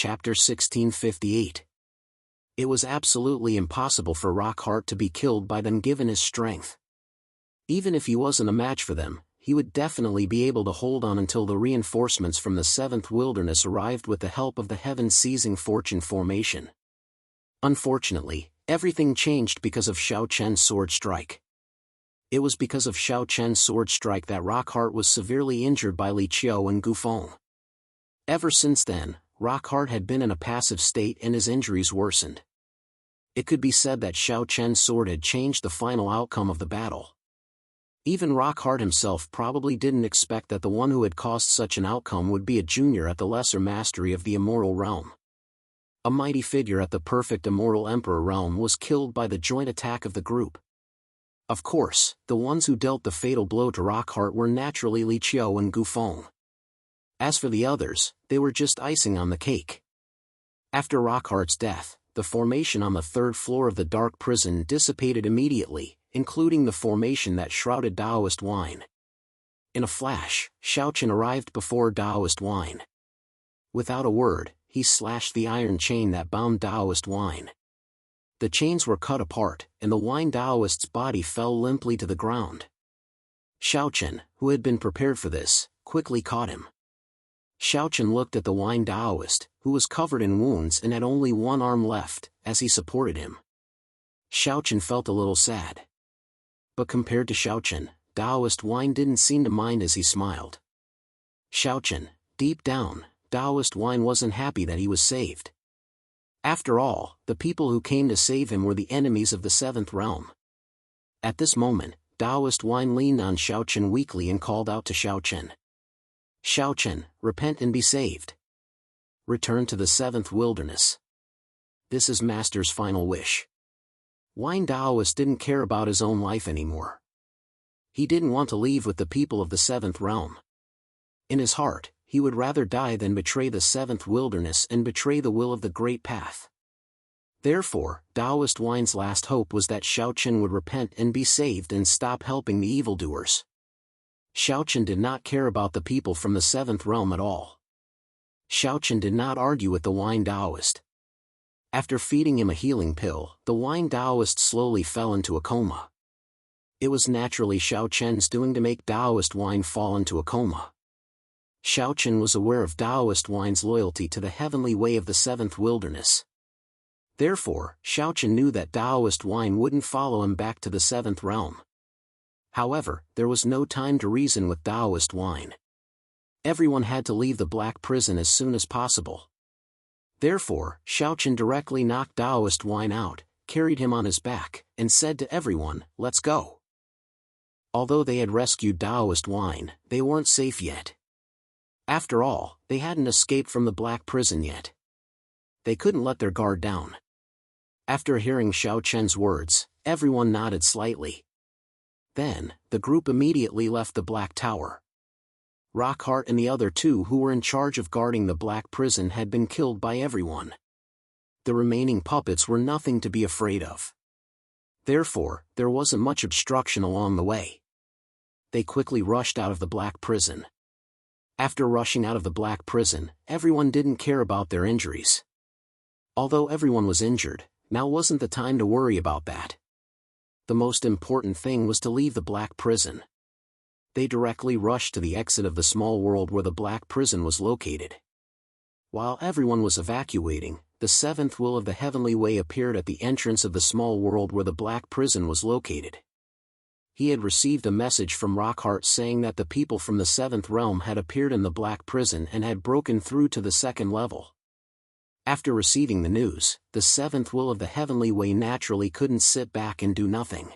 Chapter 1658. It was absolutely impossible for Rockheart to be killed by them given his strength. Even if he wasn't a match for them, he would definitely be able to hold on until the reinforcements from the Seventh Wilderness arrived with the help of the heaven-seizing Fortune formation. Unfortunately, everything changed because of Xiao Chen's sword strike. It was because of Xiao Chen's sword strike that Rockheart was severely injured by Li Qiu and Gufeng. Ever since then, Rockheart had been in a passive state and his injuries worsened. It could be said that Xiao Chen's sword had changed the final outcome of the battle. Even Rockheart himself probably didn't expect that the one who had caused such an outcome would be a junior at the lesser mastery of the Immoral Realm. A mighty figure at the perfect Immortal Emperor realm was killed by the joint attack of the group. Of course, the ones who dealt the fatal blow to Rockheart were naturally Li Qiu and Gufeng. As for the others, they were just icing on the cake. After Rockheart's death, the formation on the third floor of the dark prison dissipated immediately, including the formation that shrouded Taoist wine. In a flash, Xiao Chen arrived before Taoist wine. Without a word, he slashed the iron chain that bound Taoist wine. The chains were cut apart, and the wine Taoist's body fell limply to the ground. Xiao Chen, who had been prepared for this, quickly caught him. Xiao Chen looked at the wine Taoist, who was covered in wounds and had only one arm left, as he supported him. Xiao Chen felt a little sad. But compared to Xiao Chen, Taoist wine didn't seem to mind as he smiled. Xiao Chen, deep down, Taoist wine wasn't happy that he was saved. After all, the people who came to save him were the enemies of the Seventh Realm. At this moment, Taoist wine leaned on Xiao Chen weakly and called out to Xiao Chen. Xiao Chen, repent and be saved. Return to the Seventh Wilderness. This is Master's final wish. Wine Taoist didn't care about his own life anymore. He didn't want to leave with the people of the Seventh Realm. In his heart, he would rather die than betray the Seventh Wilderness and betray the will of the Great Path. Therefore, Taoist wine's last hope was that Xiao Chen would repent and be saved and stop helping the evildoers. Xiao Chen did not care about the people from the Seventh Realm at all. Xiao Chen did not argue with the wine Taoist. After feeding him a healing pill, the wine Taoist slowly fell into a coma. It was naturally Xiao Chen's doing to make Taoist wine fall into a coma. Xiao Chen was aware of Taoist wine's loyalty to the heavenly way of the Seventh Wilderness. Therefore, Xiao Chen knew that Taoist wine wouldn't follow him back to the Seventh Realm. However, there was no time to reason with Taoist wine. Everyone had to leave the Black Prison as soon as possible. Therefore, Xiao Chen directly knocked Taoist wine out, carried him on his back, and said to everyone, "Let's go." Although they had rescued Taoist wine, they weren't safe yet. After all, they hadn't escaped from the Black Prison yet. They couldn't let their guard down. After hearing Xiao Chen's words, everyone nodded slightly. Then, the group immediately left the Black Tower. Rockheart and the other two who were in charge of guarding the Black Prison had been killed by everyone. The remaining puppets were nothing to be afraid of. Therefore, there wasn't much obstruction along the way. They quickly rushed out of the Black Prison. After rushing out of the Black Prison, everyone didn't care about their injuries. Although everyone was injured, now wasn't the time to worry about that. The most important thing was to leave the Black Prison. They directly rushed to the exit of the small world where the Black Prison was located. While everyone was evacuating, the seventh will of the heavenly way appeared at the entrance of the small world where the Black Prison was located. He had received a message from Rockheart saying that the people from the Seventh Realm had appeared in the Black Prison and had broken through to the second level. After receiving the news, the seventh will of the heavenly way naturally couldn't sit back and do nothing.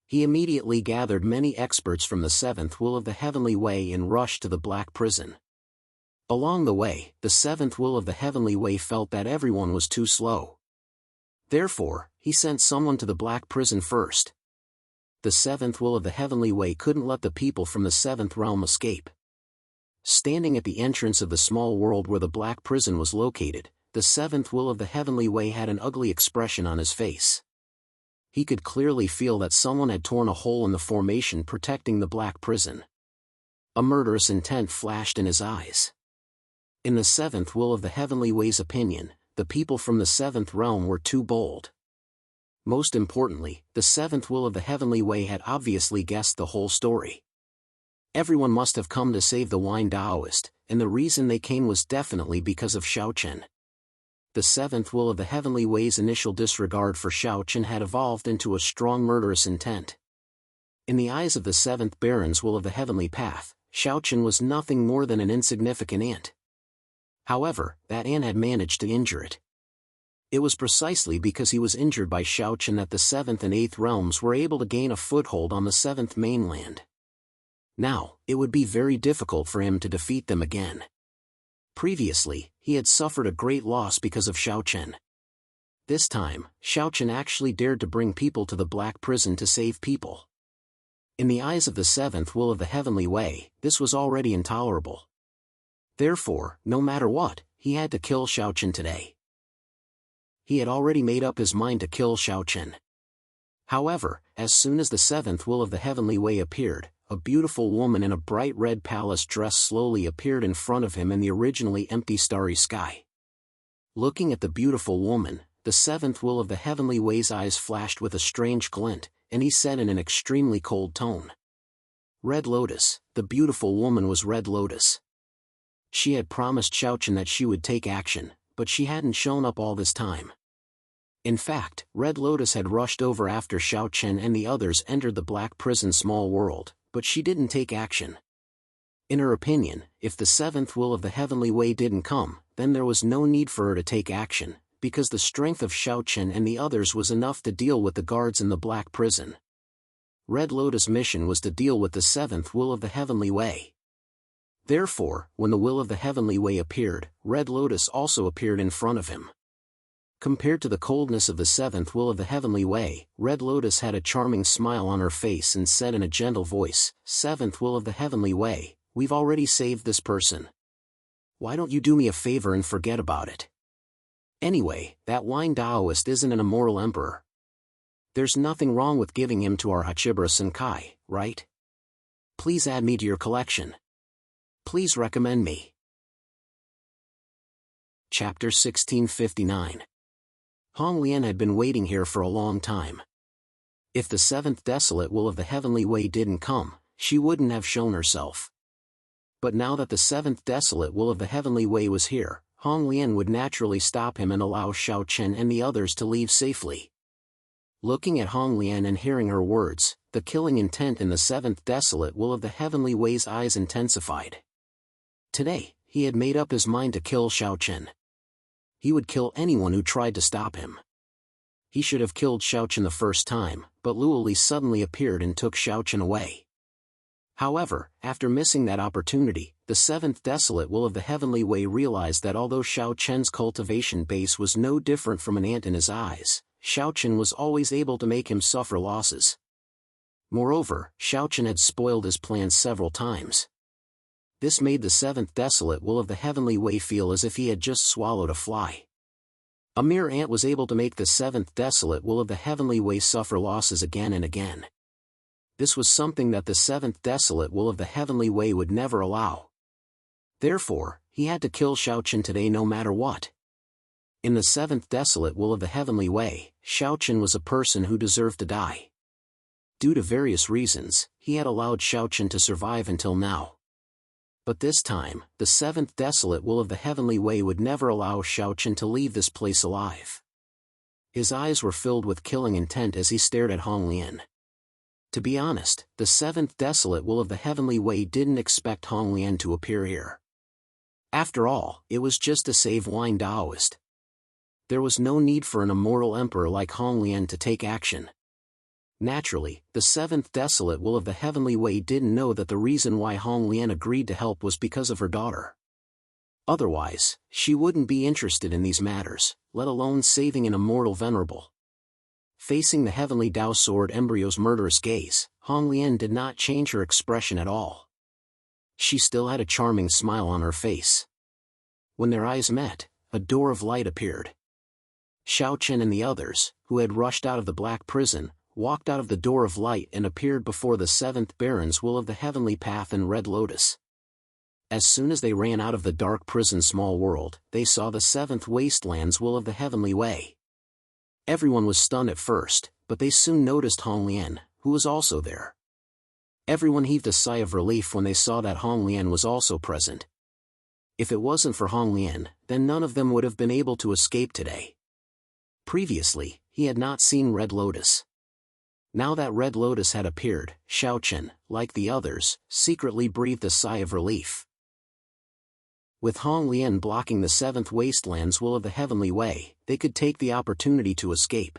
He immediately gathered many experts from the seventh will of the heavenly way and rushed to the Black Prison. Along the way, the seventh will of the heavenly way felt that everyone was too slow. Therefore, he sent someone to the Black Prison first. The seventh will of the heavenly way couldn't let the people from the seventh realm escape. Standing at the entrance of the small world where the Black Prison was located, the seventh will of the heavenly way had an ugly expression on his face. He could clearly feel that someone had torn a hole in the formation protecting the Black Prison. A murderous intent flashed in his eyes. In the seventh will of the Heavenly Way's opinion, the people from the seventh realm were too bold. Most importantly, the seventh will of the Heavenly Way had obviously guessed the whole story. Everyone must have come to save the Wine Taoist, and the reason they came was definitely because of Xiao Chen. The seventh will of the Heavenly Way's initial disregard for Xiao Chen had evolved into a strong murderous intent. In the eyes of the seventh Baron's will of the Heavenly Path, Xiao Chen was nothing more than an insignificant ant. However, that ant had managed to injure it. It was precisely because he was injured by Xiao Chen that the seventh and eighth realms were able to gain a foothold on the seventh mainland. Now, it would be very difficult for him to defeat them again. Previously, he had suffered a great loss because of Xiao Chen. This time, Xiao Chen actually dared to bring people to the Black Prison to save people. In the eyes of the seventh will of the Heavenly Way, this was already intolerable. Therefore, no matter what, he had to kill Xiao Chen today. He had already made up his mind to kill Xiao Chen. However, as soon as the seventh will of the Heavenly Way appeared, a beautiful woman in a bright red palace dress slowly appeared in front of him in the originally empty starry sky. Looking at the beautiful woman, the seventh will of the Heavenly Way's eyes flashed with a strange glint, and he said in an extremely cold tone. Red Lotus, the beautiful woman was Red Lotus. She had promised Xiao Chen that she would take action, but she hadn't shown up all this time. In fact, Red Lotus had rushed over after Xiao Chen and the others entered the Black Prison small world, but she didn't take action. In her opinion, if the seventh will of the Heavenly Way didn't come, then there was no need for her to take action, because the strength of Xiao Chen and the others was enough to deal with the guards in the Black Prison. Red Lotus' mission was to deal with the seventh will of the Heavenly Way. Therefore, when the will of the Heavenly Way appeared, Red Lotus also appeared in front of him. Compared to the coldness of the seventh will of the Heavenly Way, Red Lotus had a charming smile on her face and said in a gentle voice, "Seventh will of the Heavenly Way, we've already saved this person. Why don't you do me a favor and forget about it? Anyway, that Wine Taoist isn't an immortal emperor. There's nothing wrong with giving him to our Hachibara Senkai, right? Please add me to your collection. Please recommend me." Chapter 1659. Hong Lian had been waiting here for a long time. If the seventh desolate will of the Heavenly Way didn't come, she wouldn't have shown herself. But now that the seventh desolate will of the Heavenly Way was here, Hong Lian would naturally stop him and allow Xiao Chen and the others to leave safely. Looking at Hong Lian and hearing her words, the killing intent in the seventh desolate will of the Heavenly Way's eyes intensified. Today, he had made up his mind to kill Xiao Chen. He would kill anyone who tried to stop him. He should have killed Xiao Chen the first time, but Luo Li suddenly appeared and took Xiao Chen away. However, after missing that opportunity, the seventh desolate will of the Heavenly Way realized that although Xiao Chen's cultivation base was no different from an ant in his eyes, Xiao Chen was always able to make him suffer losses. Moreover, Xiao Chen had spoiled his plans several times. This made the seventh desolate will of the Heavenly Way feel as if he had just swallowed a fly. A mere ant was able to make the seventh desolate will of the Heavenly Way suffer losses again and again. This was something that the seventh desolate will of the Heavenly Way would never allow. Therefore, he had to kill Xiao Chen today no matter what. In the seventh desolate will of the Heavenly Way, Xiao Chen was a person who deserved to die. Due to various reasons, he had allowed Xiao Chen to survive until now. But this time, the seventh desolate will of the Heavenly Way would never allow Xiao Chen to leave this place alive. His eyes were filled with killing intent as he stared at Hong Lian. To be honest, the seventh desolate will of the Heavenly Way didn't expect Hong Lian to appear here. After all, it was just to save Wine Taoist. There was no need for an immortal emperor like Hong Lian to take action. Naturally, the seventh desolate will of the Heavenly Way didn't know that the reason why Hong Lian agreed to help was because of her daughter. Otherwise, she wouldn't be interested in these matters, let alone saving an immortal venerable. Facing the Heavenly Tao Sword Embryo's murderous gaze, Hong Lian did not change her expression at all. She still had a charming smile on her face. When their eyes met, a door of light appeared. Xiao Chen and the others, who had rushed out of the Black Prison, walked out of the door of light and appeared before the seventh Baron's will of the Heavenly Path and Red Lotus. As soon as they ran out of the dark prison small world, they saw the seventh wasteland's will of the heavenly way. Everyone was stunned at first, but they soon noticed Hong Lian, who was also there. Everyone heaved a sigh of relief when they saw that Hong Lian was also present. If it wasn't for Hong Lian, then none of them would have been able to escape today. Previously, he had not seen Red Lotus. Now that Red Lotus had appeared, Xiao Chen, like the others, secretly breathed a sigh of relief. With Hong Lian blocking the seventh wasteland's will of the heavenly way, they could take the opportunity to escape.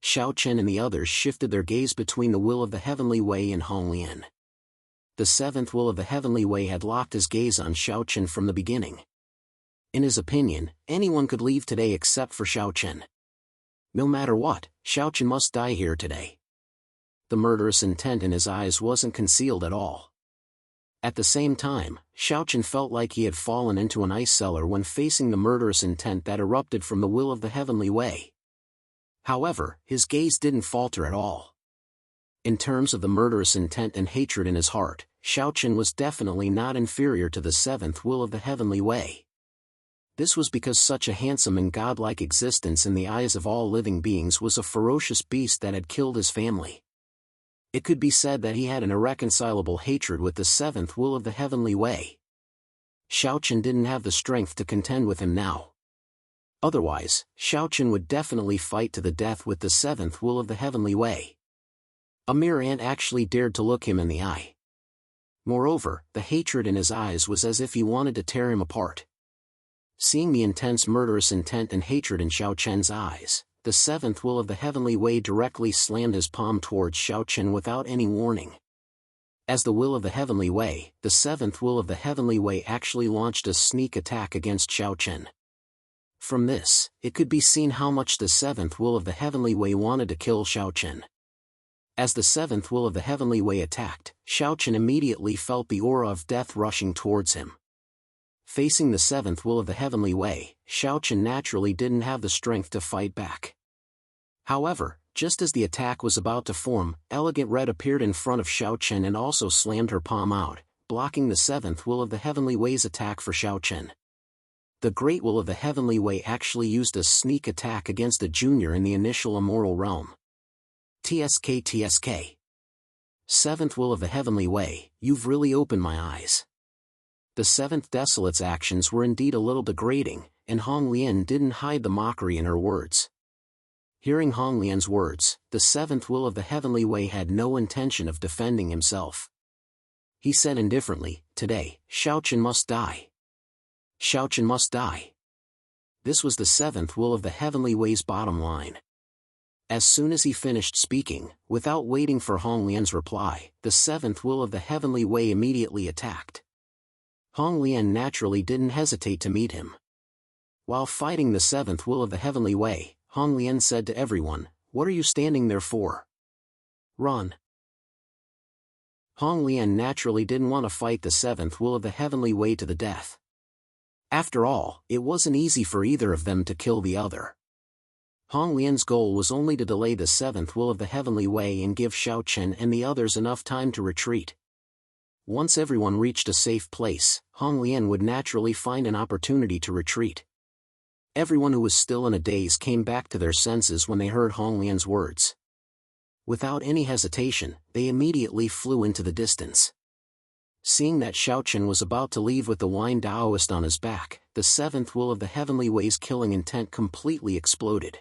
Xiao Chen and the others shifted their gaze between the will of the heavenly way and Hong Lian. The seventh will of the heavenly way had locked his gaze on Xiao Chen from the beginning. In his opinion, anyone could leave today except for Xiao Chen. No matter what, Xiao Chen must die here today. The murderous intent in his eyes wasn't concealed at all. At the same time, Xiao Chen felt like he had fallen into an ice cellar when facing the murderous intent that erupted from the will of the heavenly way. However, his gaze didn't falter at all. In terms of the murderous intent and hatred in his heart, Xiao Chen was definitely not inferior to the seventh will of the heavenly way. This was because such a handsome and godlike existence in the eyes of all living beings was a ferocious beast that had killed his family. It could be said that he had an irreconcilable hatred with the seventh will of the heavenly way. Xiao Chen didn't have the strength to contend with him now. Otherwise, Xiao Chen would definitely fight to the death with the seventh will of the heavenly way. A mere ant actually dared to look him in the eye. Moreover, the hatred in his eyes was as if he wanted to tear him apart. Seeing the intense murderous intent and hatred in Xiao Chen's eyes, the seventh will of the heavenly way directly slammed his palm towards Xiao Chen without any warning. As the will of the heavenly way, the seventh will of the heavenly way actually launched a sneak attack against Xiao Chen. From this, it could be seen how much the seventh will of the heavenly way wanted to kill Xiao Chen. As the seventh will of the heavenly way attacked, Xiao Chen immediately felt the aura of death rushing towards him. Facing the seventh will of the heavenly way, Xiao Chen naturally didn't have the strength to fight back. However, just as the attack was about to form, Elegant Red appeared in front of Xiao Chen and also slammed her palm out, blocking the seventh will of the heavenly way's attack for Xiao Chen. The great will of the heavenly way actually used a sneak attack against a junior in the initial immoral realm. TSK. Seventh will of the heavenly way, you've really opened my eyes. The seventh desolate's actions were indeed a little degrading, and Hong Lian didn't hide the mockery in her words. Hearing Hong Lian's words, the seventh will of the heavenly way had no intention of defending himself. He said indifferently, "Today, Xiao Chen must die. Xiao Chen must die." This was the seventh will of the heavenly way's bottom line. As soon as he finished speaking, without waiting for Hong Lian's reply, the seventh will of the heavenly way immediately attacked. Hong Lian naturally didn't hesitate to meet him. While fighting the seventh will of the heavenly way, Hong Lian said to everyone, "What are you standing there for? Run." Hong Lian naturally didn't want to fight the seventh will of the heavenly way to the death. After all, it wasn't easy for either of them to kill the other. Hong Lian's goal was only to delay the seventh will of the heavenly way and give Xiao Chen and the others enough time to retreat. Once everyone reached a safe place, Hong Lian would naturally find an opportunity to retreat. Everyone who was still in a daze came back to their senses when they heard Hong Lian's words. Without any hesitation, they immediately flew into the distance. Seeing that Xiao Chen was about to leave with the wine Taoist on his back, the seventh will of the heavenly way's killing intent completely exploded.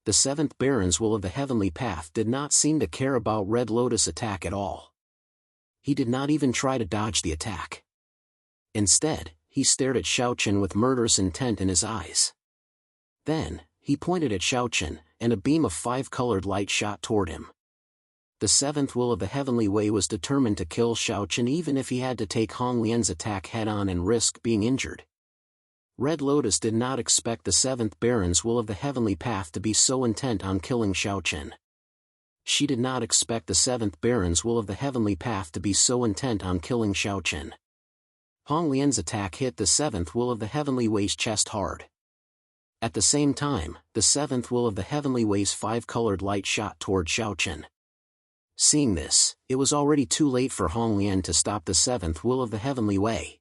The seventh Baron's will of the heavenly path did not seem to care about Red Lotus' attack at all. He did not even try to dodge the attack. Instead, he stared at Xiao Chen with murderous intent in his eyes. Then, he pointed at Xiao Chen, and a beam of five-colored light shot toward him. The seventh will of the heavenly way was determined to kill Xiao Chen even if he had to take Hong Lian's attack head-on and risk being injured. Red Lotus did not expect the seventh Baron's will of the heavenly path to be so intent on killing Xiao Chen. She did not expect the seventh Baron's will of the heavenly path to be so intent on killing Xiao Chen. Hong Lian's attack hit the seventh will of the heavenly way's chest hard. At the same time, the seventh will of the heavenly way's five-colored light shot toward Xiao Chen. Seeing this, it was already too late for Hong Lian to stop the seventh will of the heavenly way.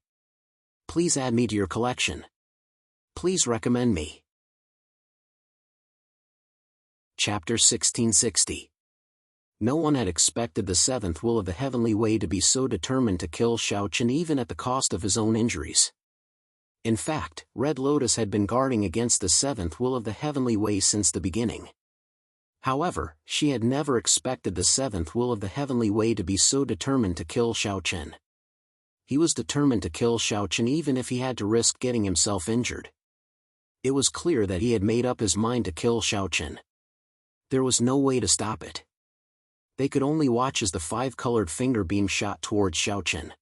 Please add me to your collection. Please recommend me. Chapter 1660. No one had expected the seventh will of the heavenly way to be so determined to kill Xiao Chen even at the cost of his own injuries. In fact, Red Lotus had been guarding against the seventh will of the heavenly way since the beginning. However, she had never expected the seventh will of the heavenly way to be so determined to kill Xiao Chen. He was determined to kill Xiao Chen even if he had to risk getting himself injured. It was clear that he had made up his mind to kill Xiao Chen. There was no way to stop it. They could only watch as the five-colored finger beam shot towards Xiao Chen.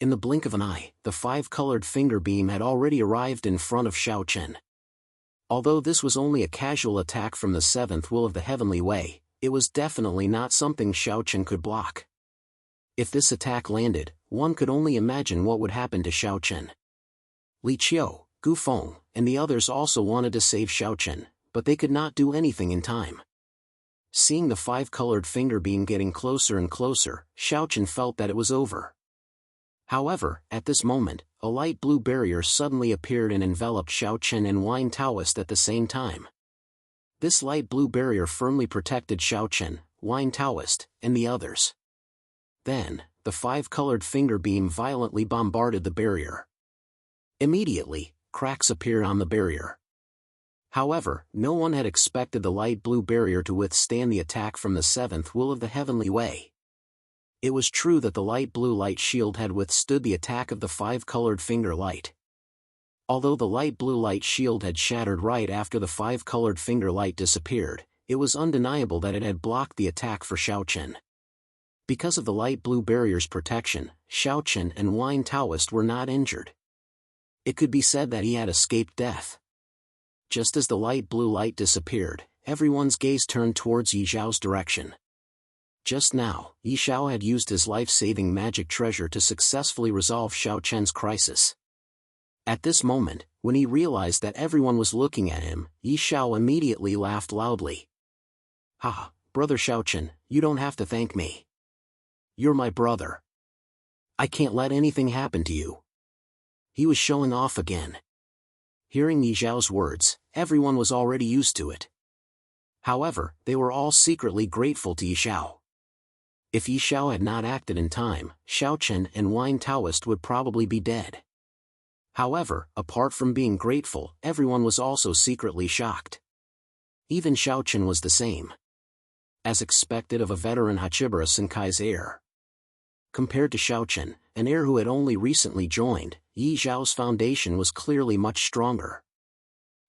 In the blink of an eye, the five-colored finger beam had already arrived in front of Xiao Chen. Although this was only a casual attack from the seventh will of the heavenly way, it was definitely not something Xiao Chen could block. If this attack landed, one could only imagine what would happen to Xiao Chen. Li Qiu, Gu Feng, and the others also wanted to save Xiao Chen, but they could not do anything in time. Seeing the five-colored finger beam getting closer and closer, Xiao Chen felt that it was over. However, at this moment, a light blue barrier suddenly appeared and enveloped Xiao Chen and Wine Taoist at the same time. This light blue barrier firmly protected Xiao Chen, Wine Taoist, and the others. Then, the five-colored finger beam violently bombarded the barrier. Immediately, cracks appeared on the barrier. However, no one had expected the light blue barrier to withstand the attack from the seventh will of the heavenly way. It was true that the light blue light shield had withstood the attack of the five-colored finger light. Although the light blue light shield had shattered right after the five-colored finger light disappeared, it was undeniable that it had blocked the attack for Xiao Chen. Because of the light blue barrier's protection, Xiao Chen and Wine Taoist were not injured. It could be said that he had escaped death. Just as the light blue light disappeared, everyone's gaze turned towards Yi Xiao's direction. Just now, Yi Xiao had used his life-saving magic treasure to successfully resolve Xiao Chen's crisis. At this moment, when he realized that everyone was looking at him, Yi Xiao immediately laughed loudly. "Ha, brother Xiao Chen, you don't have to thank me. You're my brother. I can't let anything happen to you." He was showing off again. Hearing Yi Xiao's words, everyone was already used to it. However, they were all secretly grateful to Yi Xiao. If Yi Xiao had not acted in time, Xiao Chen and Wine Taoist would probably be dead. However, apart from being grateful, everyone was also secretly shocked. Even Xiao Chen was the same. As expected of a veteran Hachibara Senkai's heir. Compared to Xiao Chen, an heir who had only recently joined, Yi Xiao's foundation was clearly much stronger.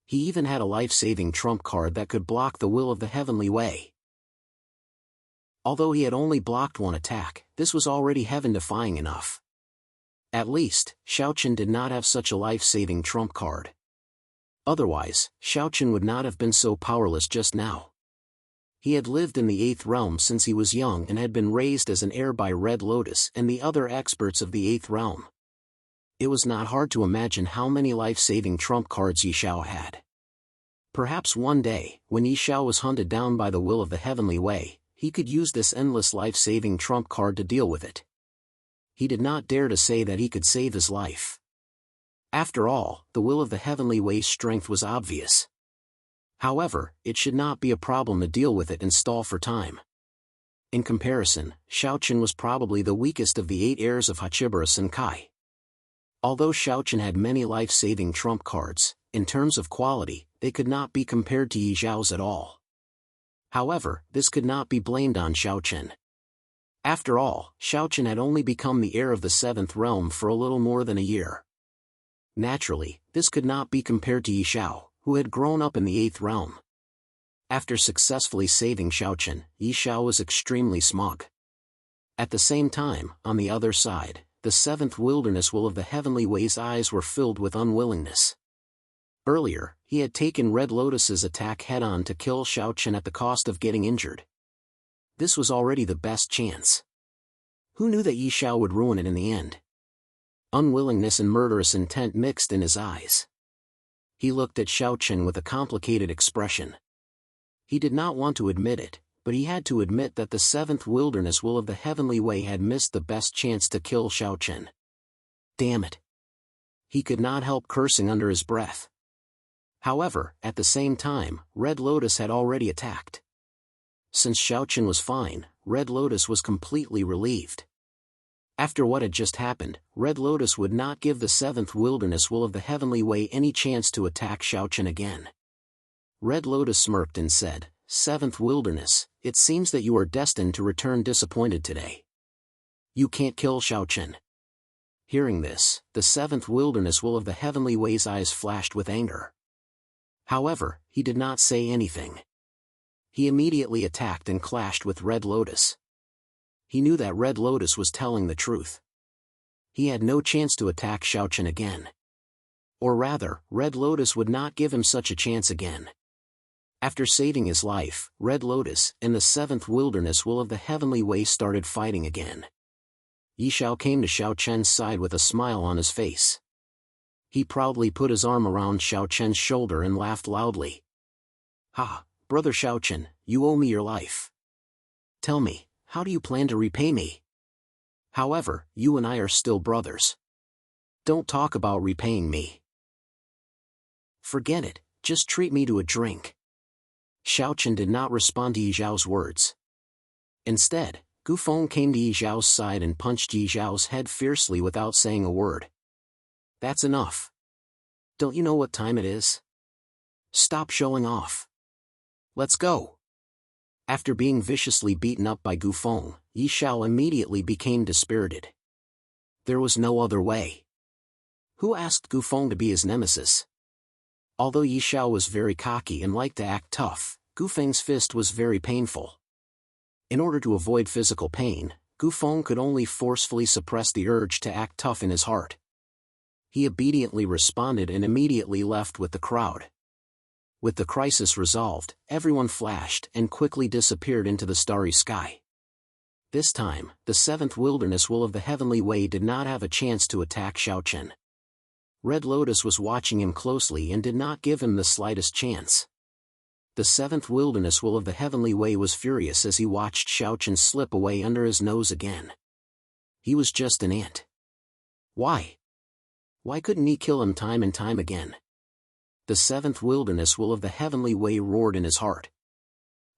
He even had a life-saving trump card that could block the will of the heavenly way. Although he had only blocked one attack, this was already heaven-defying enough. At least, Xiao Chen did not have such a life-saving trump card. Otherwise, Xiao Chen would not have been so powerless just now. He had lived in the 8th realm since he was young and had been raised as an heir by Red Lotus and the other experts of the 8th realm. It was not hard to imagine how many life-saving trump cards Yi Xiao had. Perhaps one day, when Yi Xiao was hunted down by the will of the heavenly way, he could use this endless life-saving trump card to deal with it. He did not dare to say that he could save his life. After all, the will of the heavenly way's strength was obvious. However, it should not be a problem to deal with it and stall for time. In comparison, Xiao Chen was probably the weakest of the 8 heirs of Hachibara Senkai. Although Xiao Chen had many life-saving trump cards, in terms of quality, they could not be compared to Yi Xiao's at all. However, this could not be blamed on Xiao Chen. After all, Xiao Chen had only become the heir of the 7th realm for a little more than a year. Naturally, this could not be compared to Yi Xiao, who had grown up in the 8th realm. After successfully saving Xiao Chen, Yi Xiao was extremely smug. At the same time, on the other side, the 7th wilderness will of the heavenly way's eyes were filled with unwillingness. Earlier, he had taken Red Lotus's attack head-on to kill Xiao Chen at the cost of getting injured. This was already the best chance. Who knew that Yi Xiao would ruin it in the end? Unwillingness and murderous intent mixed in his eyes. He looked at Xiao Chen with a complicated expression. He did not want to admit it, but he had to admit that the seventh wilderness will of the Heavenly Way had missed the best chance to kill Xiao Chen. Damn it! He could not help cursing under his breath. However, at the same time, Red Lotus had already attacked. Since Xiao Chen was fine, Red Lotus was completely relieved. After what had just happened, Red Lotus would not give the seventh wilderness will of the Heavenly Way any chance to attack Xiao Chen again. Red Lotus smirked and said, "Seventh wilderness, it seems that you are destined to return disappointed today. You can't kill Xiao Chen." Hearing this, the seventh wilderness will of the Heavenly Way's eyes flashed with anger. However, he did not say anything. He immediately attacked and clashed with Red Lotus. He knew that Red Lotus was telling the truth. He had no chance to attack Xiao Chen again. Or rather, Red Lotus would not give him such a chance again. After saving his life, Red Lotus and the seventh wilderness will of the Heavenly Way started fighting again. Yi Xiao came to Xiao Chen's side with a smile on his face. He proudly put his arm around Xiao Chen's shoulder and laughed loudly. "Ha, brother Xiao Chen, you owe me your life. Tell me, how do you plan to repay me? However, you and I are still brothers. Don't talk about repaying me. Forget it, just treat me to a drink." Xiao Chen did not respond to Yi Xiao's words. Instead, Gu Feng came to Yi Xiao's side and punched Yi Xiao's head fiercely without saying a word. "That's enough. Don't you know what time it is? Stop showing off. Let's go." After being viciously beaten up by Gu Feng, Yi Xiao immediately became dispirited. There was no other way. Who asked Gu Feng to be his nemesis? Although Yi Xiao was very cocky and liked to act tough, Gu Feng's fist was very painful. In order to avoid physical pain, Gu Feng could only forcefully suppress the urge to act tough in his heart. He obediently responded and immediately left with the crowd. With the crisis resolved, everyone flashed and quickly disappeared into the starry sky. This time, the seventh wilderness will of the Heavenly Way did not have a chance to attack Xiao Chen. Red Lotus was watching him closely and did not give him the slightest chance. The seventh wilderness will of the Heavenly Way was furious as he watched Xiao Chen slip away under his nose again. He was just an ant. Why? Why couldn't he kill him time and time again? The seventh wilderness will of the Heavenly Way roared in his heart.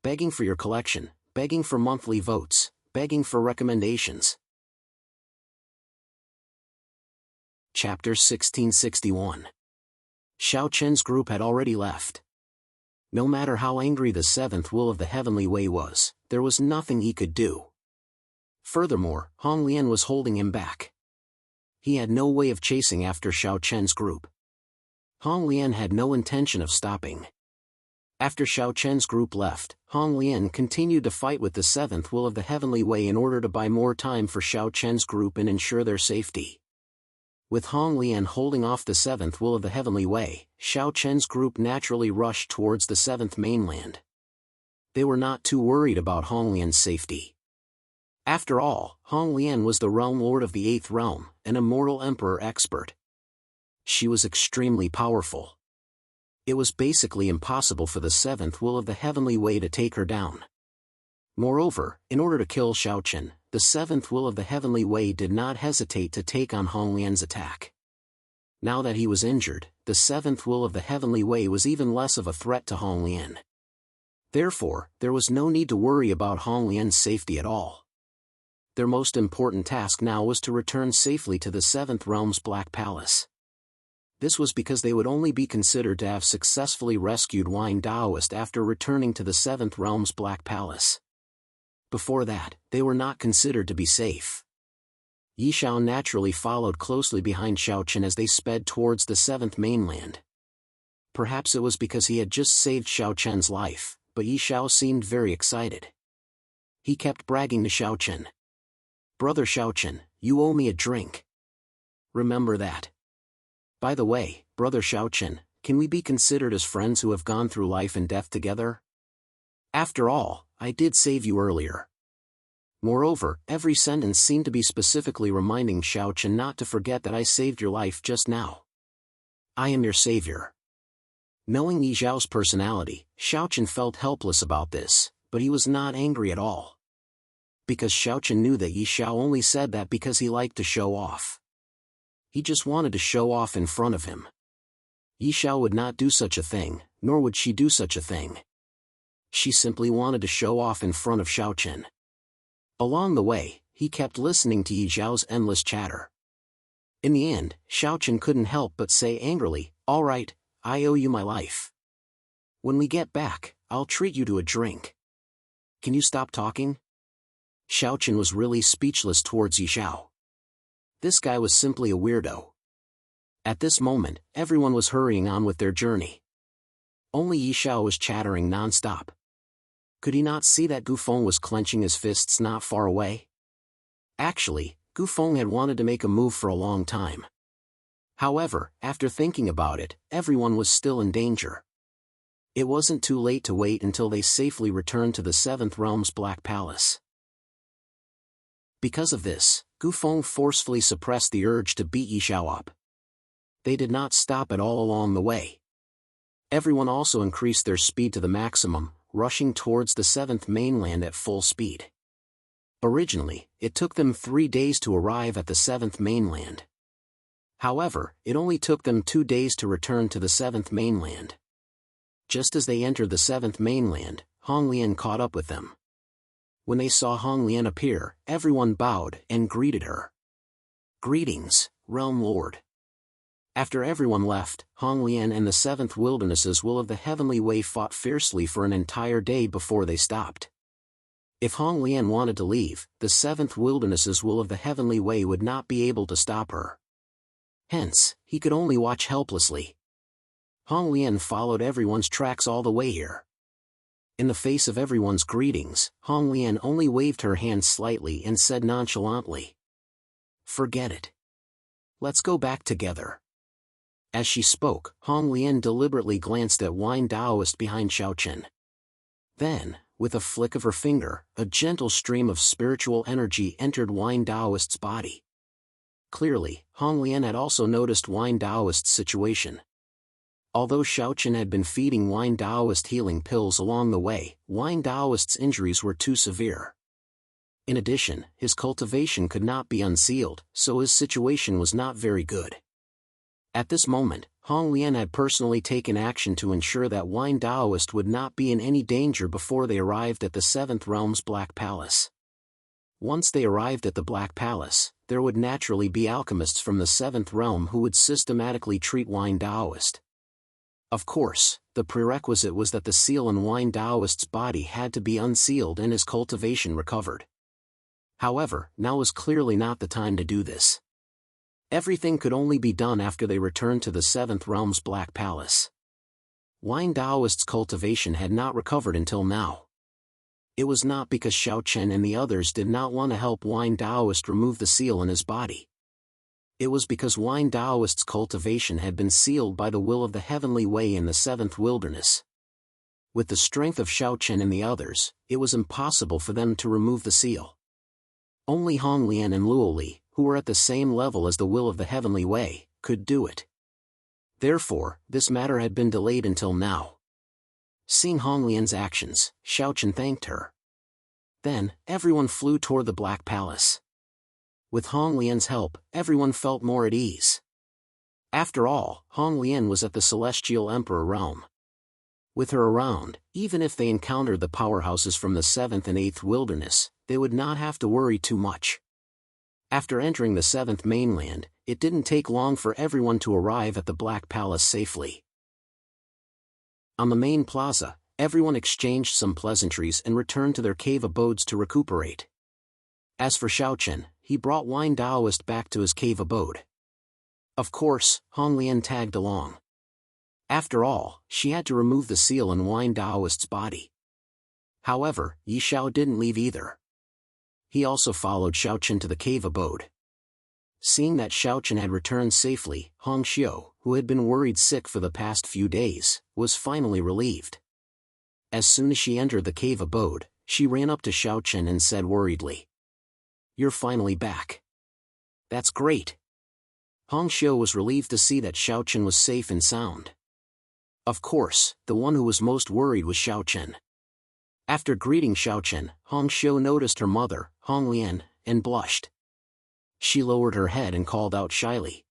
Begging for your collection, begging for monthly votes, begging for recommendations. Chapter 1661. Xiao Chen's group had already left. No matter how angry the seventh will of the Heavenly Way was, there was nothing he could do. Furthermore, Hong Lian was holding him back. He had no way of chasing after Xiao Chen's group. Hong Lian had no intention of stopping. After Xiao Chen's group left, Hong Lian continued to fight with the seventh will of the Heavenly Way in order to buy more time for Xiao Chen's group and ensure their safety. With Hong Lian holding off the seventh will of the Heavenly Way, Xiao Chen's group naturally rushed towards the seventh mainland. They were not too worried about Hong Lian's safety. After all, Hong Lian was the realm lord of the eighth realm, an immortal emperor expert. She was extremely powerful. It was basically impossible for the seventh will of the Heavenly Way to take her down. Moreover, in order to kill Xiao Chen, the seventh will of the Heavenly Way did not hesitate to take on Hong Lian's attack. Now that he was injured, the seventh will of the Heavenly Way was even less of a threat to Hong Lian. Therefore, there was no need to worry about Hong Lian's safety at all. Their most important task now was to return safely to the seventh realm's Black Palace. This was because they would only be considered to have successfully rescued Wine Daoist after returning to the seventh realm's Black Palace. Before that, they were not considered to be safe. Yi Xiao naturally followed closely behind Xiao Chen as they sped towards the seventh mainland. Perhaps it was because he had just saved Xiao Chen's life, but Yi Xiao seemed very excited. He kept bragging to Xiao Chen. "Brother Xiao Chen, you owe me a drink. Remember that. By the way, brother Xiao Chen, can we be considered as friends who have gone through life and death together? After all, I did save you earlier." Moreover, every sentence seemed to be specifically reminding Xiao Chen not to forget that I saved your life just now. I am your savior. Knowing Yi Zhao's personality, Xiao Chen felt helpless about this, but he was not angry at all. Because Xiaochen knew that Yi Xiao only said that because he liked to show off. He just wanted to show off in front of him. Yi Xiao would not do such a thing, nor would she do such a thing. She simply wanted to show off in front of Xiaochen. Along the way, he kept listening to Yi Xiao's endless chatter. In the end, Xiaochen couldn't help but say angrily, "All right, I owe you my life. When we get back, I'll treat you to a drink. Can you stop talking?" Xiaochen was really speechless towards Yi Xiao. This guy was simply a weirdo. At this moment, everyone was hurrying on with their journey. Only Yi Xiao was chattering non-stop. Could he not see that Gufeng was clenching his fists not far away? Actually, Gufeng had wanted to make a move for a long time. However, after thinking about it, everyone was still in danger. It wasn't too late to wait until they safely returned to the Seventh Realm's Black Palace. Because of this, Gufeng forcefully suppressed the urge to beat Yi Xiao up. They did not stop at all along the way. Everyone also increased their speed to the maximum, rushing towards the Seventh Mainland at full speed. Originally, it took them 3 days to arrive at the Seventh Mainland. However, it only took them 2 days to return to the Seventh Mainland. Just as they entered the Seventh Mainland, Hong Lian caught up with them. When they saw Hong Lian appear, everyone bowed and greeted her. "Greetings, Realm Lord." After everyone left, Hong Lian and the Seventh Wildernesses will of the Heavenly Way fought fiercely for an entire day before they stopped. If Hong Lian wanted to leave, the Seventh Wildernesses will of the Heavenly Way would not be able to stop her. Hence, he could only watch helplessly. Hong Lian followed everyone's tracks all the way here. In the face of everyone's greetings, Hong Lian only waved her hand slightly and said nonchalantly, "Forget it. Let's go back together." As she spoke, Hong Lian deliberately glanced at Wine Daoist behind Xiaochen. Then, with a flick of her finger, a gentle stream of spiritual energy entered Wine Daoist's body. Clearly, Hong Lian had also noticed Wine Daoist's situation. Although Xiaochen had been feeding Wine Daoist healing pills along the way, Wine Daoist's injuries were too severe. In addition, his cultivation could not be unsealed, so his situation was not very good. At this moment, Hong Lian had personally taken action to ensure that Wine Daoist would not be in any danger before they arrived at the Seventh Realm's Black Palace. Once they arrived at the Black Palace, there would naturally be alchemists from the Seventh Realm who would systematically treat Wine Daoist. Of course, the prerequisite was that the seal in Wine Daoist's body had to be unsealed and his cultivation recovered. However, now was clearly not the time to do this. Everything could only be done after they returned to the Seventh Realm's Black Palace. Wine Daoist's cultivation had not recovered until now. It was not because Xiaochen and the others did not want to help Wine Daoist remove the seal in his body. It was because Wine Daoist's cultivation had been sealed by the will of the Heavenly Way in the Seventh Wilderness. With the strength of Xiaochen and the others, it was impossible for them to remove the seal. Only Hong Lian and Luoli, who were at the same level as the will of the Heavenly Way, could do it. Therefore, this matter had been delayed until now. Seeing Hong Lian's actions, Xiaochen thanked her. Then, everyone flew toward the Black Palace. With Hong Lian's help, everyone felt more at ease. After all, Hong Lian was at the Celestial Emperor realm. With her around, even if they encountered the powerhouses from the 7th and 8th Wilderness, they would not have to worry too much. After entering the 7th Mainland, it didn't take long for everyone to arrive at the Black Palace safely. On the main plaza, everyone exchanged some pleasantries and returned to their cave abodes to recuperate. As for Xiaochen, he brought Wine Daoist back to his cave abode. Of course, Hong Lian tagged along. After all, she had to remove the seal in Wine Daoist's body. However, Yi Xiao didn't leave either. He also followed Xiaochen to the cave abode. Seeing that Xiaochen had returned safely, Hong Xiu, who had been worried sick for the past few days, was finally relieved. As soon as she entered the cave abode, she ran up to Xiaochen and said worriedly, "You're finally back. That's great." Hong Xiu was relieved to see that Xiaochen was safe and sound. Of course, the one who was most worried was Xiaochen. After greeting Xiaochen, Hong Xiu noticed her mother, Hong Lian, and blushed. She lowered her head and called out shyly.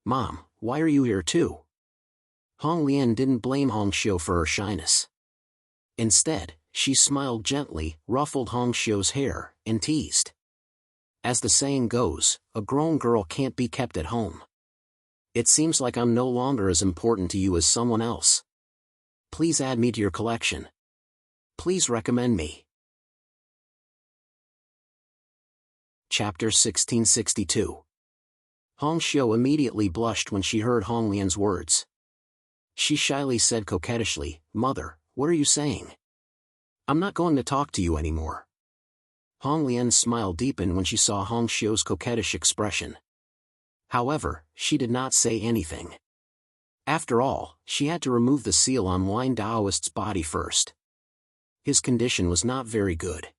"Mom, why are you here too?" Hong Lian didn't blame Hong Xiu for her shyness. Instead, she smiled gently, ruffled Hong Xiu's hair, and teased. As the saying goes, a grown girl can't be kept at home. It seems like I'm no longer as important to you as someone else. Please add me to your collection. Please recommend me. Chapter 1662. Hong Xiu immediately blushed when she heard Hong Lian's words. She shyly said coquettishly, "Mother, what are you saying? I'm not going to talk to you anymore." Hong Lian's smile deepened when she saw Hong Xiu's coquettish expression. However, she did not say anything. After all, she had to remove the seal on Wine Daoist's body first. His condition was not very good.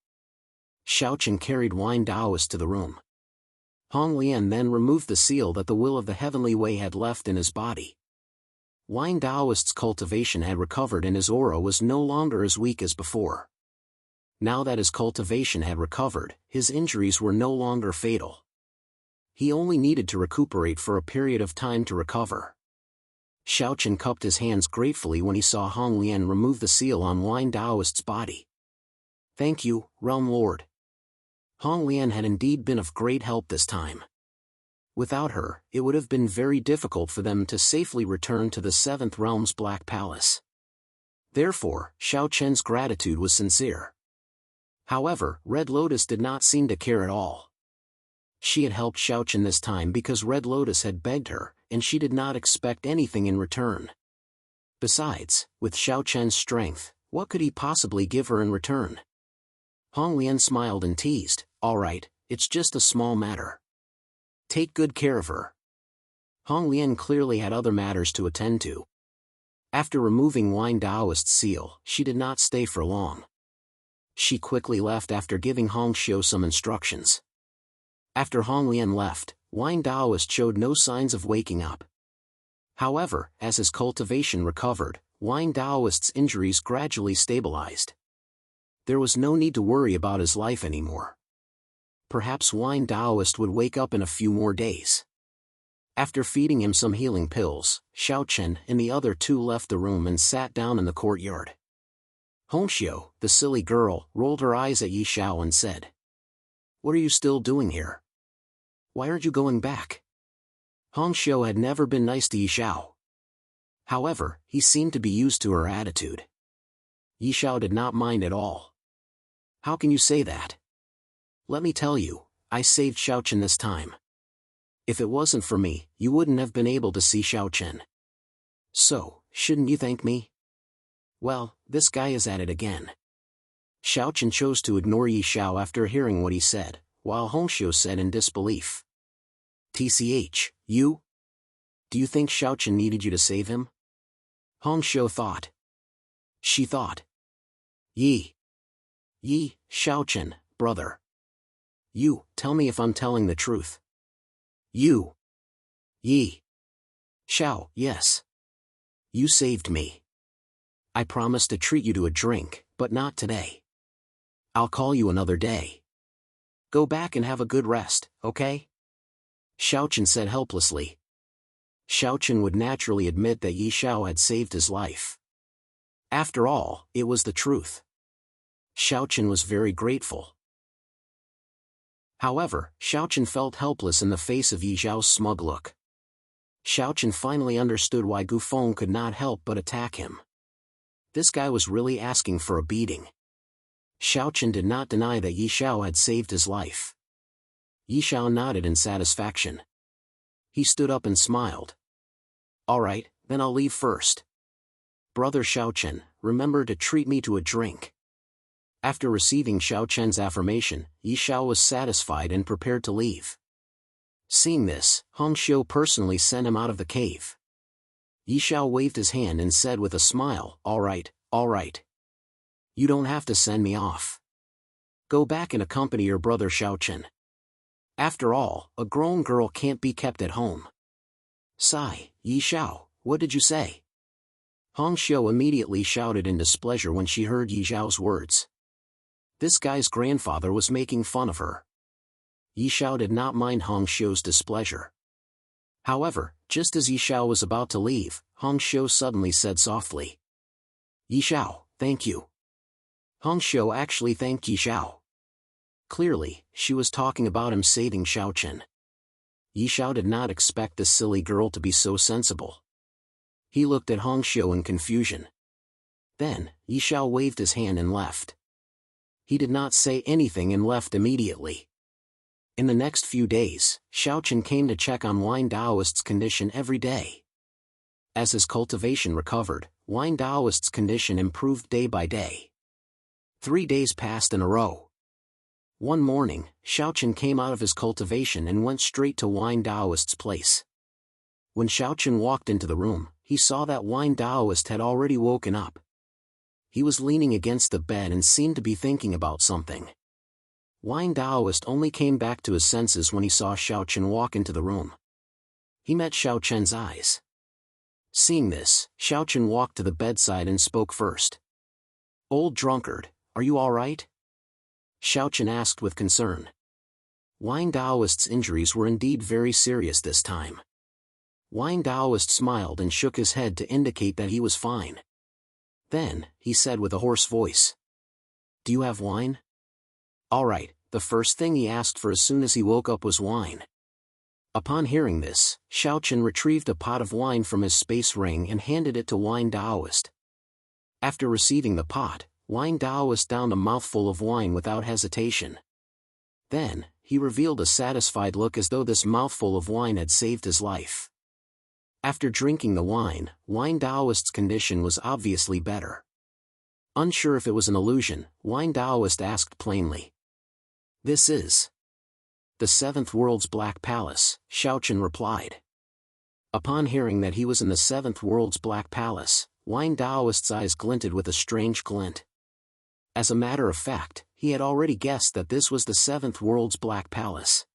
Xiaochen carried Wine Daoist to the room. Hong Lian then removed the seal that the will of the Heavenly Way had left in his body. Wine Daoist's cultivation had recovered and his aura was no longer as weak as before. Now that his cultivation had recovered, his injuries were no longer fatal. He only needed to recuperate for a period of time to recover. Xiaochen cupped his hands gratefully when he saw Hong Lian remove the seal on Wine Daoist's body. "Thank you, Realm Lord." Hong Lian had indeed been of great help this time. Without her, it would have been very difficult for them to safely return to the Seventh Realm's Black Palace. Therefore, Xiaochen's gratitude was sincere. However, Red Lotus did not seem to care at all. She had helped Xiaochen this time because Red Lotus had begged her, and she did not expect anything in return. Besides, with Xiaochen's strength, what could he possibly give her in return? Hong Lian smiled and teased, "All right, it's just a small matter. Take good care of her." Hong Lian clearly had other matters to attend to. After removing Wine Daoist's seal, she did not stay for long. She quickly left after giving Hong Xiu some instructions. After Hong Lian left, Wine Daoist showed no signs of waking up. However, as his cultivation recovered, Wine Daoist's injuries gradually stabilized. There was no need to worry about his life anymore. Perhaps Wine Daoist would wake up in a few more days. After feeding him some healing pills, Xiaochen and the other two left the room and sat down in the courtyard. Hong Xiu, the silly girl, rolled her eyes at Yi Xiao and said, "What are you still doing here? Why aren't you going back?" Hong Xiu had never been nice to Yi Xiao. However, he seemed to be used to her attitude. Yi Xiao did not mind at all. "How can you say that? Let me tell you, I saved Xiaochen this time. If it wasn't for me, you wouldn't have been able to see Xiaochen. So, shouldn't you thank me?" "Well, this guy is at it again." Xiaochen chose to ignore Yi Xiao after hearing what he said, while Hong Xiu said in disbelief, "TCH, you? Do you think Xiaochen needed you to save him?" Hong Xiu thought. She thought. Yi, Xiaochen, brother. You, tell me if I'm telling the truth." "You. Yi. Xiao, yes. You saved me. I promise to treat you to a drink, but not today. I'll call you another day. Go back and have a good rest, okay?" Xiaochen said helplessly. Xiaochen would naturally admit that Yi Xiao had saved his life. After all, it was the truth. Xiaochen was very grateful. However, Xiaochen felt helpless in the face of Yi Xiao's smug look. Xiaochen finally understood why Gufeng could not help but attack him. This guy was really asking for a beating. Xiaochen did not deny that Yi Xiao had saved his life. Yi Xiao nodded in satisfaction. He stood up and smiled. "All right, then I'll leave first. Brother Xiaochen, remember to treat me to a drink." After receiving Xiaochen's affirmation, Yi Xiao was satisfied and prepared to leave. Seeing this, Hong Xiu personally sent him out of the cave. Yi Xiao waved his hand and said with a smile, all right. You don't have to send me off. Go back and accompany your brother Xiaochen. After all, a grown girl can't be kept at home." "Sigh, Yi Xiao, what did you say?" Hong Xiu immediately shouted in displeasure when she heard Yi Xiao's words. This guy's grandfather was making fun of her. Yi Xiao did not mind Hong Xiu's displeasure. However, just as Yi Xiao was about to leave, Hong Xiu suddenly said softly, "Yi Xiao, thank you." Hong Xiu actually thanked Yi Xiao. Clearly, she was talking about him saving Xiaochen. Yi Xiao did not expect this silly girl to be so sensible. He looked at Hong Xiu in confusion. Then, Yi Xiao waved his hand and left. He did not say anything and left immediately. In the next few days, Xiaochen came to check on Wine Daoist's condition every day. As his cultivation recovered, Wine Daoist's condition improved day by day. 3 days passed in a row. One morning, Xiaochen came out of his cultivation and went straight to Wine Daoist's place. When Xiaochen walked into the room, he saw that Wine Daoist had already woken up. He was leaning against the bed and seemed to be thinking about something. Wine Daoist only came back to his senses when he saw Xiaochen walk into the room. He met Xiaochen's eyes. Seeing this, Xiaochen walked to the bedside and spoke first. "Old drunkard, are you all right?" Xiaochen asked with concern. Wine Daoist's injuries were indeed very serious this time. Wine Daoist smiled and shook his head to indicate that he was fine. Then, he said with a hoarse voice, "Do you have wine?" "All right." The first thing he asked for as soon as he woke up was wine. Upon hearing this, Xiaochen retrieved a pot of wine from his space ring and handed it to Wine Daoist. After receiving the pot, Wine Daoist downed a mouthful of wine without hesitation. Then, he revealed a satisfied look as though this mouthful of wine had saved his life. After drinking the wine, Wine Daoist's condition was obviously better. Unsure if it was an illusion, Wine Daoist asked plainly, "This is the 7th World's Black Palace," Xiaochen replied. Upon hearing that he was in the 7th World's Black Palace, Wine Daoist's eyes glinted with a strange glint. As a matter of fact, he had already guessed that this was the 7th World's Black Palace.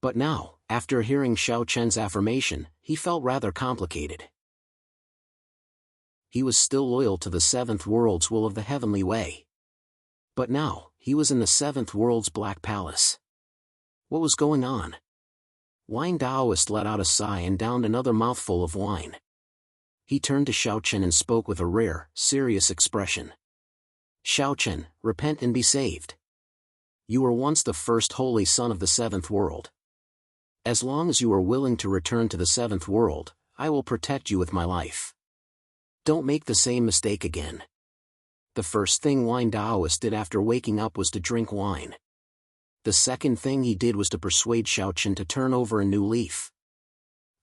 But now, after hearing Xiaochen's affirmation, he felt rather complicated. He was still loyal to the 7th World's will of the Heavenly Way. But now, he was in the 7th World's Black Palace. What was going on? Wine Daoist let out a sigh and downed another mouthful of wine. He turned to Xiaochen and spoke with a rare, serious expression. "Xiaochen, repent and be saved. You were once the first holy son of the 7th World. As long as you are willing to return to the 7th World, I will protect you with my life. Don't make the same mistake again." The first thing Wine Daoist did after waking up was to drink wine. The second thing he did was to persuade Xiaochen to turn over a new leaf.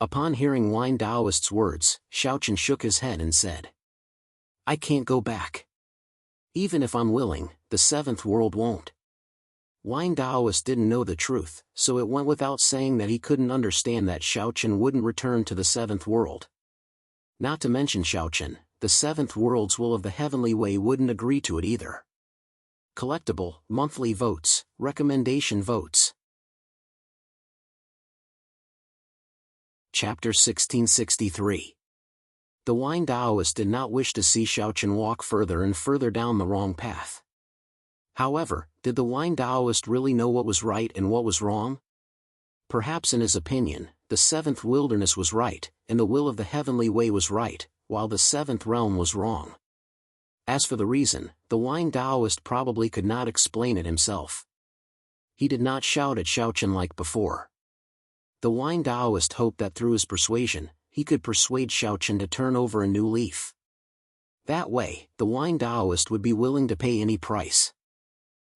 Upon hearing Wine Daoist's words, Xiaochen shook his head and said, "I can't go back. Even if I'm willing, the 7th World won't." Wine Daoist didn't know the truth, so it went without saying that he couldn't understand that Xiaochen wouldn't return to the 7th World. Not to mention Xiaochen, the 7th World's will of the Heavenly Way wouldn't agree to it either. Collectible, monthly votes, recommendation votes. Chapter 1663. The Wine Daoist did not wish to see Xiaochen walk further and further down the wrong path. However, did the Wine Daoist really know what was right and what was wrong? Perhaps in his opinion, the 7th Wilderness was right, and the will of the Heavenly Way was right, while the 7th Realm was wrong. As for the reason, the Wine Daoist probably could not explain it himself. He did not shout at Xiaochen like before. The Wine Daoist hoped that through his persuasion, he could persuade Xiaochen to turn over a new leaf. That way, the Wine Daoist would be willing to pay any price.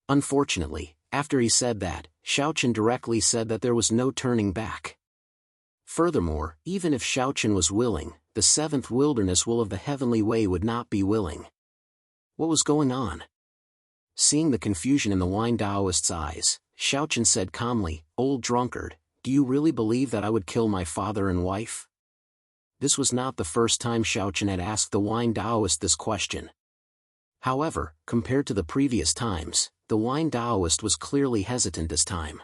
Unfortunately, after he said that, Xiaochen directly said that there was no turning back. Furthermore, even if Xiaochen was willing, the 7th Wilderness will of the Heavenly Way would not be willing. What was going on? Seeing the confusion in the Wine Daoist's eyes, Xiaochen said calmly, "Old drunkard, do you really believe that I would kill my father and wife?" This was not the first time Xiaochen had asked the Wine Daoist this question. However, compared to the previous times, the Wine Daoist was clearly hesitant this time.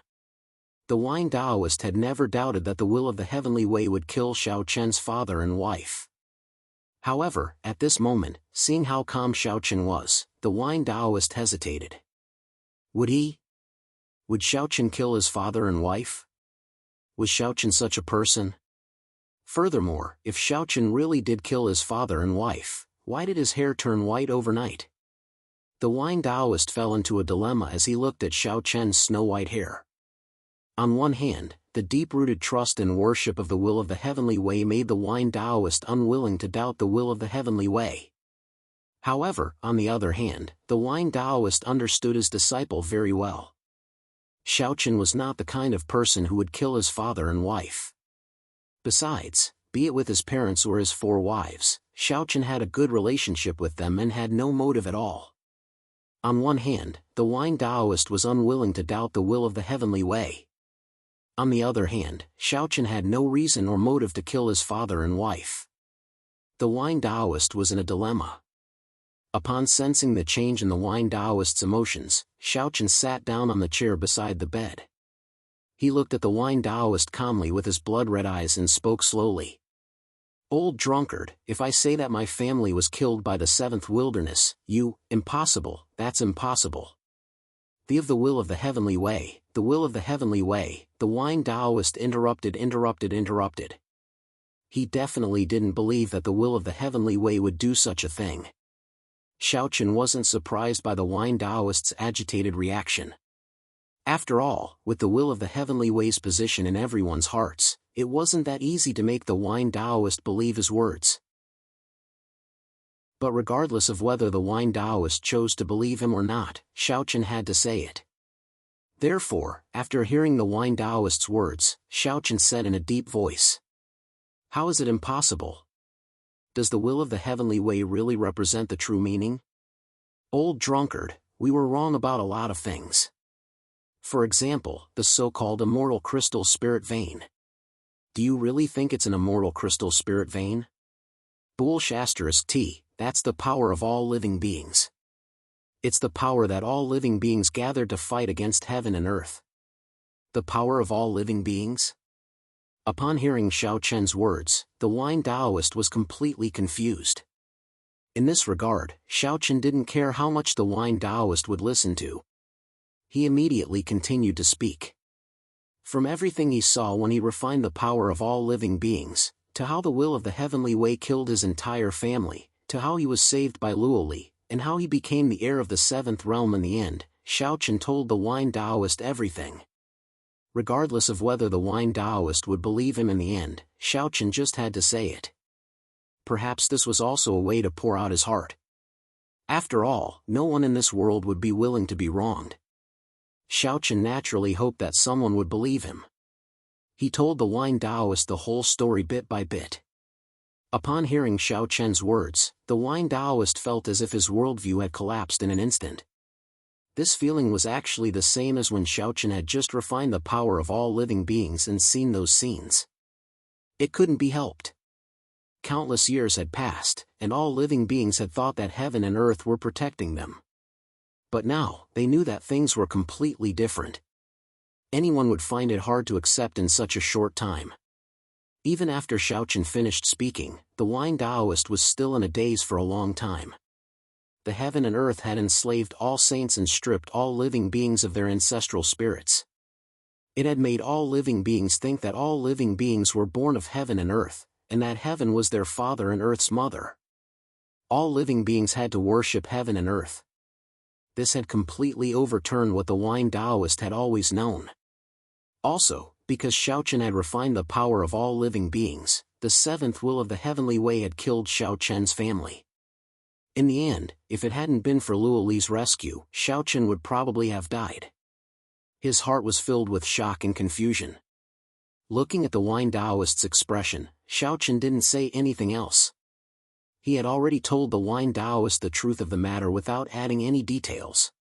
The Wine Daoist had never doubted that the will of the Heavenly Way would kill Xiaochen's father and wife. However, at this moment, seeing how calm Xiaochen was, the wine Taoist hesitated. Would he? Would Xiaochen kill his father and wife? Was Xiaochen such a person? Furthermore, if Xiaochen really did kill his father and wife, why did his hair turn white overnight? The wine Taoist fell into a dilemma as he looked at Xiaochen's snow-white hair. On one hand, the deep-rooted trust and worship of the will of the heavenly way made the wine Taoist unwilling to doubt the will of the heavenly way. However, on the other hand, the wine Taoist understood his disciple very well. Xiaochen was not the kind of person who would kill his father and wife. Besides, be it with his parents or his 4 wives, Xiaochen had a good relationship with them and had no motive at all. On one hand, the wine Taoist was unwilling to doubt the will of the heavenly way. On the other hand, Xiaochen had no reason or motive to kill his father and wife. The wine Taoist was in a dilemma. Upon sensing the change in the wine Taoist's emotions, Xiaochen sat down on the chair beside the bed. He looked at the wine Taoist calmly with his blood-red eyes and spoke slowly. Old drunkard, if I say that my family was killed by the 7th wilderness, impossible, that's impossible. The will of the heavenly way, the will of the heavenly way, the wine Taoist interrupted. He definitely didn't believe that the will of the heavenly way would do such a thing. Xiaochen wasn't surprised by the wine Taoist's agitated reaction. After all, with the will of the heavenly way's position in everyone's hearts, it wasn't that easy to make the wine Taoist believe his words. But regardless of whether the wine Taoist chose to believe him or not, Xiaochen had to say it. Therefore, after hearing the wine Taoist's words, Xiaochen said in a deep voice, "How is it impossible? Does the will of the heavenly way really represent the true meaning? Old drunkard, we were wrong about a lot of things. For example, the so-called immortal crystal spirit vein. Do you really think it's an immortal crystal spirit vein? Bullshit, that's the power of all living beings. It's the power that all living beings gathered to fight against heaven and earth. The power of all living beings?" Upon hearing Xiaochen's words, the wine Taoist was completely confused. In this regard, Xiaochen didn't care how much the wine Taoist would listen to. He immediately continued to speak. From everything he saw when he refined the power of all living beings, to how the will of the heavenly way killed his entire family, to how he was saved by Luoli, and how he became the heir of the 7th realm in the end, Xiaochen told the wine Taoist everything. Regardless of whether the wine Taoist would believe him in the end, Xiaochen just had to say it. Perhaps this was also a way to pour out his heart. After all, no one in this world would be willing to be wronged. Xiaochen naturally hoped that someone would believe him. He told the wine Taoist the whole story bit by bit. Upon hearing Xiaochen's words, the wine Taoist felt as if his worldview had collapsed in an instant. This feeling was actually the same as when Xiaochen had just refined the power of all living beings and seen those scenes. It couldn't be helped. Countless years had passed, and all living beings had thought that heaven and earth were protecting them. But now, they knew that things were completely different. Anyone would find it hard to accept in such a short time. Even after Xiaochen finished speaking, the wine Taoist was still in a daze for a long time. The heaven and earth had enslaved all saints and stripped all living beings of their ancestral spirits. It had made all living beings think that all living beings were born of heaven and earth, and that heaven was their father and earth's mother. All living beings had to worship heaven and earth. This had completely overturned what the wine Taoist had always known. Also, because Xiaochen had refined the power of all living beings, the 7th will of the heavenly way had killed Xiaochen's family. In the end, if it hadn't been for Luoli's rescue, Xiaochen would probably have died. His heart was filled with shock and confusion. Looking at the wine Taoist's expression, Xiaochen didn't say anything else. He had already told the wine Taoist the truth of the matter without adding any details.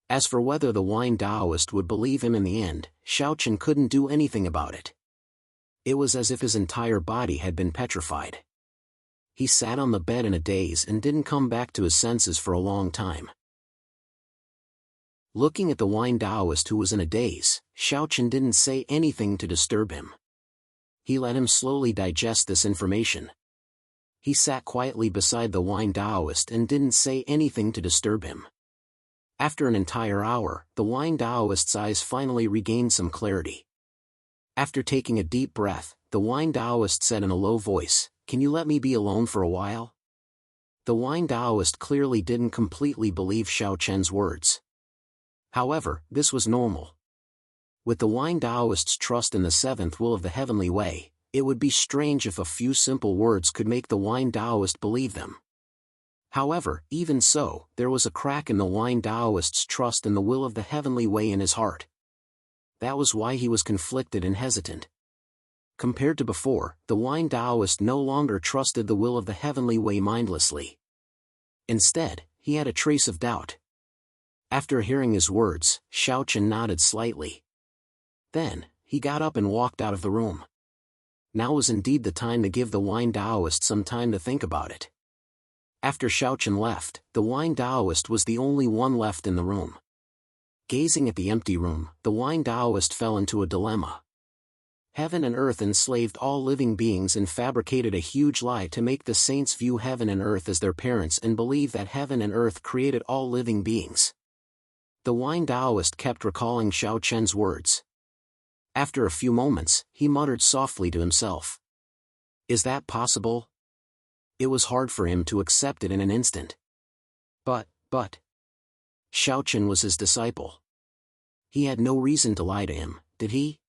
As for whether the wine Taoist would believe him in the end, Xiaochen couldn't do anything about it. It was as if his entire body had been petrified. He sat on the bed in a daze and didn't come back to his senses for a long time. Looking at the wine Taoist who was in a daze, Xiaochen didn't say anything to disturb him. He let him slowly digest this information. He sat quietly beside the wine Taoist and didn't say anything to disturb him. After an entire hour, the wine Taoist's eyes finally regained some clarity. After taking a deep breath, the wine Taoist said in a low voice, "Can you let me be alone for a while?" The wine Taoist clearly didn't completely believe Xiao Chen's words. However, this was normal. With the wine Taoist's trust in the seventh will of the heavenly way, it would be strange if a few simple words could make the wine Taoist believe them. However, even so, there was a crack in the wine Taoist's trust in the will of the heavenly way in his heart. That was why he was conflicted and hesitant. Compared to before, the wine Taoist no longer trusted the will of the heavenly way mindlessly. Instead, he had a trace of doubt. After hearing his words, Xiao Chen nodded slightly. Then, he got up and walked out of the room. Now was indeed the time to give the wine Taoist some time to think about it. After Xiao Chen left, the wine Taoist was the only one left in the room. Gazing at the empty room, the wine Taoist fell into a dilemma. Heaven and earth enslaved all living beings and fabricated a huge lie to make the saints view heaven and earth as their parents and believe that heaven and earth created all living beings. The wine Taoist kept recalling Xiao Chen's words. After a few moments, he muttered softly to himself. Is that possible? It was hard for him to accept it in an instant. But, Xiao Chen was his disciple. He had no reason to lie to him, did he?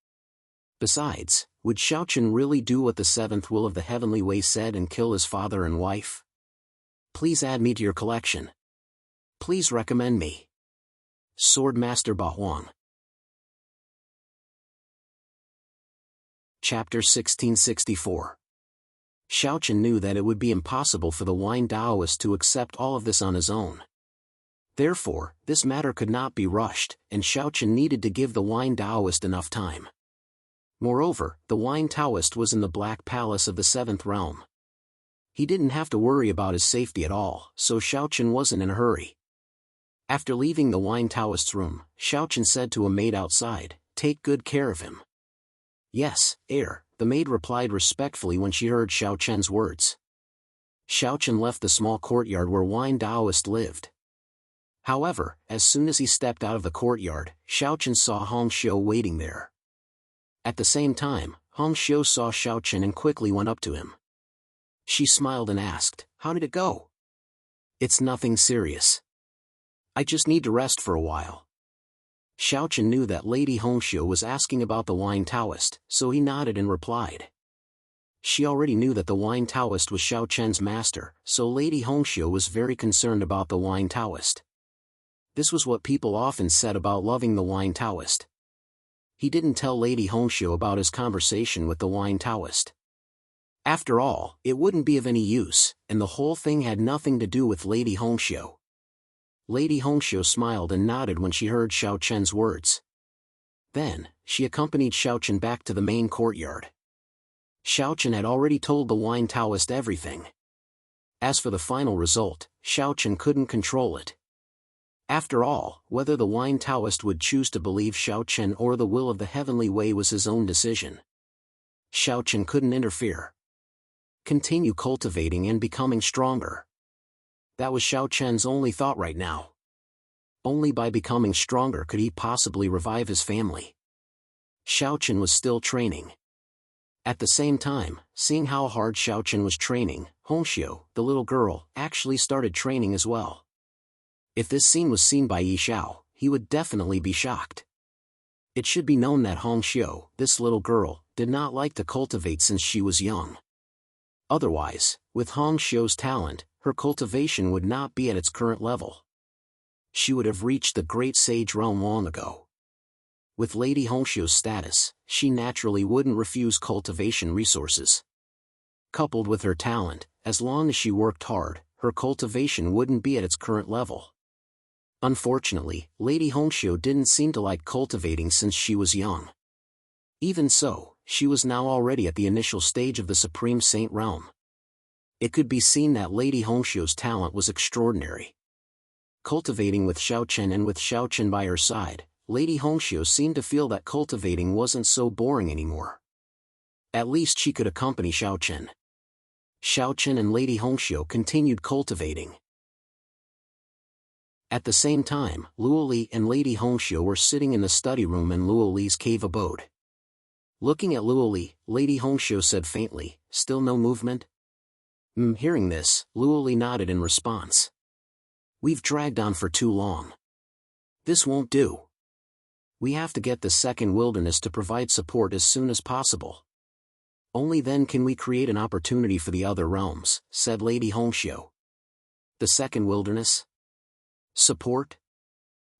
Besides, would Xiao Chen really do what the seventh will of the heavenly way said and kill his father and wife? Please add me to your collection. Please recommend me. Swordmaster Ba Huang. Chapter 1664. Xiao Chen knew that it would be impossible for the wine Taoist to accept all of this on his own. Therefore, this matter could not be rushed, and Xiao Chen needed to give the wine Taoist enough time. Moreover, the wine Taoist was in the Black Palace of the Seventh Realm. He didn't have to worry about his safety at all, so Xiao Chen wasn't in a hurry. After leaving the wine Taoist's room, Xiao Chen said to a maid outside, "Take good care of him." "Yes, heir," the maid replied respectfully when she heard Xiao Chen's words. Xiao Chen left the small courtyard where wine Taoist lived. However, as soon as he stepped out of the courtyard, Xiao Chen saw Hong Xiu waiting there. At the same time, Hong Xiu saw Xiao Chen and quickly went up to him. She smiled and asked, "How did it go?" "It's nothing serious. I just need to rest for a while." Xiao Chen knew that Lady Hong Xiu was asking about the wine Taoist, so he nodded and replied. She already knew that the wine Taoist was Xiao Chen's master, so Lady Hong Xiu was very concerned about the wine Taoist. This was what people often said about loving the wine Taoist. He didn't tell Lady Hong Xiu about his conversation with the wine Taoist. After all, it wouldn't be of any use, and the whole thing had nothing to do with Lady Hong Xiu. Lady Hong Xiu smiled and nodded when she heard Xiao Chen's words. Then, she accompanied Xiao Chen back to the main courtyard. Xiao Chen had already told the wine Taoist everything. As for the final result, Xiao Chen couldn't control it. After all, whether the wine Taoist would choose to believe Xiao Chen or the will of the heavenly way was his own decision. Xiao Chen couldn't interfere. Continue cultivating and becoming stronger. That was Xiao Chen's only thought right now. Only by becoming stronger could he possibly revive his family. Xiao Chen was still training. At the same time, seeing how hard Xiao Chen was training, Hong Xiu, the little girl, actually started training as well. If this scene was seen by Yi Xiao, he would definitely be shocked. It should be known that Hong Xiu, this little girl, did not like to cultivate since she was young. Otherwise, with Hong Xiu's talent, her cultivation would not be at its current level. She would have reached the great sage realm long ago. With Lady Hong Xiu's status, she naturally wouldn't refuse cultivation resources. Coupled with her talent, as long as she worked hard, her cultivation wouldn't be at its current level. Unfortunately, Lady Hong Xiu didn't seem to like cultivating since she was young. Even so, she was now already at the initial stage of the Supreme Saint realm. It could be seen that Lady Hong Xiu's talent was extraordinary. Cultivating with Xiao Chen and with Xiao Chen by her side, Lady Hong Xiu seemed to feel that cultivating wasn't so boring anymore. At least she could accompany Xiao Chen. Xiaochen and Lady Hongxiu continued cultivating. At the same time, Luoli and Lady Hongxiu were sitting in the study room in Luoli's cave abode. Looking at Luoli, Lady Hongxiu said faintly, "Still no movement?" Hearing this, Luoli nodded in response. "We've dragged on for too long. This won't do. We have to get the second wilderness to provide support as soon as possible. Only then can we create an opportunity for the other realms," said Lady Hongxiu. "The second wilderness? Support?"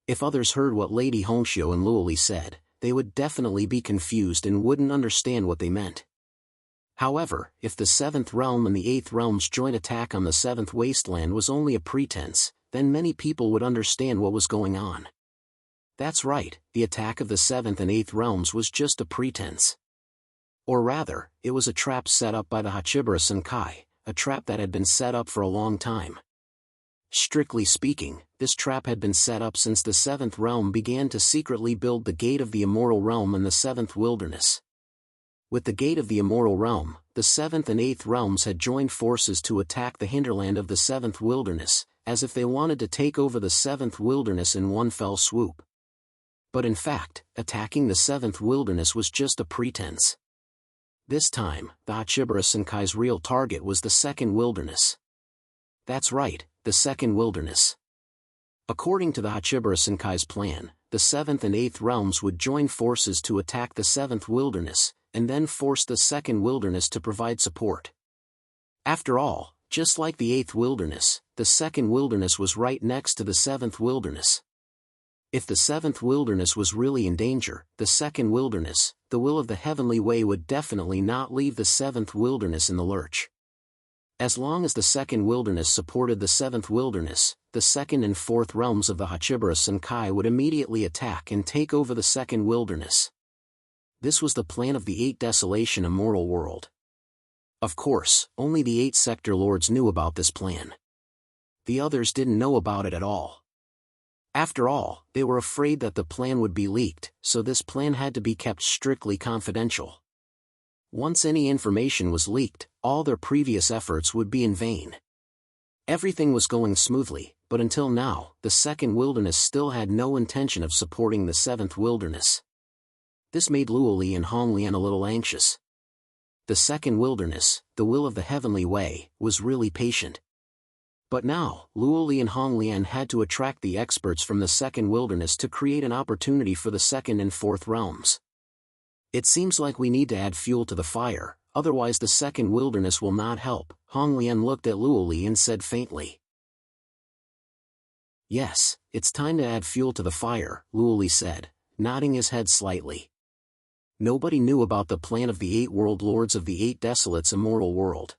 If others heard what Lady Hongxiu and Luoli said, they would definitely be confused and wouldn't understand what they meant. However, if the 7th realm and the 8th realm's joint attack on the 7th wasteland was only a pretense, then many people would understand what was going on. That's right, the attack of the 7th and 8th realms was just a pretense. Or rather, it was a trap set up by the Hachibara Senkai, a trap that had been set up for a long time. Strictly speaking, this trap had been set up since the 7th realm began to secretly build the Gate of the Immortal Realm in the 7th Wilderness. With the Gate of the Immortal Realm, the 7th and 8th realms had joined forces to attack the hinterland of the 7th Wilderness, as if they wanted to take over the 7th Wilderness in one fell swoop. But in fact, attacking the 7th Wilderness was just a pretense. This time, the Hachibara Senkai's real target was the 2nd Wilderness. That's right, the 2nd Wilderness. According to the Hachibara Senkai's plan, the 7th and 8th realms would join forces to attack the 7th Wilderness, and then force the 2nd Wilderness to provide support. After all, just like the 8th Wilderness, the 2nd Wilderness was right next to the 7th Wilderness. If the 7th Wilderness was really in danger, the 2nd Wilderness, the will of the Heavenly Way, would definitely not leave the 7th Wilderness in the lurch. As long as the 2nd Wilderness supported the 7th Wilderness, the 2nd and 4th realms of the Hachibara Senkai would immediately attack and take over the 2nd Wilderness. This was the plan of the 8 Desolation Immortal World. Of course, only the 8 Sector Lords knew about this plan. The others didn't know about it at all. After all, they were afraid that the plan would be leaked, so this plan had to be kept strictly confidential. Once any information was leaked, all their previous efforts would be in vain. Everything was going smoothly, but until now, the 2nd Wilderness still had no intention of supporting the 7th Wilderness. This made Luoli and Honglian a little anxious. The 2nd Wilderness, the will of the Heavenly Way, was really patient. But now, Luoli and Honglian had to attract the experts from the 2nd Wilderness to create an opportunity for the 2nd and 4th realms. "It seems like we need to add fuel to the fire, otherwise the 2nd Wilderness will not help," Honglian looked at Luoli and said faintly. "Yes, it's time to add fuel to the fire," Luoli said, nodding his head slightly. Nobody knew about the plan of the 8 World Lords of the 8 Desolates Immortal World.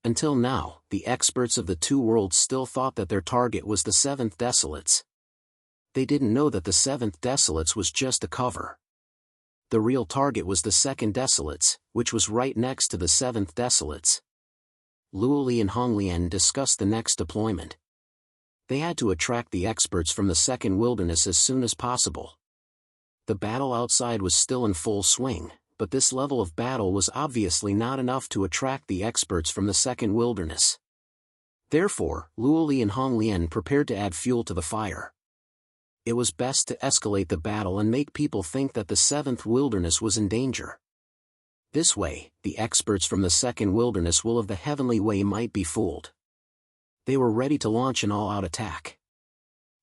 Until now, the experts of the 2 worlds still thought that their target was the 7th Desolates. They didn't know that the 7th Desolates was just a cover. The real target was the 2nd Desolates, which was right next to the 7th Desolates. Luoli and Honglian discussed the next deployment. They had to attract the experts from the 2nd Wilderness as soon as possible. The battle outside was still in full swing, but this level of battle was obviously not enough to attract the experts from the 2nd Wilderness. Therefore, Luoli and Honglian prepared to add fuel to the fire. It was best to escalate the battle and make people think that the 7th Wilderness was in danger. This way, the experts from the 2nd Wilderness will of the Heavenly Way might be fooled. They were ready to launch an all-out attack.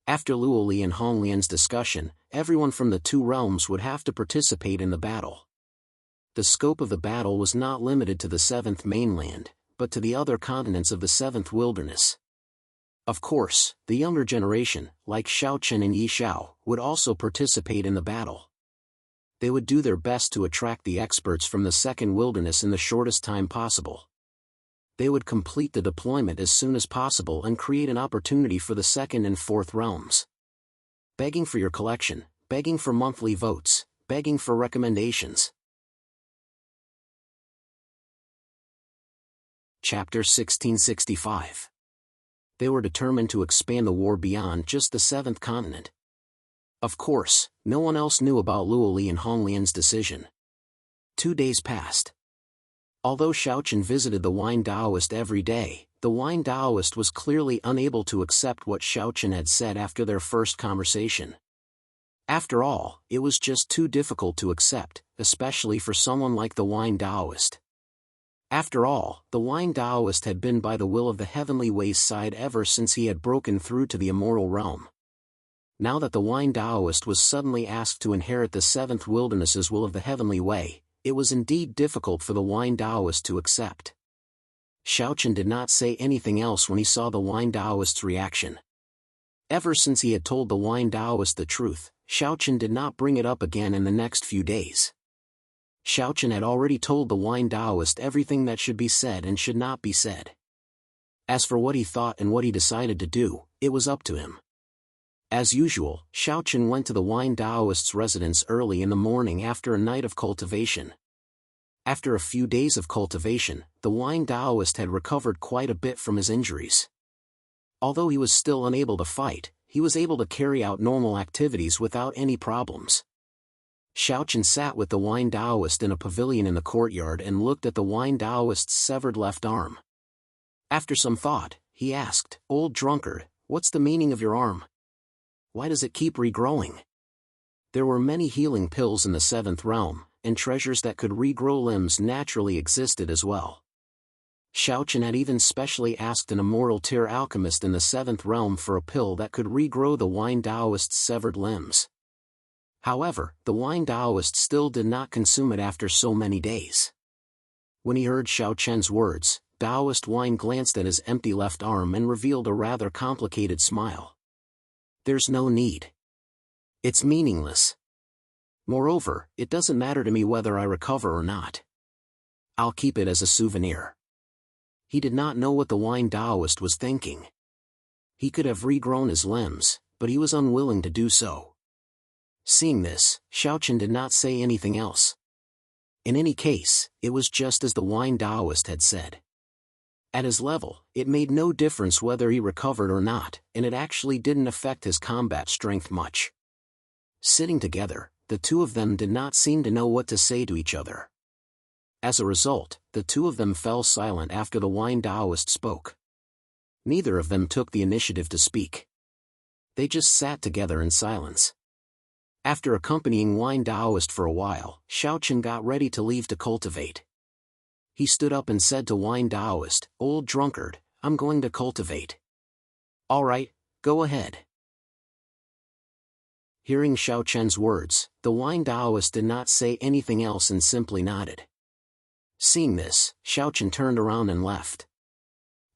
After Luoli and Honglian's discussion, everyone from the 2 realms would have to participate in the battle. The scope of the battle was not limited to the 7th mainland, but to the other continents of the 7th Wilderness. Of course, the younger generation, like Xiaochen and Yi Xiao, would also participate in the battle. They would do their best to attract the experts from the 2nd Wilderness in the shortest time possible. They would complete the deployment as soon as possible and create an opportunity for the 2nd and 4th realms. Begging for your collection, begging for monthly votes, begging for recommendations. Chapter 1665. They were determined to expand the war beyond just the 7th continent. Of course, no one else knew about Luoli and Honglian's decision. 2 days passed. Although Xiaochen visited the wine Taoist every day, the wine Taoist was clearly unable to accept what Xiaochen had said after their first conversation. After all, it was just too difficult to accept, especially for someone like the wine Taoist. After all, the wine Taoist had been by the will of the heavenly ways side ever since he had broken through to the immortal realm. Now that the wine Taoist was suddenly asked to inherit the seventh wilderness's will of the heavenly way, it was indeed difficult for the wine Taoist to accept. Xiaochen did not say anything else when he saw the wine Taoist's reaction. Ever since he had told the wine Taoist the truth, Xiaochen did not bring it up again in the next few days. Xiaochen had already told the wine Taoist everything that should be said and should not be said. As for what he thought and what he decided to do, it was up to him. As usual, Xiaochen went to the wine Taoist's residence early in the morning after a night of cultivation. After a few days of cultivation, the wine Taoist had recovered quite a bit from his injuries. Although he was still unable to fight, he was able to carry out normal activities without any problems. Xiaochen sat with the wine Taoist in a pavilion in the courtyard and looked at the wine Taoist's severed left arm. After some thought, he asked, "Old drunkard, what's the meaning of your arm? Why does it keep regrowing?" There were many healing pills in the seventh realm, and treasures that could regrow limbs naturally existed as well. Xiaochen had even specially asked an immortal tier alchemist in the seventh realm for a pill that could regrow the wine Taoist's severed limbs. However, the wine Taoist still did not consume it after so many days. When he heard Xiaochen's words, Taoist wine glanced at his empty left arm and revealed a rather complicated smile. "There's no need. It's meaningless. Moreover, it doesn't matter to me whether I recover or not. I'll keep it as a souvenir." He did not know what the wine Taoist was thinking. He could have regrown his limbs, but he was unwilling to do so. Seeing this, Xiaochen did not say anything else. In any case, it was just as the wine Taoist had said. At his level, it made no difference whether he recovered or not, and it actually didn't affect his combat strength much. Sitting together, the two of them did not seem to know what to say to each other. As a result, the two of them fell silent after the wine Taoist spoke. Neither of them took the initiative to speak. They just sat together in silence. After accompanying wine Taoist for a while, Xiaochen got ready to leave to cultivate. He stood up and said to wine Taoist, "Old drunkard, I'm going to cultivate." "All right, go ahead." Hearing Xiaochen's words, the wine Taoist did not say anything else and simply nodded. Seeing this, Xiaochen turned around and left.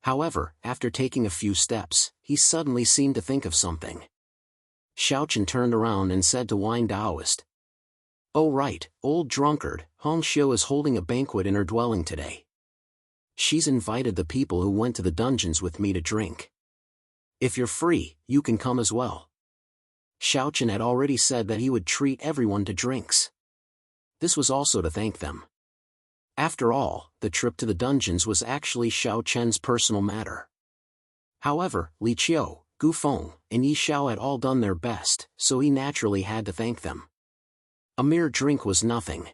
However, after taking a few steps, he suddenly seemed to think of something. Xiaochen turned around and said to wine Taoist, "Oh right, old drunkard, Hong Xiu is holding a banquet in her dwelling today. She's invited the people who went to the dungeons with me to drink. If you're free, you can come as well." Xiaochen had already said that he would treat everyone to drinks. This was also to thank them. After all, the trip to the dungeons was actually Xiaochen's personal matter. However, Li Qiu, Gu Feng, and Yi Xiao had all done their best, so he naturally had to thank them. A mere drink was nothing.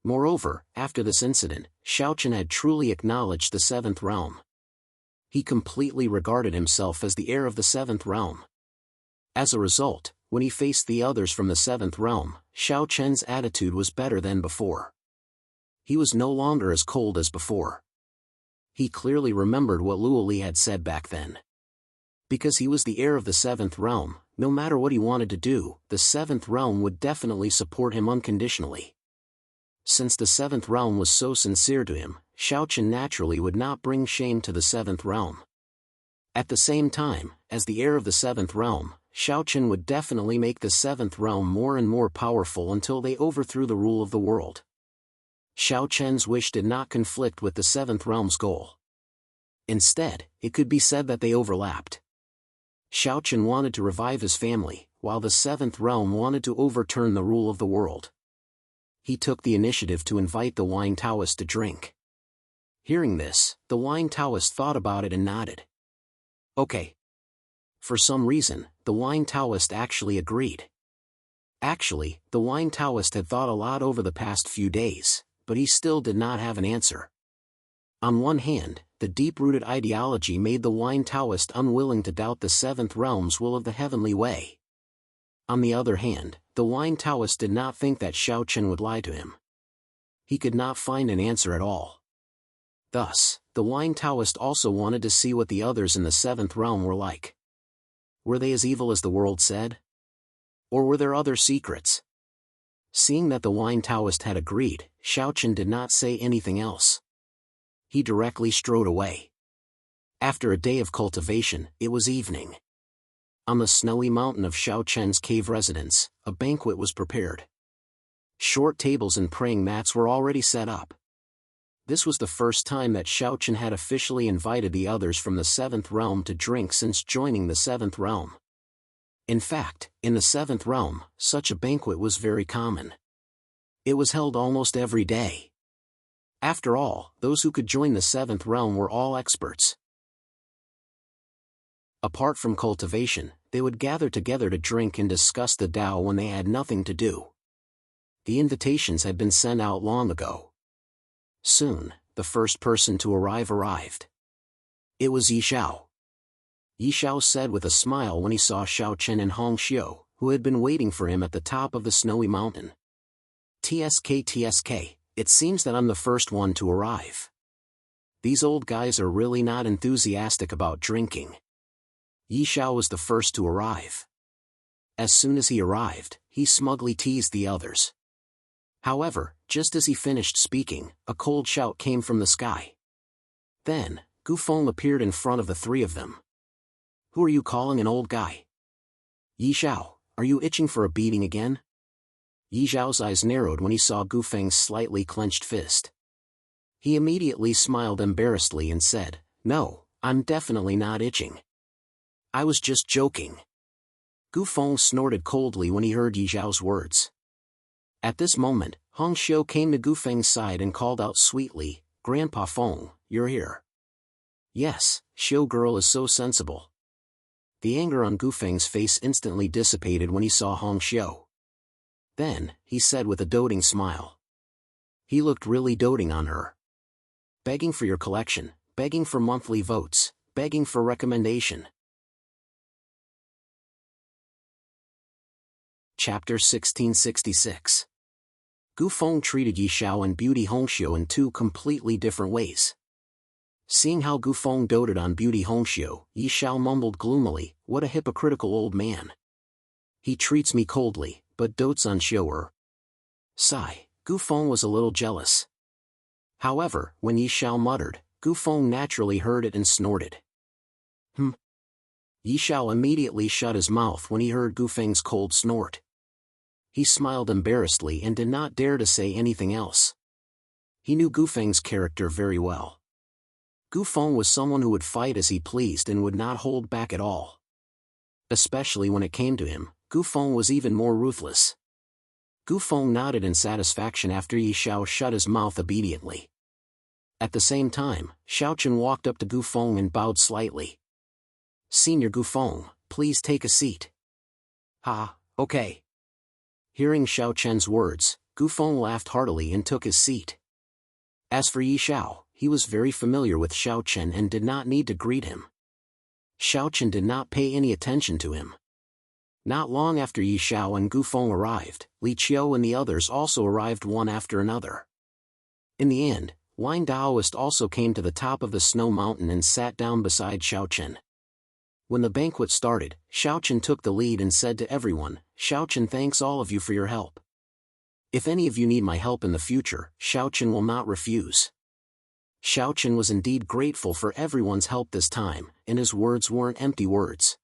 Moreover, after this incident, Xiaochen had truly acknowledged the seventh realm. He completely regarded himself as the heir of the seventh realm. As a result, when he faced the others from the seventh realm, Xiaochen's attitude was better than before. He was no longer as cold as before. He clearly remembered what Luo Li had said back then. Because he was the heir of the seventh realm, no matter what he wanted to do, the seventh realm would definitely support him unconditionally. Since the seventh realm was so sincere to him, Xiaochen naturally would not bring shame to the seventh realm. At the same time, as the heir of the seventh realm, Xiaochen would definitely make the seventh realm more and more powerful until they overthrew the rule of the world. Xiaochen's wish did not conflict with the seventh realm's goal. Instead, it could be said that they overlapped. Xiaochen wanted to revive his family, while the seventh realm wanted to overturn the rule of the world. He took the initiative to invite the wine Taoist to drink. Hearing this, the wine Taoist thought about it and nodded. Okay. For some reason, the wine Taoist actually agreed. Actually, the wine Taoist had thought a lot over the past few days, but he still did not have an answer. On one hand, the deep-rooted ideology made the wine Taoist unwilling to doubt the seventh realm's will of the heavenly way. On the other hand, the wine Taoist did not think that Xiao Chen would lie to him. He could not find an answer at all. Thus, the wine Taoist also wanted to see what the others in the seventh realm were like. Were they as evil as the world said? Or were there other secrets? Seeing that the wine Taoist had agreed, Xiao Chen did not say anything else. He directly strode away. After a day of cultivation, it was evening. On the snowy mountain of Xiao Chen's cave residence, a banquet was prepared. Short tables and praying mats were already set up. This was the first time that Xiao Chen had officially invited the others from the seventh realm to drink since joining the seventh realm. In fact, in the seventh realm, such a banquet was very common. It was held almost every day. After all, those who could join the seventh realm were all experts. Apart from cultivation, they would gather together to drink and discuss the Tao when they had nothing to do. The invitations had been sent out long ago. Soon, the first person to arrived. It was Yi Xiao. Yi Xiao said with a smile when he saw Xiao Chen and Hong Xiu, who had been waiting for him at the top of the snowy mountain. TSK, it seems that I'm the first one to arrive. These old guys are really not enthusiastic about drinking. Yi Xiao was the first to arrive. As soon as he arrived, he smugly teased the others. However, just as he finished speaking, a cold shout came from the sky. Then, Gu Feng appeared in front of the three of them. Who are you calling an old guy? Yi Xiao, are you itching for a beating again? Yi Xiao's eyes narrowed when he saw Gu Feng's slightly clenched fist. He immediately smiled embarrassedly and said, No, I'm definitely not itching. I was just joking. Gu Feng snorted coldly when he heard Yi Xiao's words. At this moment, Hong Xiu came to Gu Feng's side and called out sweetly, Grandpa Feng, you're here. Yes, Xiu girl is so sensible. The anger on Gu Feng's face instantly dissipated when he saw Hong Xiu. Then, he said with a doting smile. He looked really doting on her. Begging for your collection, begging for monthly votes, begging for recommendation. Chapter 1666. Gu Feng treated Yi Xiao and Beauty Hongxiu in two completely different ways. Seeing how Gu Feng doted on Beauty Hongxiu, Yi Xiao mumbled gloomily, what a hypocritical old man. He treats me coldly, but dotes on Xiu. Sigh, Gu Feng was a little jealous. However, when Yi Xiao muttered, Gu Feng naturally heard it and snorted. Yi Xiao immediately shut his mouth when he heard Gu Feng's cold snort. He smiled embarrassedly and did not dare to say anything else. He knew Gu Feng's character very well. Gu Feng was someone who would fight as he pleased and would not hold back at all. Especially when it came to him, Gu Feng was even more ruthless. Gu Feng nodded in satisfaction after Yi Xiao shut his mouth obediently. At the same time, Xiao Chen walked up to Gu Feng and bowed slightly. Senior Gu Feng, please take a seat. Okay. Hearing Xiao Chen's words, Gu Feng laughed heartily and took his seat. As for Yi Xiao, he was very familiar with Xiao Chen and did not need to greet him. Xiao Chen did not pay any attention to him. Not long after Yi Xiao and Gu Feng arrived, Li Qiu and the others also arrived one after another. In the end, Wine Daoist also came to the top of the snow mountain and sat down beside Xiao Chen. When the banquet started, Xiao Chen took the lead and said to everyone, Xiao Chen thanks all of you for your help. If any of you need my help in the future, Xiao Chen will not refuse. Xiao Chen was indeed grateful for everyone's help this time, and his words weren't empty words.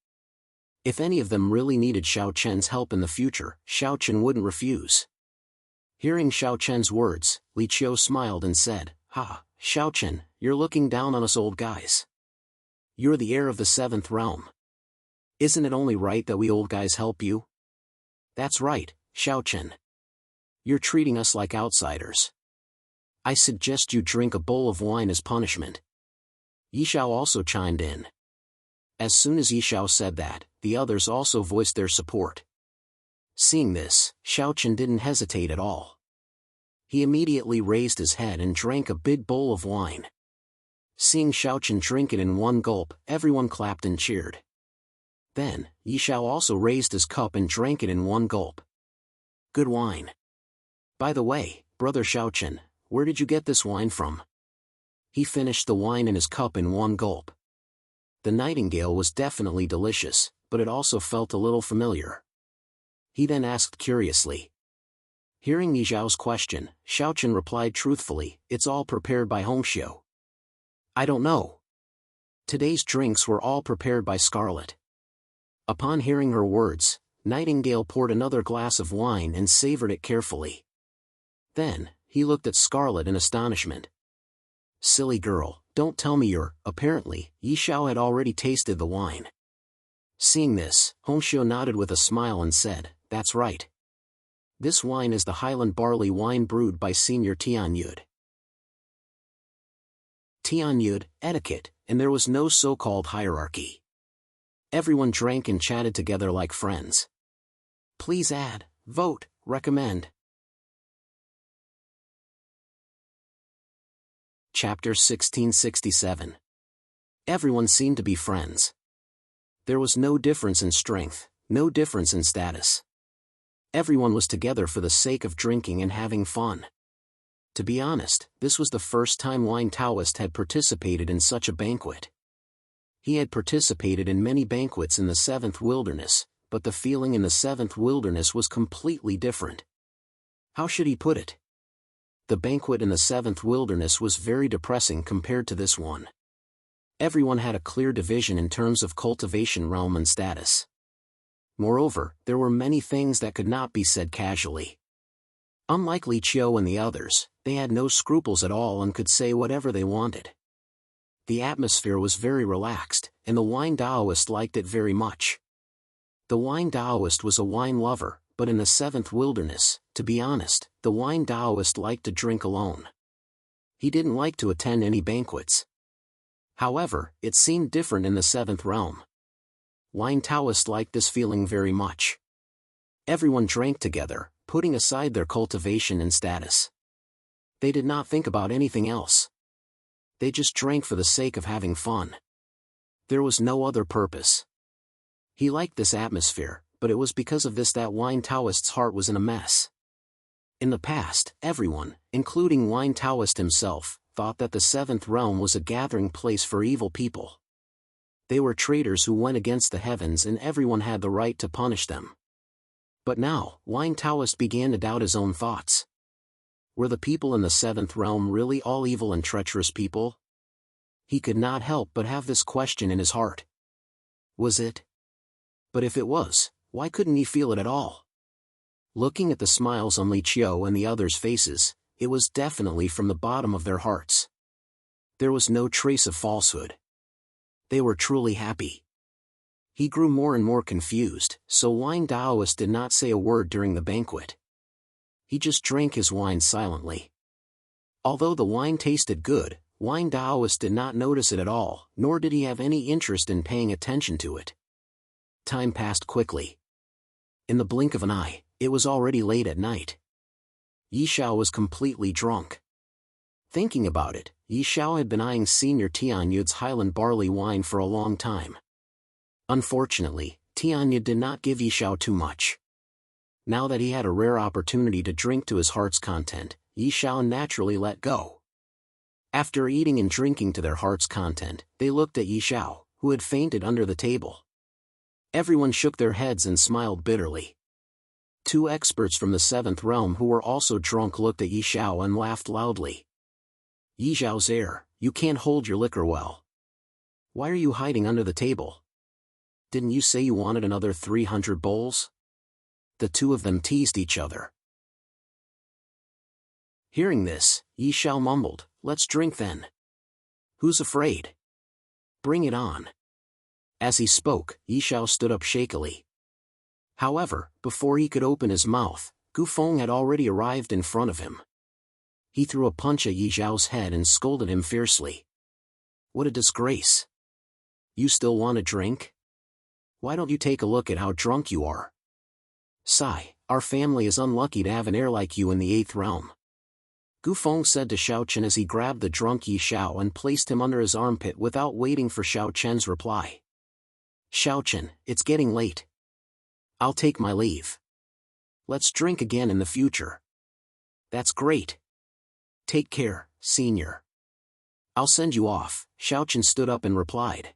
If any of them really needed Xiao Chen's help in the future, Xiao Chen wouldn't refuse. Hearing Xiao Chen's words, Li Qiu smiled and said, Xiao Chen, you're looking down on us old guys. You're the heir of the seventh realm. Isn't it only right that we old guys help you? That's right, Xiao Chen. You're treating us like outsiders. I suggest you drink a bowl of wine as punishment. Yi Xiao also chimed in. As soon as Yi Xiao said that, the others also voiced their support. Seeing this, Xiao Chen didn't hesitate at all. He immediately raised his head and drank a big bowl of wine. Seeing Xiaochen drink it in one gulp, everyone clapped and cheered. Then, Yi Xiao also raised his cup and drank it in one gulp. Good wine. By the way, brother Xiaochen, where did you get this wine from? He finished the wine in his cup in one gulp. The nightingale was definitely delicious, but it also felt a little familiar. He then asked curiously. Hearing Yi Xiao's question, Xiaochen replied truthfully, it's all prepared by Hongxiu. I don't know. Today's drinks were all prepared by Scarlet. Upon hearing her words, Nightingale poured another glass of wine and savored it carefully. Then, he looked at Scarlet in astonishment. Silly girl, don't tell me you're. Apparently, Yi Xiao had already tasted the wine. Seeing this, Hongxiu nodded with a smile and said, that's right. This wine is the Highland barley wine brewed by Senior Tianyud. Tianyud, etiquette, and there was no so-called hierarchy. Everyone drank and chatted together like friends. Please add, vote, recommend. Chapter 1667. Everyone seemed to be friends. There was no difference in strength, no difference in status. Everyone was together for the sake of drinking and having fun. To be honest, this was the first time Wine Taoist had participated in such a banquet. He had participated in many banquets in the Seventh Wilderness, but the feeling in the Seventh Wilderness was completely different. How should he put it? The banquet in the Seventh Wilderness was very depressing compared to this one. Everyone had a clear division in terms of cultivation realm and status. Moreover, there were many things that could not be said casually. Unlike Li Qiu and the others, they had no scruples at all and could say whatever they wanted. The atmosphere was very relaxed, and the wine Taoist liked it very much. The wine Taoist was a wine lover, but in the Seventh Wilderness, to be honest, the wine Taoist liked to drink alone. He didn't like to attend any banquets. However, it seemed different in the Seventh Realm. Wine Taoist liked this feeling very much. Everyone drank together, putting aside their cultivation and status. They did not think about anything else. They just drank for the sake of having fun. There was no other purpose. He liked this atmosphere, but it was because of this that Wine Taoist's heart was in a mess. In the past, everyone, including Wine Taoist himself, thought that the Seventh Realm was a gathering place for evil people. They were traitors who went against the heavens and everyone had the right to punish them. But now, Wine Taoist began to doubt his own thoughts. Were the people in the Seventh Realm really all evil and treacherous people? He could not help but have this question in his heart. Was it? But if it was, why couldn't he feel it at all? Looking at the smiles on Li Qiu and the others' faces, it was definitely from the bottom of their hearts. There was no trace of falsehood. They were truly happy. He grew more and more confused, so Wine Taoist did not say a word during the banquet. He just drank his wine silently. Although the wine tasted good, Wine Taoist did not notice it at all, nor did he have any interest in paying attention to it. Time passed quickly. In the blink of an eye, it was already late at night. Yi Xiao was completely drunk. Thinking about it, Yi Xiao had been eyeing Senior Tianyud's Highland barley wine for a long time. Unfortunately, Tianyud did not give Yi Xiao too much. Now that he had a rare opportunity to drink to his heart's content, Yi Xiao naturally let go. After eating and drinking to their heart's content, they looked at Yi Xiao, who had fainted under the table. Everyone shook their heads and smiled bitterly. Two experts from the Seventh Realm who were also drunk looked at Yi Xiao and laughed loudly. Yi Xiao's heir, you can't hold your liquor well. Why are you hiding under the table? Didn't you say you wanted another 300 bowls? The two of them teased each other. Hearing this, Yi Xiao mumbled, let's drink then. Who's afraid? Bring it on. As he spoke, Yi Xiao stood up shakily. However, before he could open his mouth, Gu Feng had already arrived in front of him. He threw a punch at Yi Xiao's head and scolded him fiercely. What a disgrace. You still want a drink? Why don't you take a look at how drunk you are? Sigh, our family is unlucky to have an heir like you in the Eighth Realm. Gu Feng said to Xiao Chen as he grabbed the drunk Yi Xiao and placed him under his armpit without waiting for Xiao Chen's reply. Xiao Chen, it's getting late. I'll take my leave. Let's drink again in the future. That's great. Take care, senior. I'll send you off, Xiao Chen stood up and replied.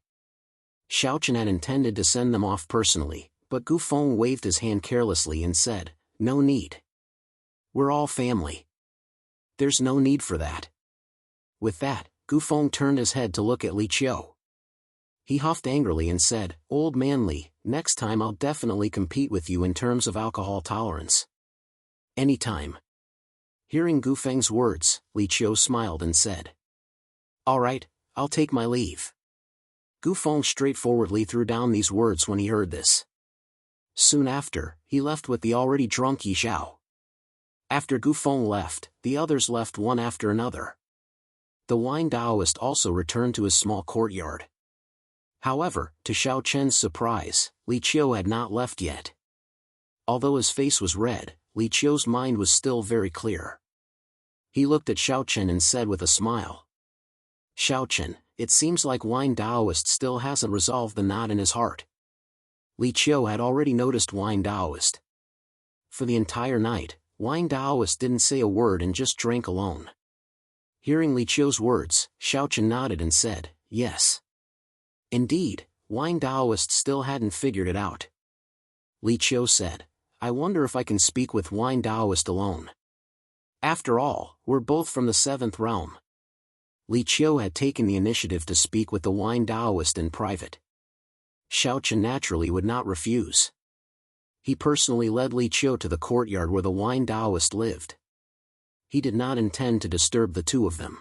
Xiao Chen had intended to send them off personally, but Gu Feng waved his hand carelessly and said, no need. We're all family. There's no need for that. With that, Gu Feng turned his head to look at Li Qiu. He huffed angrily and said, Old man Li, next time I'll definitely compete with you in terms of alcohol tolerance. Anytime. Hearing Gu Feng's words, Li Qiu smiled and said, all right, I'll take my leave. Gu Feng straightforwardly threw down these words when he heard this. Soon after, he left with the already drunk Yi Xiao. After Gu Feng left, the others left one after another. The wine Taoist also returned to his small courtyard. However, to Xiao Chen's surprise, Li Qiu had not left yet. Although his face was red, Li Qiu's mind was still very clear. He looked at Xiao Chen and said with a smile. Xiao Chen, it seems like wine Taoist still hasn't resolved the knot in his heart. Li Qiu had already noticed wine Taoist. For the entire night, wine Taoist didn't say a word and just drank alone. Hearing Li Qiu's words, Xiao Chen nodded and said, yes. Indeed, wine Taoist still hadn't figured it out. Li Qiu said, I wonder if I can speak with wine Taoist alone. After all, we're both from the 7th realm. Li Qiu had taken the initiative to speak with the wine Taoist in private. Xiao Chen naturally would not refuse. He personally led Li Qiu to the courtyard where the wine Taoist lived. He did not intend to disturb the two of them.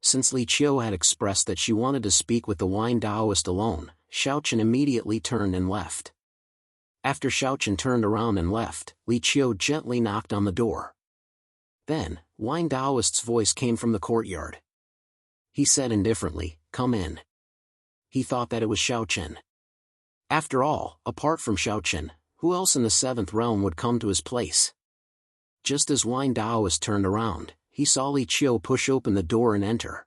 Since Li Qiu had expressed that she wanted to speak with the wine Taoist alone, Xiao Chen immediately turned and left. After Xiao Chen turned around and left, Li Qiu gently knocked on the door. Then, wine Taoist's voice came from the courtyard. He said indifferently, come in. He thought that it was Xiao Chen. After all, apart from Xiao Chen, who else in the 7th realm would come to his place? Just as wine Taoist turned around, he saw Li Qiu push open the door and enter.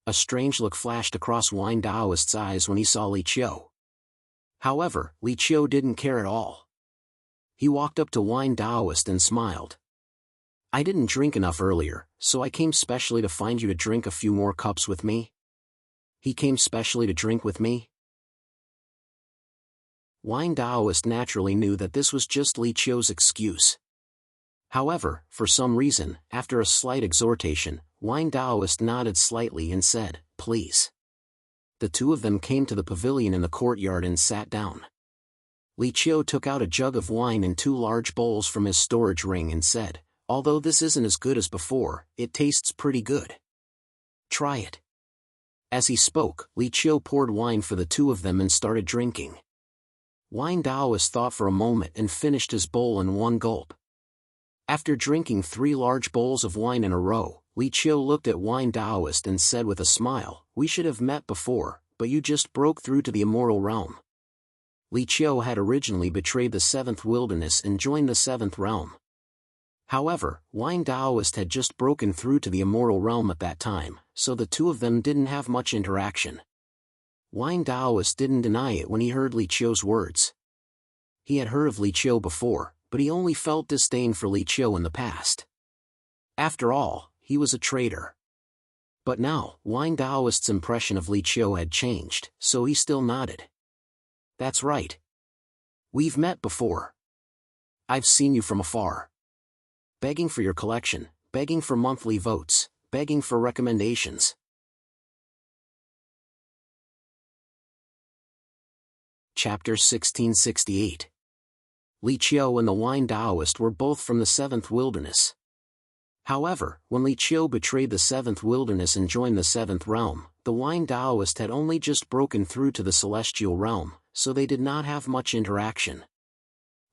A strange look flashed across wine Taoist's eyes when he saw Li Qiu. However, Li Qiu didn't care at all. He walked up to wine Taoist and smiled. I didn't drink enough earlier, so I came specially to find you to drink a few more cups with me. He came specially to drink with me? Wine Taoist naturally knew that this was just Li Qiu's excuse. However, for some reason, after a slight exhortation, wine Taoist nodded slightly and said, please. The two of them came to the pavilion in the courtyard and sat down. Li Qiu took out a jug of wine and 2 large bowls from his storage ring and said, although this isn't as good as before, it tastes pretty good. Try it. As he spoke, Li Qiu poured wine for the two of them and started drinking. Wine Taoist thought for a moment and finished his bowl in one gulp. After drinking 3 large bowls of wine in a row, Li Qiu looked at wine Taoist and said with a smile, we should have met before, but you just broke through to the immortal realm. Li Qiu had originally betrayed the 7th wilderness and joined the 7th realm. However, wine Taoist had just broken through to the immortal realm at that time, so the two of them didn't have much interaction. Wine Taoist didn't deny it when he heard Li Qiu's words. He had heard of Li Qiu before, but he only felt disdain for Li Qiu in the past. After all, he was a traitor. But now, wine Taoist's impression of Li Qiu had changed, so he still nodded. That's right. We've met before. I've seen you from afar. Begging for your collection, begging for monthly votes, begging for recommendations. Chapter 1668. Li Qiu and the wine Taoist were both from the 7th wilderness. However, when Li Qiu betrayed the 7th wilderness and joined the 7th realm, the wine Taoist had only just broken through to the celestial realm, so they did not have much interaction.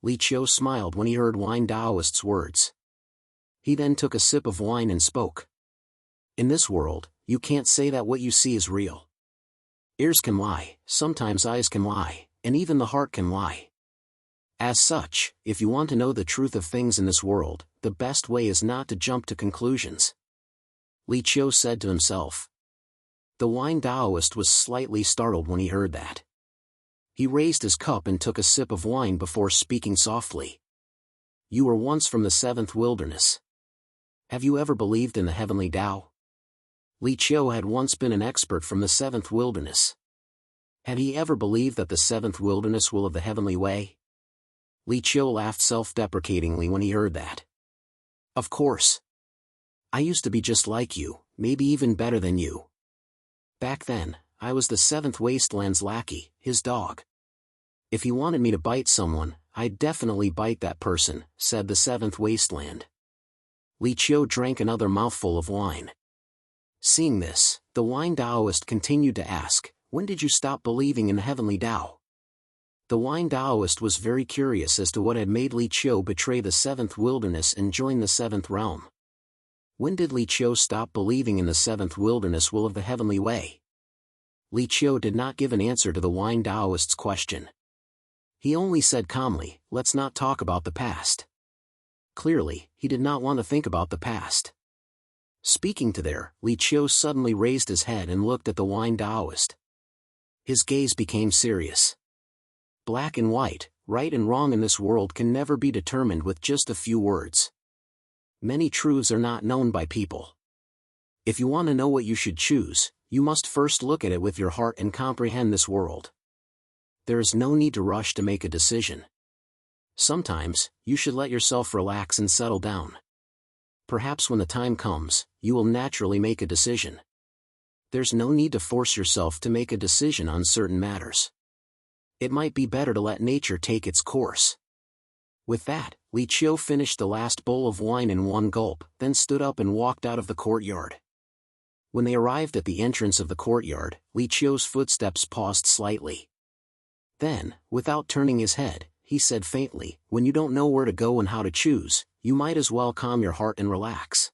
Li Qiu smiled when he heard wine Taoist's words. He then took a sip of wine and spoke. In this world, you can't say that what you see is real. Ears can lie, sometimes eyes can lie, and even the heart can lie. As such, if you want to know the truth of things in this world, the best way is not to jump to conclusions. Li Qiu said to himself. The wine Taoist was slightly startled when he heard that. He raised his cup and took a sip of wine before speaking softly. You were once from the seventh wilderness. Have you ever believed in the heavenly Tao? Li Qiu had once been an expert from the seventh wilderness. Had he ever believed that the seventh wilderness will of the heavenly way? Li Qiu laughed self-deprecatingly when he heard that. Of course. I used to be just like you, maybe even better than you. Back then, I was the seventh wasteland's lackey, his dog. If he wanted me to bite someone, I'd definitely bite that person, said the seventh wasteland. Li Qiu drank another mouthful of wine. Seeing this, the wine Taoist continued to ask, when did you stop believing in the heavenly Tao? The wine Taoist was very curious as to what had made Li Qiu betray the seventh wilderness and join the seventh realm. When did Li Qiu stop believing in the seventh wilderness will of the heavenly way? Li Qiu did not give an answer to the wine Taoist's question. He only said calmly, let's not talk about the past. Clearly, he did not want to think about the past. Speaking to there, Li Qiu suddenly raised his head and looked at the wine Taoist. His gaze became serious. Black and white, right and wrong in this world can never be determined with just a few words. Many truths are not known by people. If you want to know what you should choose, you must first look at it with your heart and comprehend this world. There is no need to rush to make a decision. Sometimes, you should let yourself relax and settle down. Perhaps when the time comes, you will naturally make a decision. There's no need to force yourself to make a decision on certain matters. It might be better to let nature take its course. With that, Li Qiu finished the last bowl of wine in one gulp, then stood up and walked out of the courtyard. When they arrived at the entrance of the courtyard, Li Qiu's footsteps paused slightly. Then, without turning his head, he said faintly, when you don't know where to go and how to choose, you might as well calm your heart and relax.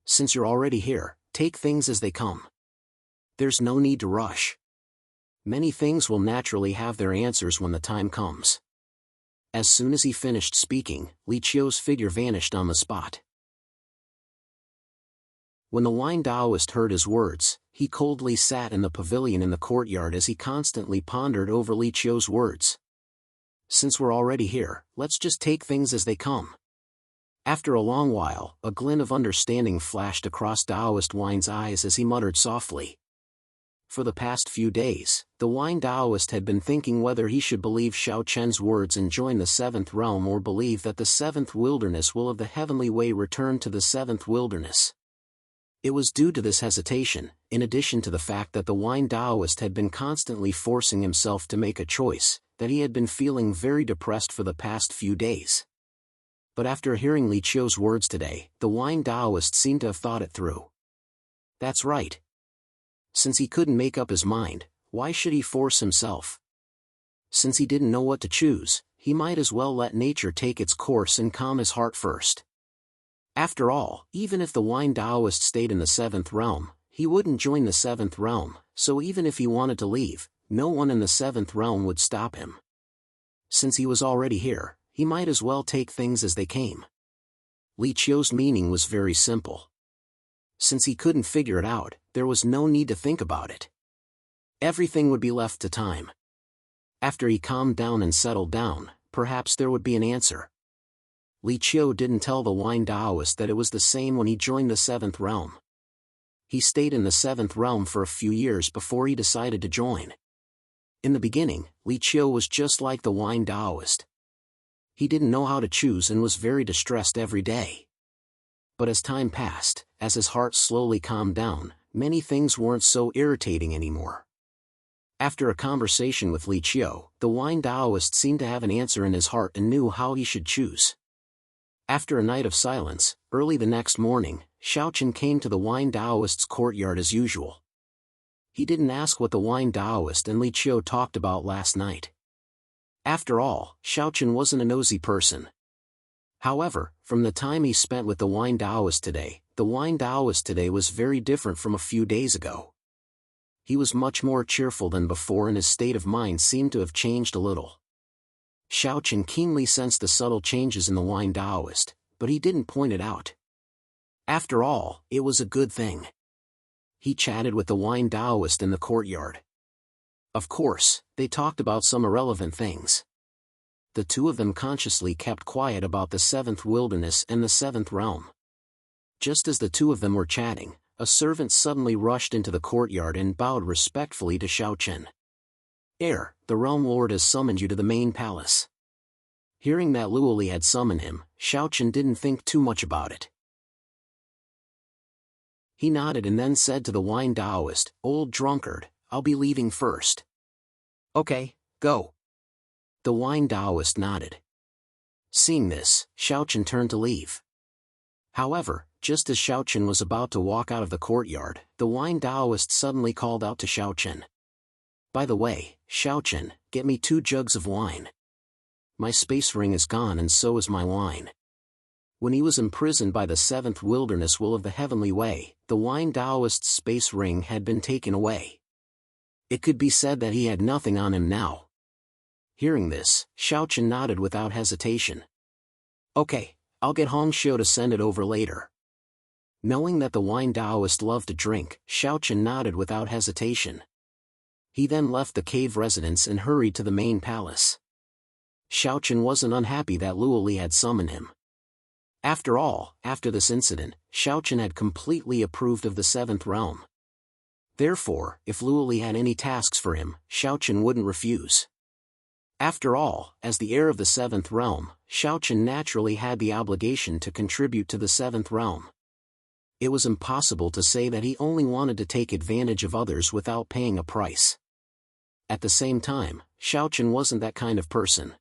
Since you're already here, take things as they come. There's no need to rush. Many things will naturally have their answers when the time comes. As soon as he finished speaking, Li Qiu's figure vanished on the spot. When the wine Taoist heard his words, he coldly sat in the pavilion in the courtyard as he constantly pondered over Li Qiu's words. Since we're already here, let's just take things as they come. After a long while, a glint of understanding flashed across Taoist wine's eyes as he muttered softly. For the past few days, the wine Taoist had been thinking whether he should believe Xiao Chen's words and join the seventh realm or believe that the seventh wilderness will of the heavenly way return to the seventh wilderness. It was due to this hesitation, in addition to the fact that the wine Taoist had been constantly forcing himself to make a choice, that he had been feeling very depressed for the past few days. But after hearing Li Qiu's words today, the wine Taoist seemed to have thought it through. That's right. Since he couldn't make up his mind, why should he force himself? Since he didn't know what to choose, he might as well let nature take its course and calm his heart first. After all, even if the wine Taoist stayed in the seventh realm, he wouldn't join the seventh realm, so even if he wanted to leave, no one in the seventh realm would stop him. Since he was already here, he might as well take things as they came. Li Qiu's meaning was very simple. Since he couldn't figure it out, there was no need to think about it. Everything would be left to time. After he calmed down and settled down, perhaps there would be an answer. Li Qiu didn't tell the wine Taoist that it was the same when he joined the seventh realm. He stayed in the seventh realm for a few years before he decided to join. In the beginning, Li Qiu was just like the wine Taoist. He didn't know how to choose and was very distressed every day. But as time passed, as his heart slowly calmed down, many things weren't so irritating anymore. After a conversation with Li Qiu, the wine Taoist seemed to have an answer in his heart and knew how he should choose. After a night of silence, early the next morning, Xiao Chen came to the wine Taoist's courtyard as usual. He didn't ask what the wine Taoist and Li Qiu talked about last night. After all, Xiao Chen wasn't a nosy person. However, from the time he spent with the wine Taoist today, the wine Taoist today was very different from a few days ago. He was much more cheerful than before and his state of mind seemed to have changed a little. Xiao Chen keenly sensed the subtle changes in the wine Taoist, but he didn't point it out. After all, it was a good thing. He chatted with the wine Taoist in the courtyard. Of course, they talked about some irrelevant things. The two of them consciously kept quiet about the seventh wilderness and the seventh realm. Just as the two of them were chatting, a servant suddenly rushed into the courtyard and bowed respectfully to Xiaochen. "Heir, the realm lord has summoned you to the main palace." Hearing that Luoli had summoned him, Xiaochen didn't think too much about it. He nodded and then said to the wine Taoist, "Old drunkard, I'll be leaving first." "Okay, go." The wine Taoist nodded. Seeing this, Xiaochen turned to leave. However, just as Xiaochen was about to walk out of the courtyard, the wine Taoist suddenly called out to Xiaochen. "By the way, Xiaochen, get me 2 jugs of wine. My space ring is gone and so is my wine." When he was imprisoned by the seventh wilderness will of the heavenly way, the wine Taoist's space ring had been taken away. It could be said that he had nothing on him now. Hearing this, Xiaochen nodded without hesitation. "Okay, I'll get Hongxiu to send it over later." Knowing that the wine Taoist loved to drink, Xiaochen nodded without hesitation. He then left the cave residence and hurried to the main palace. Xiaochen wasn't unhappy that Luoli had summoned him. After all, after this incident, Xiaochen had completely approved of the seventh realm. Therefore, if Luoli had any tasks for him, Xiaochen wouldn't refuse. After all, as the heir of the seventh realm, Xiaochen naturally had the obligation to contribute to the seventh realm. It was impossible to say that he only wanted to take advantage of others without paying a price. At the same time, Xiaochen wasn't that kind of person.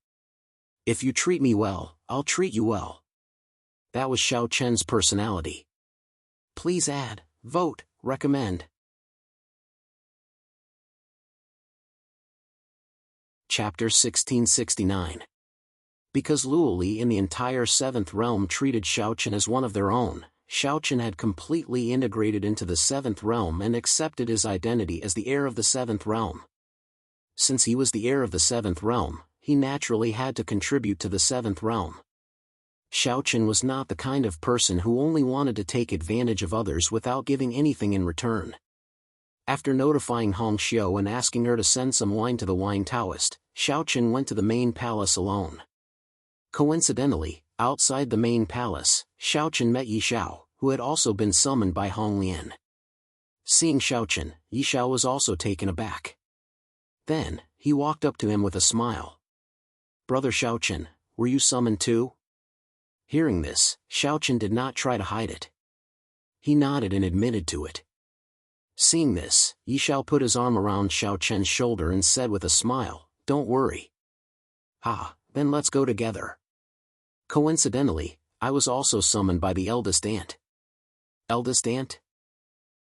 "If you treat me well, I'll treat you well." That was Xiaochen's personality. Please add, vote, recommend. Chapter 1669. Because Luoli in the entire seventh realm treated Xiaochen as one of their own, Xiaochen had completely integrated into the seventh realm and accepted his identity as the heir of the seventh realm. Since he was the heir of the seventh realm, he naturally had to contribute to the seventh realm. Xiaochen was not the kind of person who only wanted to take advantage of others without giving anything in return. After notifying Hongxiu and asking her to send some wine to the wine Taoist, Xiaochen went to the main palace alone. Coincidentally, outside the main palace, Xiaochen met Yixiao, who had also been summoned by Honglian. Seeing Xiaochen, Yixiao was also taken aback. Then, he walked up to him with a smile. "Brother Xiaochen, were you summoned too?" Hearing this, Xiaochen did not try to hide it. He nodded and admitted to it. Seeing this, Yixiao put his arm around Xiaochen's shoulder and said with a smile, "Don't worry." "Ah, then let's go together." Coincidentally, I was also summoned by the eldest aunt. Eldest aunt?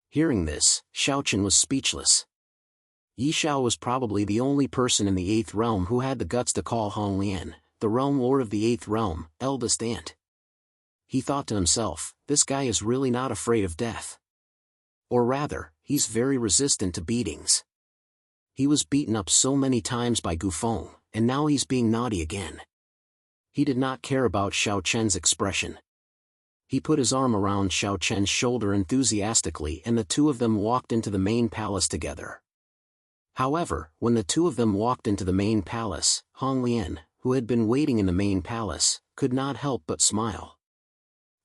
Hearing this, Xiaochen was speechless. Yixiao was probably the only person in the eighth realm who had the guts to call Honglian, the realm lord of the eighth realm, eldest aunt. He thought to himself, this guy is really not afraid of death. Or rather, he's very resistant to beatings. He was beaten up so many times by Gufeng, and now he's being naughty again. He did not care about Xiaochen's expression. He put his arm around Xiaochen's shoulder enthusiastically and the two of them walked into the main palace together. However, when the two of them walked into the main palace, Honglian, who had been waiting in the main palace, could not help but smile.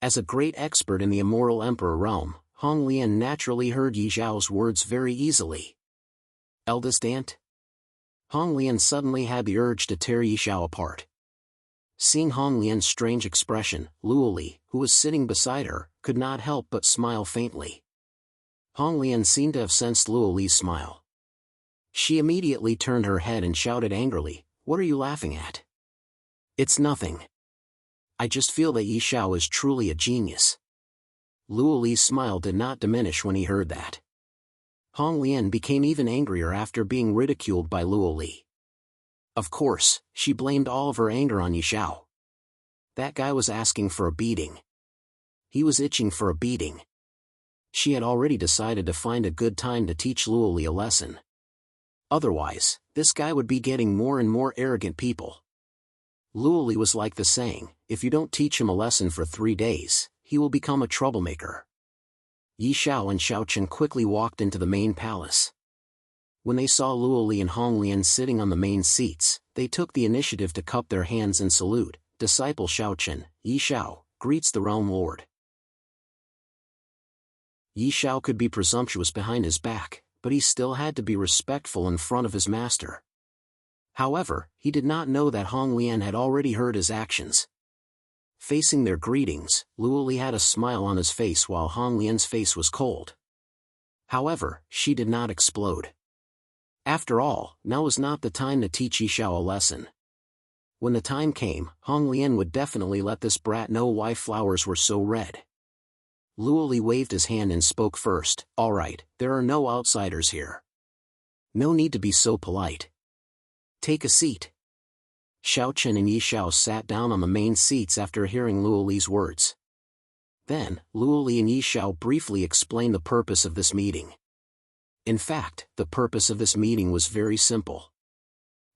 As a great expert in the immoral emperor realm, Honglian naturally heard Yixiao's words very easily. Eldest aunt? Honglian suddenly had the urge to tear Yixiao apart. Seeing Honglian's strange expression, Luoli, who was sitting beside her, could not help but smile faintly. Honglian seemed to have sensed Luoli's smile. She immediately turned her head and shouted angrily, "What are you laughing at?" "It's nothing. I just feel that Yixiao is truly a genius." Luoli's smile did not diminish when he heard that. Honglian became even angrier after being ridiculed by Luoli. Of course, she blamed all of her anger on Yixiao. That guy was asking for a beating. He was itching for a beating. She had already decided to find a good time to teach Luoli a lesson. Otherwise, this guy would be getting more and more arrogant people. Luoli was like the saying, if you don't teach him a lesson for 3 days, he will become a troublemaker. Yi Xiao and Xiao Chen quickly walked into the main palace. When they saw Luoli and Hong Lian sitting on the main seats, they took the initiative to cup their hands and salute. Disciple Xiao Chen, Yi Xiao, greets the realm lord. Yi Xiao could be presumptuous behind his back, but he still had to be respectful in front of his master. However, he did not know that Hong Lian had already heard his actions. Facing their greetings, Luoli had a smile on his face while Hong Lian's face was cold. However, she did not explode. After all, now was not the time to teach Yi Xiao a lesson. When the time came, Hong Lian would definitely let this brat know why flowers were so red. Luoli waved his hand and spoke first. All right, there are no outsiders here. No need to be so polite. Take a seat. Xiao Chen and Yi Xiao sat down on the main seats after hearing Luoli's words. Then, Luoli and Yi Xiao briefly explained the purpose of this meeting. In fact, the purpose of this meeting was very simple.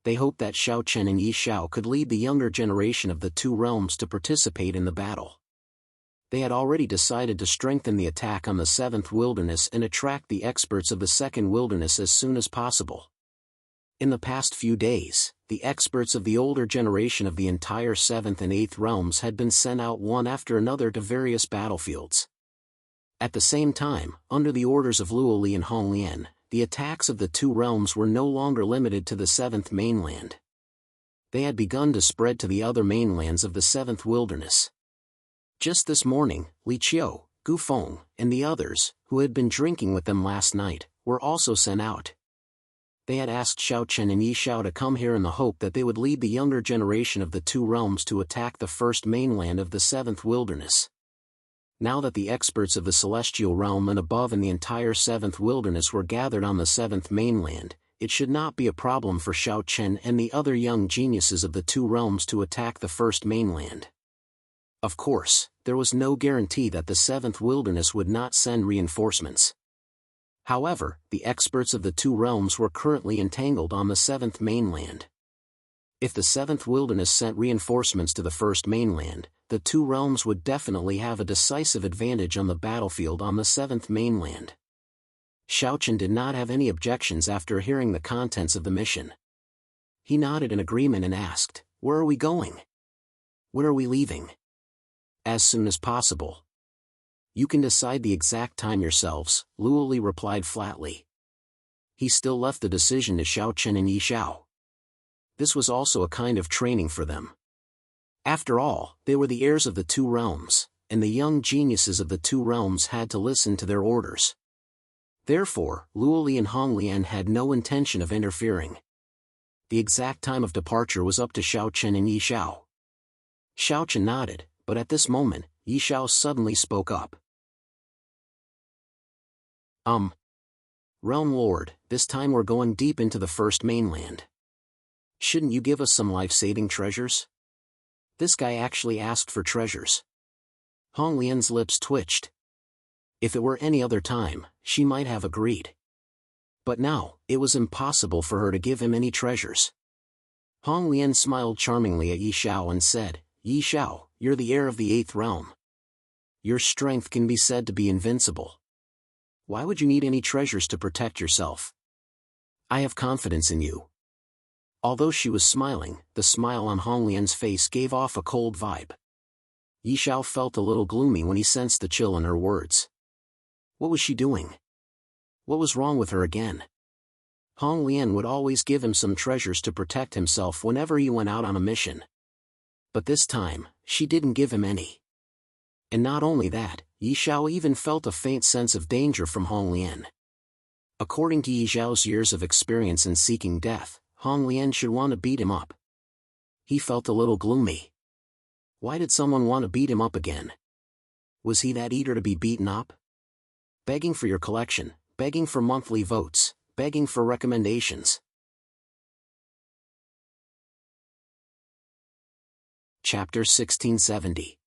They hoped that Xiao Chen and Yi Xiao could lead the younger generation of the two realms to participate in the battle. They had already decided to strengthen the attack on the 7th wilderness and attract the experts of the 2nd wilderness as soon as possible. In the past few days, the experts of the older generation of the entire 7th and 8th realms had been sent out one after another to various battlefields. At the same time, under the orders of Luoli and Hong Lian, the attacks of the two realms were no longer limited to the 7th mainland. They had begun to spread to the other mainlands of the 7th wilderness. Just this morning, Li Qiu, Gu Feng, and the others, who had been drinking with them last night, were also sent out. They had asked Xiao Chen and Yi Xiao to come here in the hope that they would lead the younger generation of the two realms to attack the first mainland of the 7th wilderness. Now that the experts of the celestial realm and above in the entire 7th wilderness were gathered on the 7th mainland, it should not be a problem for Xiao Chen and the other young geniuses of the two realms to attack the first mainland. Of course, there was no guarantee that the 7th wilderness would not send reinforcements. However, the experts of the two realms were currently entangled on the 7th mainland. If the 7th wilderness sent reinforcements to the first mainland, the two realms would definitely have a decisive advantage on the battlefield on the 7th mainland. Xiao Chen did not have any objections after hearing the contents of the mission. He nodded in agreement and asked, "Where are we going? When are we leaving?" "As soon as possible." "You can decide the exact time yourselves," Luoli replied flatly. He still left the decision to Xiao Chen and Yi Xiao. This was also a kind of training for them. After all, they were the heirs of the two realms, and the young geniuses of the two realms had to listen to their orders. Therefore, Luoli and Hong Lian had no intention of interfering. The exact time of departure was up to Xiao Chen and Yi Xiao. Xiao Chen nodded, but at this moment, Yi Xiao suddenly spoke up. Realm Lord, this time we're going deep into the first mainland. Shouldn't you give us some life-saving treasures?" This guy actually asked for treasures. Hong Lian's lips twitched. If it were any other time, she might have agreed. But now, it was impossible for her to give him any treasures. Hong Lian smiled charmingly at Yi Xiao and said, "Yi Xiao, you're the heir of the 8th realm. Your strength can be said to be invincible. Why would you need any treasures to protect yourself? I have confidence in you." Although she was smiling, the smile on Hong Lian's face gave off a cold vibe. Yi Xiao felt a little gloomy when he sensed the chill in her words. What was she doing? What was wrong with her again? Hong Lian would always give him some treasures to protect himself whenever he went out on a mission. But this time, she didn't give him any. And not only that, Yi Xiao even felt a faint sense of danger from Hong Lian. According to Yi Xiao's years of experience in seeking death, Hong Lian should want to beat him up. He felt a little gloomy. Why did someone want to beat him up again? Was he that eager to be beaten up? Begging for your collection, begging for monthly votes, begging for recommendations. Chapter 1670.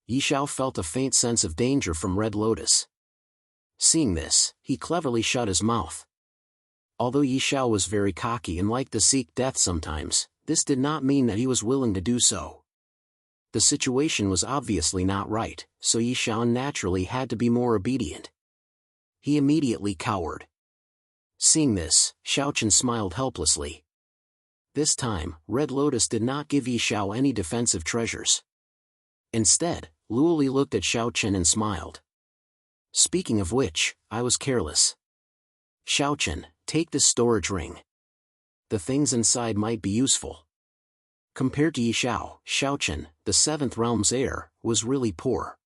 Yi Xiao felt a faint sense of danger from Red Lotus. Seeing this, he cleverly shut his mouth. Although Yi Xiao was very cocky and liked to seek death sometimes, this did not mean that he was willing to do so. The situation was obviously not right, so Yi Xiao naturally had to be more obedient. He immediately cowered. Seeing this, Xiaochen smiled helplessly. This time, Red Lotus did not give Yi Xiao any defensive treasures. Instead, Luoli looked at Xiaochen and smiled. Speaking of which, I was careless. Xiaochen, take this storage ring. The things inside might be useful. Compared to Yi Xiao, Xiaochen, the 7th realm's heir, was really poor.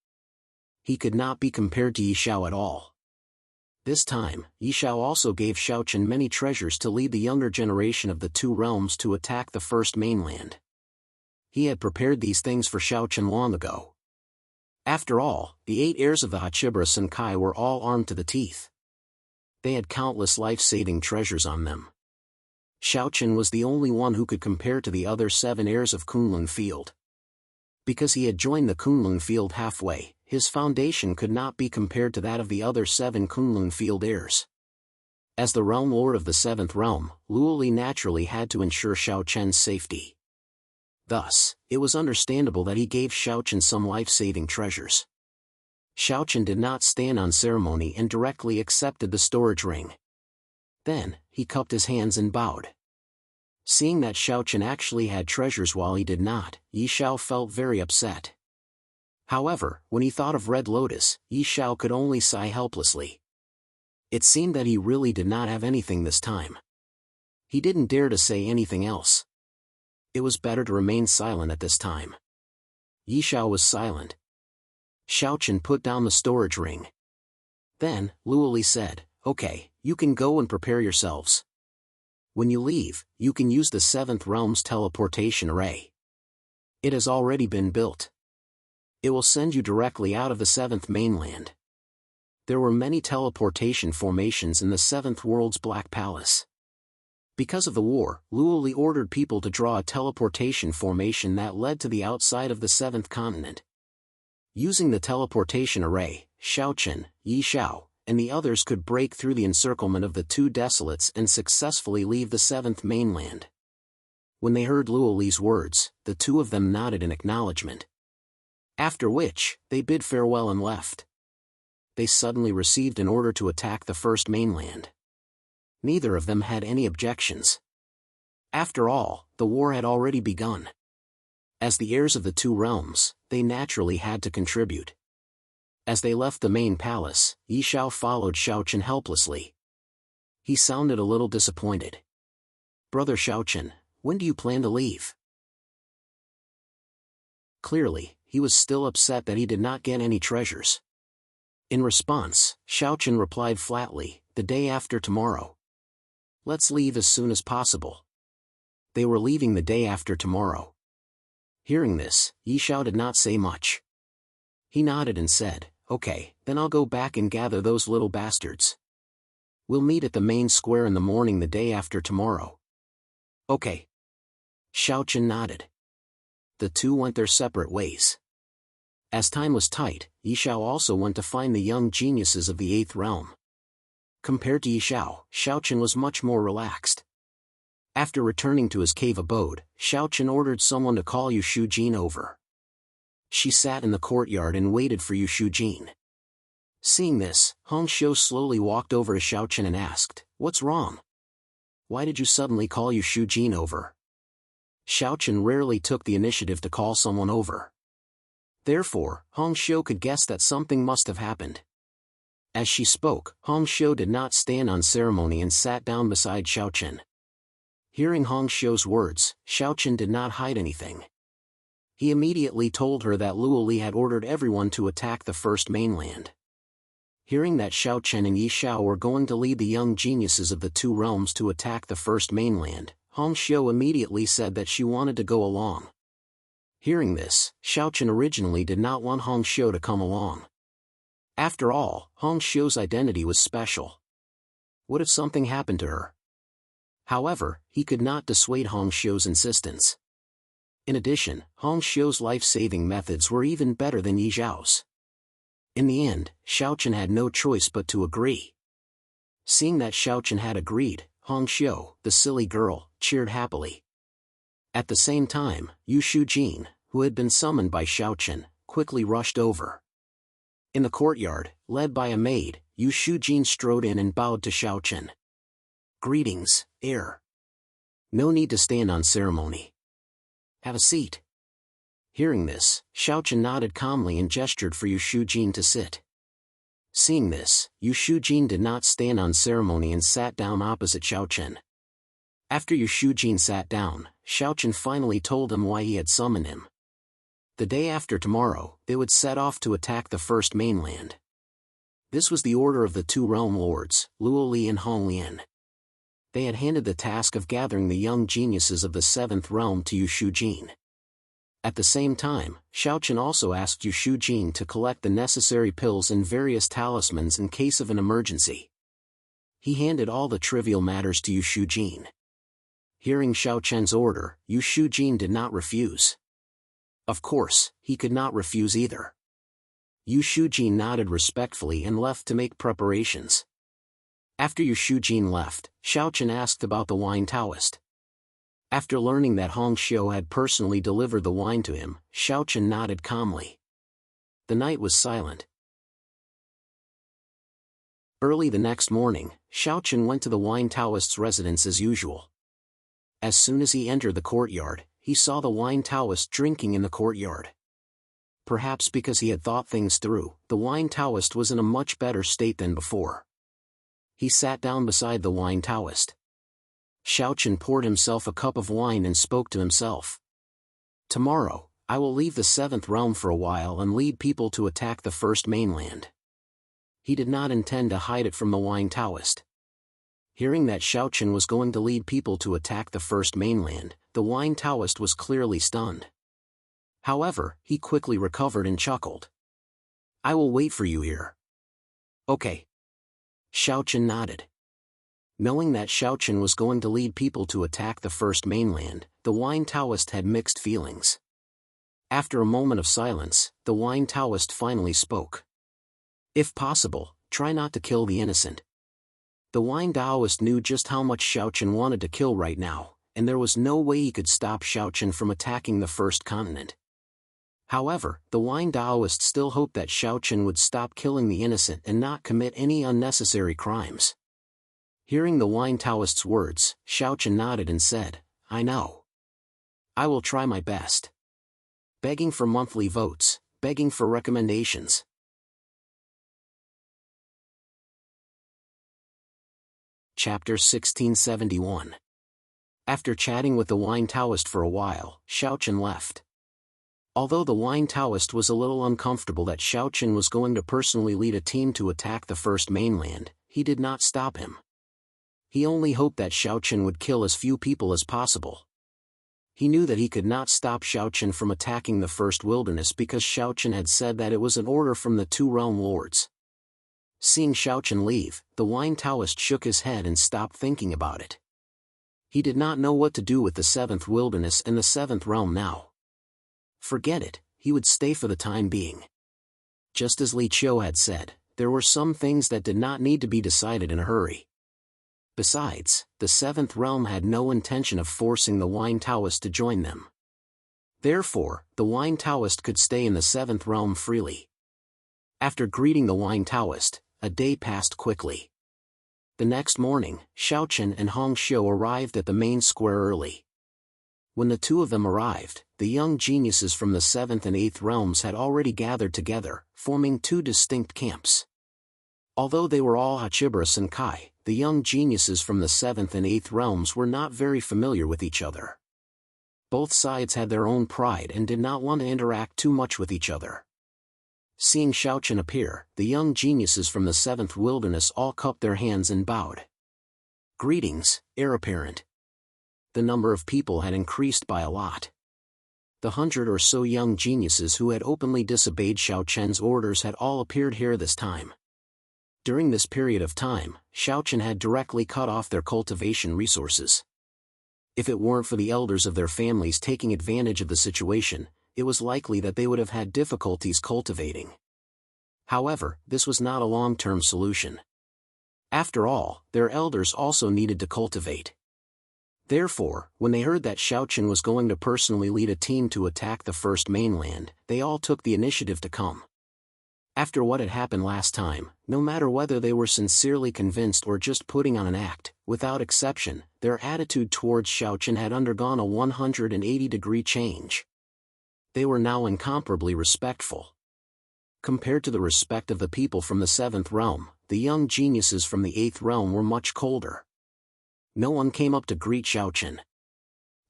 He could not be compared to Yi Xiao at all. This time, Yi Xiao also gave Xiaochen many treasures to lead the younger generation of the 2 realms to attack the first mainland. He had prepared these things for Xiaochen long ago. After all, the 8 heirs of the Hachibara Senkai were all armed to the teeth. They had countless life-saving treasures on them. Xiaochen was the only one who could compare to the other 7 heirs of Kunlun Field. Because he had joined the Kunlun Field halfway, his foundation could not be compared to that of the other 7 Kunlun Field heirs. As the realm lord of the 7th realm, Luoli naturally had to ensure Xiaochen's safety. Thus, it was understandable that he gave Xiaochen some life-saving treasures. Xiaochen did not stand on ceremony and directly accepted the storage ring. Then, he cupped his hands and bowed. Seeing that Xiaochen actually had treasures while he did not, Yi Xiao felt very upset. However, when he thought of Red Lotus, Yi Xiao could only sigh helplessly. It seemed that he really did not have anything this time. He didn't dare to say anything else. It was better to remain silent at this time. Yi Xiao was silent. Xiaochen put down the storage ring. Then, Luoli said, "Okay, you can go and prepare yourselves. When you leave, you can use the 7th realm's teleportation array. It has already been built. It will send you directly out of the 7th mainland." There were many teleportation formations in the 7th world's Black Palace. Because of the war, Luoli ordered people to draw a teleportation formation that led to the outside of the 7th continent. Using the teleportation array, Xiaochen, Yi Xiao, and the others could break through the encirclement of the 2 desolates and successfully leave the 7th mainland. When they heard Luoli's words, the 2 of them nodded in acknowledgement. After which, they bid farewell and left. They suddenly received an order to attack the first mainland. Neither of them had any objections. After all, the war had already begun. As the heirs of the 2 realms, they naturally had to contribute. As they left the main palace, Yi Xiao followed Xiaochen helplessly. He sounded a little disappointed. "Brother Xiaochen, when do you plan to leave?" Clearly, he was still upset that he did not get any treasures. In response, Xiaochen replied flatly, "The day after tomorrow. Let's leave as soon as possible." They were leaving the day after tomorrow. Hearing this, Yi Xiao did not say much. He nodded and said, "Okay, then I'll go back and gather those little bastards. We'll meet at the main square in the morning the day after tomorrow." "Okay." Xiaochen nodded. The 2 went their separate ways. As time was tight, Yi Xiao also went to find the young geniuses of the 8th realm. Compared to Yi Xiao, Xiaochen was much more relaxed. After returning to his cave abode, Xiaochen ordered someone to call Yu Shujin over. She sat in the courtyard and waited for Yu Shujin. Seeing this, Hong Xiu slowly walked over to Xiaochen and asked, "What's wrong? Why did you suddenly call Yu Shujin over?" Xiaochen rarely took the initiative to call someone over. Therefore, Hong Xiu could guess that something must have happened. As she spoke, Hong Xiu did not stand on ceremony and sat down beside Xiaochen. Hearing Hong Xiu's words, Xiaochen did not hide anything. He immediately told her that Luoli had ordered everyone to attack the first mainland. Hearing that Xiaochen and Yi Xiao were going to lead the young geniuses of the 2 realms to attack the first mainland, Hong Xiu immediately said that she wanted to go along. Hearing this, Xiaochen originally did not want Hong Xiu to come along. After all, Hong Xiu's identity was special. What if something happened to her? However, he could not dissuade Hong Xiu's insistence. In addition, Hong Xiu's life-saving methods were even better than Yi Xiao's. In the end, Xiaochen had no choice but to agree. Seeing that Xiaochen had agreed, Hong Xiu, the silly girl, cheered happily. At the same time, Yu Shujin, who had been summoned by Xiaochen, quickly rushed over. In the courtyard, led by a maid, Yu Shujin strode in and bowed to Xiaochen. "Greetings, heir. No need to stand on ceremony. Have a seat." Hearing this, Xiaochen nodded calmly and gestured for Yu Shujin to sit. Seeing this, Yu Shujin did not stand on ceremony and sat down opposite Xiaochen. After Yu Shujin sat down, Xiaochen finally told him why he had summoned him. The day after tomorrow, they would set off to attack the first mainland. This was the order of the two realm lords, Luo Li and Hong Lian. They had handed the task of gathering the young geniuses of the seventh realm to Yu Shujin. At the same time, Xiaochen also asked Yu Shujin to collect the necessary pills and various talismans in case of an emergency. He handed all the trivial matters to Yu Shujin. Hearing Xiaochen's order, Yu Shujin did not refuse. Of course, he could not refuse either. Yu Shujin nodded respectfully and left to make preparations. After Yu Shujin left, Xiaochen asked about the wine Taoist. After learning that Hong Xiu had personally delivered the wine to him, Xiaochen nodded calmly. The night was silent. Early the next morning, Xiaochen went to the wine Taoist's residence as usual. As soon as he entered the courtyard, he saw the wine Taoist drinking in the courtyard. Perhaps because he had thought things through, the wine Taoist was in a much better state than before. He sat down beside the wine Taoist. Xiaochen poured himself a cup of wine and spoke to himself. "Tomorrow, I will leave the seventh realm for a while and lead people to attack the first mainland." He did not intend to hide it from the wine Taoist. Hearing that Xiaochen was going to lead people to attack the first mainland, the wine Taoist was clearly stunned. However, he quickly recovered and chuckled. "I will wait for you here." "Okay." Xiaochen nodded. Knowing that Xiaochen was going to lead people to attack the first mainland, the wine Taoist had mixed feelings. After a moment of silence, the wine Taoist finally spoke. "If possible, try not to kill the innocent." The wine Taoist knew just how much Xiaochen wanted to kill right now, and there was no way he could stop Xiaochen from attacking the first continent. However, the wine Taoist still hoped that Xiaochen would stop killing the innocent and not commit any unnecessary crimes. Hearing the wine Taoist's words, Xiaochen nodded and said, "I know. I will try my best." Begging for monthly votes, begging for recommendations. Chapter 1671. After chatting with the wine Taoist for a while, Xiaochen left. Although the wine Taoist was a little uncomfortable that Xiaochen was going to personally lead a team to attack the first mainland, he did not stop him. He only hoped that Xiaochen would kill as few people as possible. He knew that he could not stop Xiaochen from attacking the first wilderness because Xiaochen had said that it was an order from the two realm lords. Seeing Xiaochen leave, the wine Taoist shook his head and stopped thinking about it. He did not know what to do with the seventh wilderness and the seventh realm now. Forget it, he would stay for the time being. Just as Li Qiu had said, there were some things that did not need to be decided in a hurry. Besides, the seventh realm had no intention of forcing the wine Taoist to join them. Therefore, the wine Taoist could stay in the seventh realm freely. After greeting the wine Taoist, a day passed quickly. The next morning, Xiaochen and Hong Xiu arrived at the main square early. When the two of them arrived, the young geniuses from the seventh and eighth realms had already gathered together, forming two distinct camps. Although they were all Hachibara Senkai, the young geniuses from the seventh and eighth realms were not very familiar with each other. Both sides had their own pride and did not want to interact too much with each other. Seeing Xiaochen appear, the young geniuses from the seventh wilderness all cupped their hands and bowed. "Greetings, heir apparent." The number of people had increased by a lot. The 100 or so young geniuses who had openly disobeyed Xiaochen's orders had all appeared here this time. During this period of time, Xiaochen had directly cut off their cultivation resources. If it weren't for the elders of their families taking advantage of the situation, it was likely that they would have had difficulties cultivating. However, this was not a long-term solution. After all, their elders also needed to cultivate. Therefore, when they heard that Xiaochen was going to personally lead a team to attack the first mainland, they all took the initiative to come. After what had happened last time, no matter whether they were sincerely convinced or just putting on an act, without exception, their attitude towards Xiaochen had undergone a 180-degree change. They were now incomparably respectful. Compared to the respect of the people from the 7th realm, the young geniuses from the 8th realm were much colder. No one came up to greet Xiaochen.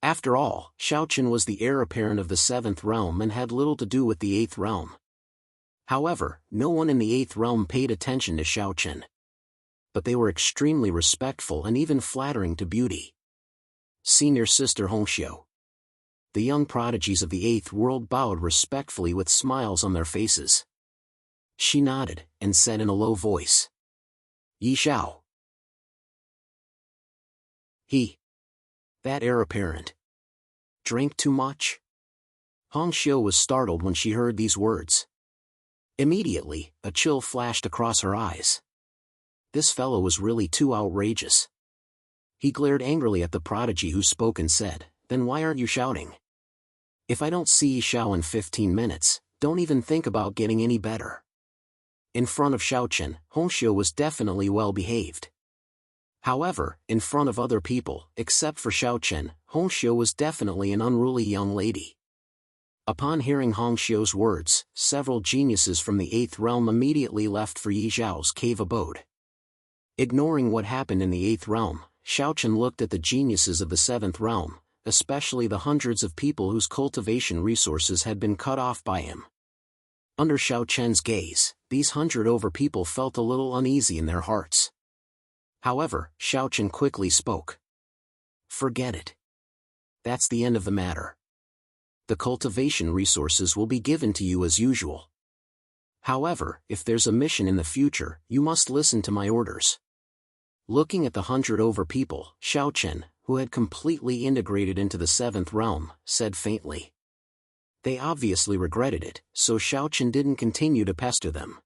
After all, Xiaochen was the heir apparent of the 7th realm and had little to do with the 8th realm. However, no one in the 8th realm paid attention to Xiaochen. But they were extremely respectful and even flattering to beauty. Senior Sister Hongxiu. The young prodigies of the 8th world bowed respectfully with smiles on their faces. She nodded, and said in a low voice, "Yi Xiao." That heir apparent. Drank too much? Hongxiu was startled when she heard these words. Immediately, a chill flashed across her eyes. This fellow was really too outrageous. He glared angrily at the prodigy who spoke and said, "Then why aren't you shouting? If I don't see Yi Xiao in 15 minutes, don't even think about getting any better." In front of Xiaochen, Hongxiu was definitely well behaved. However, in front of other people, except for Xiaochen, Hongxiu was definitely an unruly young lady. Upon hearing Hongxiu's words, several geniuses from the 8th realm immediately left for Yi Xiao's cave abode. Ignoring what happened in the 8th realm, Xiaochen looked at the geniuses of the 7th realm, especially the hundreds of people whose cultivation resources had been cut off by him. Under Xiaochen's gaze, these 100 people felt a little uneasy in their hearts. However, Xiaochen quickly spoke. "Forget it. That's the end of the matter. The cultivation resources will be given to you as usual. However, if there's a mission in the future, you must listen to my orders." Looking at the 100 people, Xiaochen, who had completely integrated into the 7th realm, said faintly. They obviously regretted it, so Xiaochen didn't continue to pester them.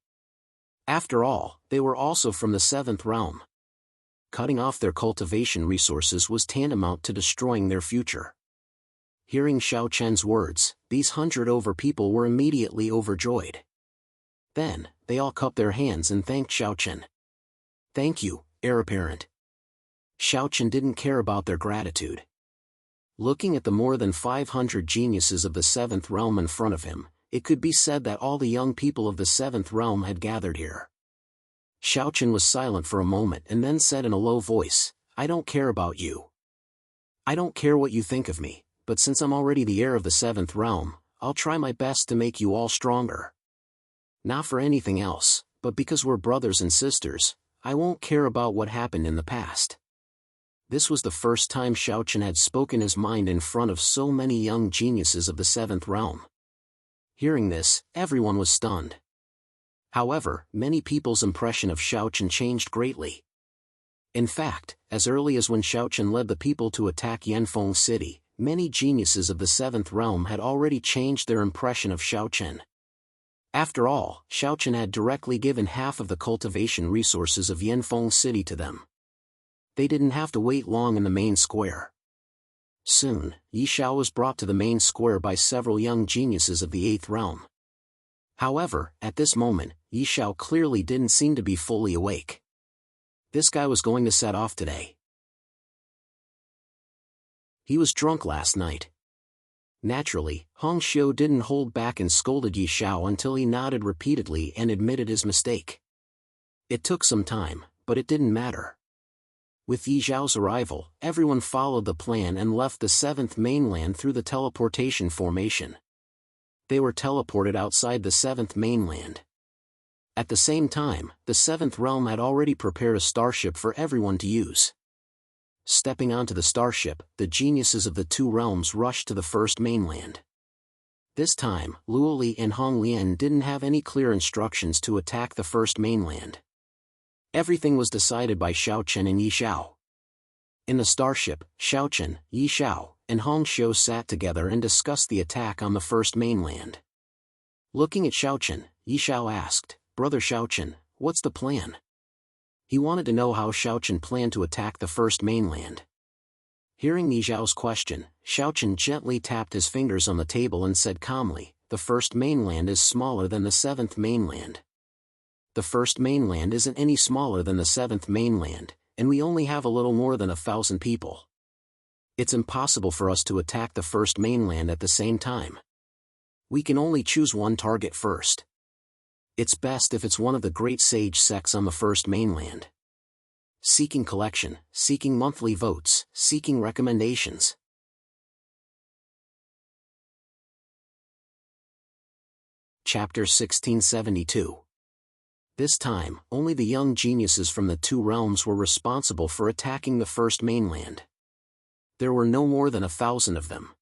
After all, they were also from the 7th realm. Cutting off their cultivation resources was tantamount to destroying their future. Hearing Xiaochen's words, these 100 people were immediately overjoyed. Then, they all cupped their hands and thanked Xiaochen. "Thank you, heir apparent." Xiaochen didn't care about their gratitude. Looking at the more than 500 geniuses of the 7th realm in front of him, it could be said that all the young people of the 7th realm had gathered here. Xiaochen was silent for a moment and then said in a low voice, "I don't care about you. I don't care what you think of me, but since I'm already the heir of the 7th realm, I'll try my best to make you all stronger. Not for anything else, but because we're brothers and sisters, I won't care about what happened in the past." This was the first time Xiaochen had spoken his mind in front of so many young geniuses of the 7th realm. Hearing this, everyone was stunned. However, many people's impression of Xiaochen changed greatly. In fact, as early as when Xiaochen led the people to attack Yanfeng City, many geniuses of the 7th realm had already changed their impression of Xiaochen. After all, Xiaochen had directly given half of the cultivation resources of Yanfeng City to them. They didn't have to wait long in the main square. Soon, Yi Xiao was brought to the main square by several young geniuses of the 8th realm. However, at this moment, Yi Xiao clearly didn't seem to be fully awake. This guy was going to set off today. He was drunk last night. Naturally, Hongxiu didn't hold back and scolded Yi Xiao until he nodded repeatedly and admitted his mistake. It took some time, but it didn't matter. With Yi Xiao's arrival, everyone followed the plan and left the 7th mainland through the teleportation formation. They were teleported outside the 7th mainland. At the same time, the 7th realm had already prepared a starship for everyone to use. Stepping onto the starship, the geniuses of the two realms rushed to the first mainland. This time, Luoli and Hong Lian didn't have any clear instructions to attack the first mainland. Everything was decided by Xiaochen and Yi Xiao. In the starship, Xiaochen, Yi Xiao, and Hongxiu sat together and discussed the attack on the first mainland. Looking at Xiaochen, Yi Xiao asked, "Brother Xiaochen, what's the plan?" He wanted to know how Xiaochen planned to attack the first mainland. Hearing Ni Zhao's question, Xiaochen gently tapped his fingers on the table and said calmly, "The first mainland is smaller than the seventh mainland. The first mainland isn't any smaller than the seventh mainland, and we only have a little more than 1,000 people. It's impossible for us to attack the first mainland at the same time. We can only choose one target first. It's best if it's one of the great sage sects on the first mainland. Seeking collection, seeking monthly votes, seeking recommendations." Chapter 1672. This time, only the young geniuses from the two realms were responsible for attacking the first mainland. There were no more than 1,000 of them.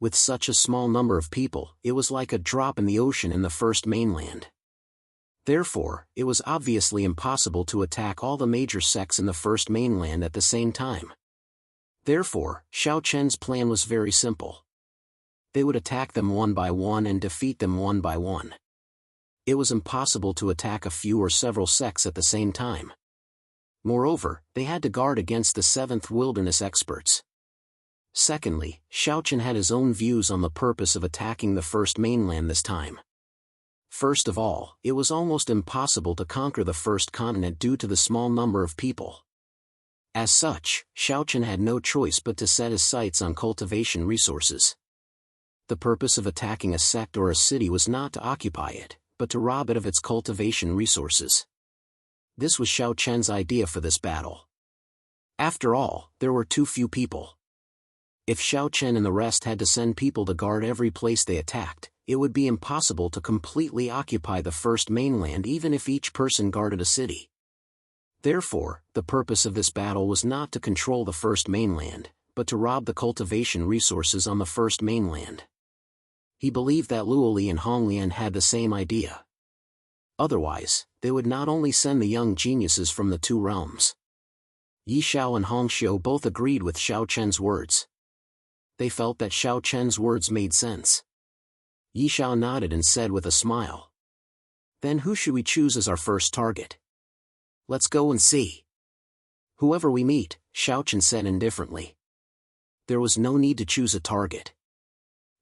With such a small number of people, it was like a drop in the ocean in the first mainland. Therefore, it was obviously impossible to attack all the major sects in the first mainland at the same time. Therefore, Xiao Chen's plan was very simple. They would attack them one by one and defeat them one by one. It was impossible to attack a few or several sects at the same time. Moreover, they had to guard against the seventh wilderness experts. Secondly, Xiaochen had his own views on the purpose of attacking the first mainland this time. First of all, it was almost impossible to conquer the first continent due to the small number of people. As such, Xiaochen had no choice but to set his sights on cultivation resources. The purpose of attacking a sect or a city was not to occupy it, but to rob it of its cultivation resources. This was Xiao Chen's idea for this battle. After all, there were too few people. If Xiao Chen and the rest had to send people to guard every place they attacked, it would be impossible to completely occupy the first mainland even if each person guarded a city. Therefore, the purpose of this battle was not to control the first mainland, but to rob the cultivation resources on the first mainland. He believed that Luoli and Honglian had the same idea. Otherwise, they would not only send the young geniuses from the two realms. Yi Xiao and Hong Xiu both agreed with Xiao Chen's words. They felt that Xiao Chen's words made sense. Yi Xiao nodded and said with a smile, "Then who should we choose as our first target? Let's go and see." "Whoever we meet," Xiao Chen said indifferently. There was no need to choose a target.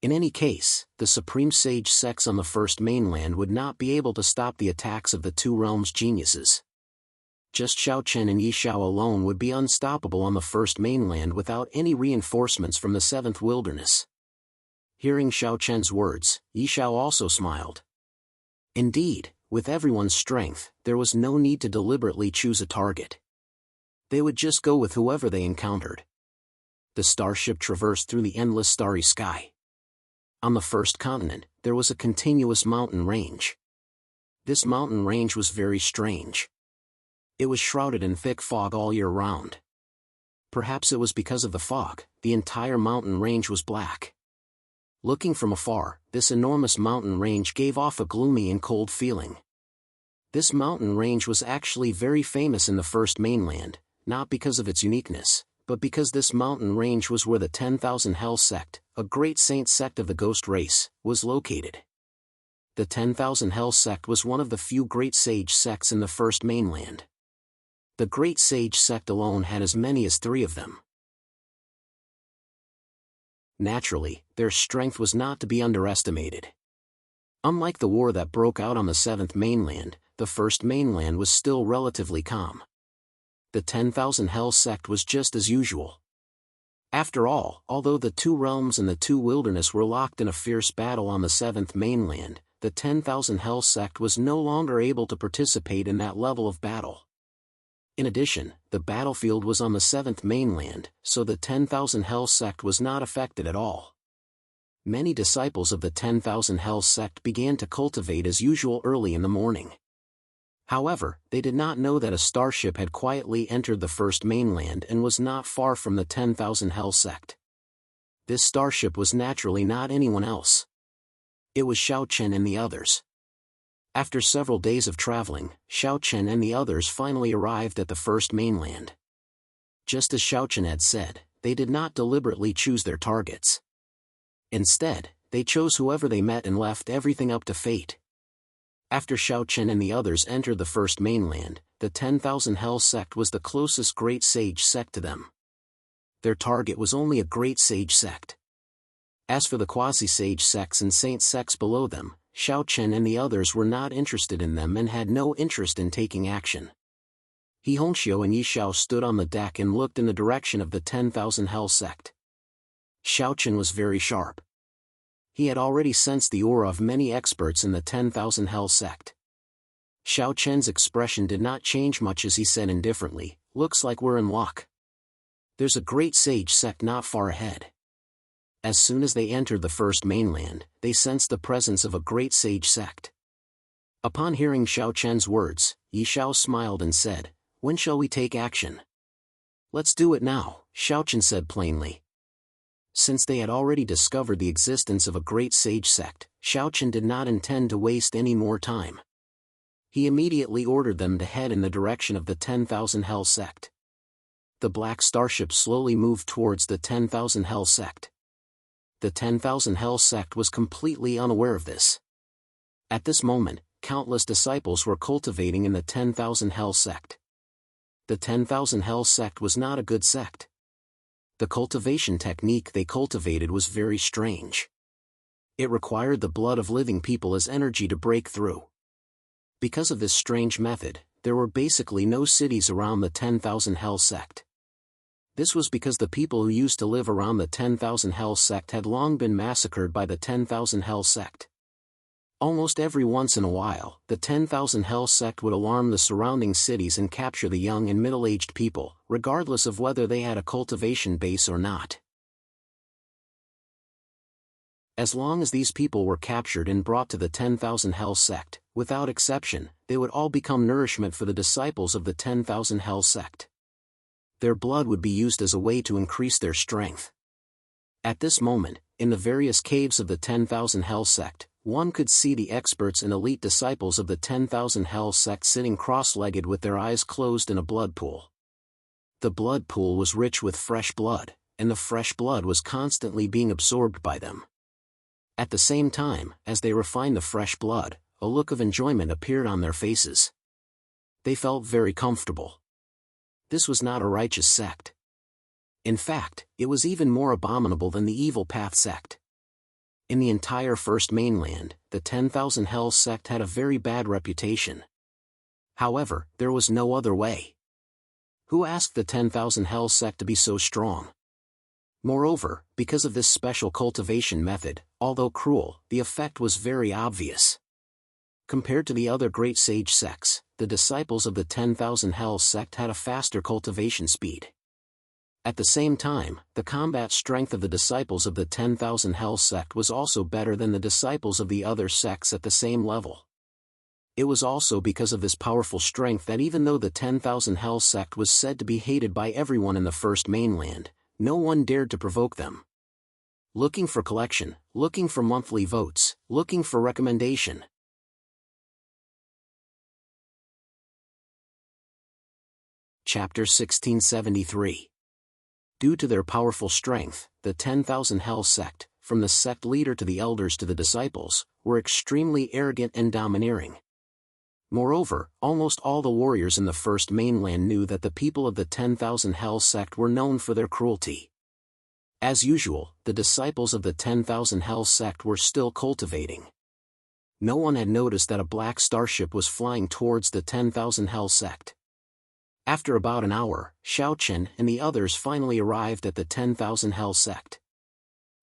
In any case, the supreme sage sects on the first mainland would not be able to stop the attacks of the two realms' geniuses. Just Xiao Chen and Yi Xiao alone would be unstoppable on the first mainland without any reinforcements from the seventh wilderness. Hearing Xiao Chen's words, Yi Xiao also smiled. Indeed, with everyone's strength, there was no need to deliberately choose a target. They would just go with whoever they encountered. The starship traversed through the endless starry sky. On the first continent, there was a continuous mountain range. This mountain range was very strange. It was shrouded in thick fog all year round. Perhaps it was because of the fog, the entire mountain range was black. Looking from afar, this enormous mountain range gave off a gloomy and cold feeling. This mountain range was actually very famous in the first mainland, not because of its uniqueness, but because this mountain range was where the 10,000 Hell sect, a great saint sect of the ghost race, was located. The 10,000 Hell sect was one of the few great sage sects in the first mainland. The great sage sect alone had as many as 3 of them. Naturally, their strength was not to be underestimated. Unlike the war that broke out on the 7th mainland, the first mainland was still relatively calm. The 10,000 Hell sect was just as usual. After all, although the two realms and the two wilderness were locked in a fierce battle on the 7th mainland, the 10,000 Hell sect was no longer able to participate in that level of battle. In addition, the battlefield was on the 7th mainland, so the 10,000 Hell sect was not affected at all. Many disciples of the 10,000 Hell sect began to cultivate as usual early in the morning. However, they did not know that a starship had quietly entered the first mainland and was not far from the 10,000 Hell sect. This starship was naturally not anyone else. It was Xiao Chen and the others. After several days of traveling, Xiao Chen and the others finally arrived at the first mainland. Just as Xiao Chen had said, they did not deliberately choose their targets. Instead, they chose whoever they met and left everything up to fate. After Xiao Chen and the others entered the first mainland, the 10,000 Hell sect was the closest great sage sect to them. Their target was only a great sage sect. As for the quasi-sage sects and saint sects below them, Xiao Chen and the others were not interested in them and had no interest in taking action. He Hongxiu and Yi Xiao stood on the deck and looked in the direction of the 10,000 Hell sect. Xiao Chen was very sharp. He had already sensed the aura of many experts in the 10,000 Hell sect. Xiao Chen's expression did not change much as he said indifferently, "Looks like we're in luck. There's a great sage sect not far ahead." As soon as they entered the first mainland, they sensed the presence of a great sage sect. Upon hearing Xiao Chen's words, Yi Xiao smiled and said, "When shall we take action?" "Let's do it now," Xiao Chen said plainly. Since they had already discovered the existence of a great sage sect, Xiao Chen did not intend to waste any more time. He immediately ordered them to head in the direction of the 10,000 Hell sect. The black starship slowly moved towards the 10,000 Hell sect. The 10,000 Hell sect was completely unaware of this. At this moment, countless disciples were cultivating in the 10,000 Hell sect. The 10,000 Hell sect was not a good sect. The cultivation technique they cultivated was very strange. It required the blood of living people as energy to break through. Because of this strange method, there were basically no cities around the 10,000 Hell sect. This was because the people who used to live around the 10,000 Hell sect had long been massacred by the 10,000 Hell sect. Almost every once in a while, the 10,000 Hell sect would alarm the surrounding cities and capture the young and middle-aged people, regardless of whether they had a cultivation base or not. As long as these people were captured and brought to the 10,000 Hell sect, without exception, they would all become nourishment for the disciples of the 10,000 Hell sect. Their blood would be used as a way to increase their strength. At this moment, in the various caves of the 10,000 Hell sect, one could see the experts and elite disciples of the 10,000 Hell sect sitting cross-legged with their eyes closed in a blood pool. The blood pool was rich with fresh blood, and the fresh blood was constantly being absorbed by them. At the same time, as they refined the fresh blood, a look of enjoyment appeared on their faces. They felt very comfortable. This was not a righteous sect. In fact, it was even more abominable than the Evil Path sect. In the entire First Mainland, the 10,000 Hell sect had a very bad reputation. However, there was no other way. Who asked the 10,000 Hell sect to be so strong? Moreover, because of this special cultivation method, although cruel, the effect was very obvious. Compared to the other great sage sects, the disciples of the 10,000 Hell sect had a faster cultivation speed. At the same time, the combat strength of the disciples of the 10,000 Hell sect was also better than the disciples of the other sects at the same level. It was also because of this powerful strength that even though the 10,000 Hell sect was said to be hated by everyone in the First Mainland, no one dared to provoke them. Looking for collection, looking for monthly votes, looking for recommendation. Chapter 1673. Due to their powerful strength, the 10,000 Hell sect, from the sect leader to the elders to the disciples, were extremely arrogant and domineering. Moreover, almost all the warriors in the First Mainland knew that the people of the 10,000 Hell sect were known for their cruelty. As usual, the disciples of the 10,000 Hell sect were still cultivating. No one had noticed that a black starship was flying towards the 10,000 Hell sect. After about an hour, Xiao Chen and the others finally arrived at the 10,000 Hell sect.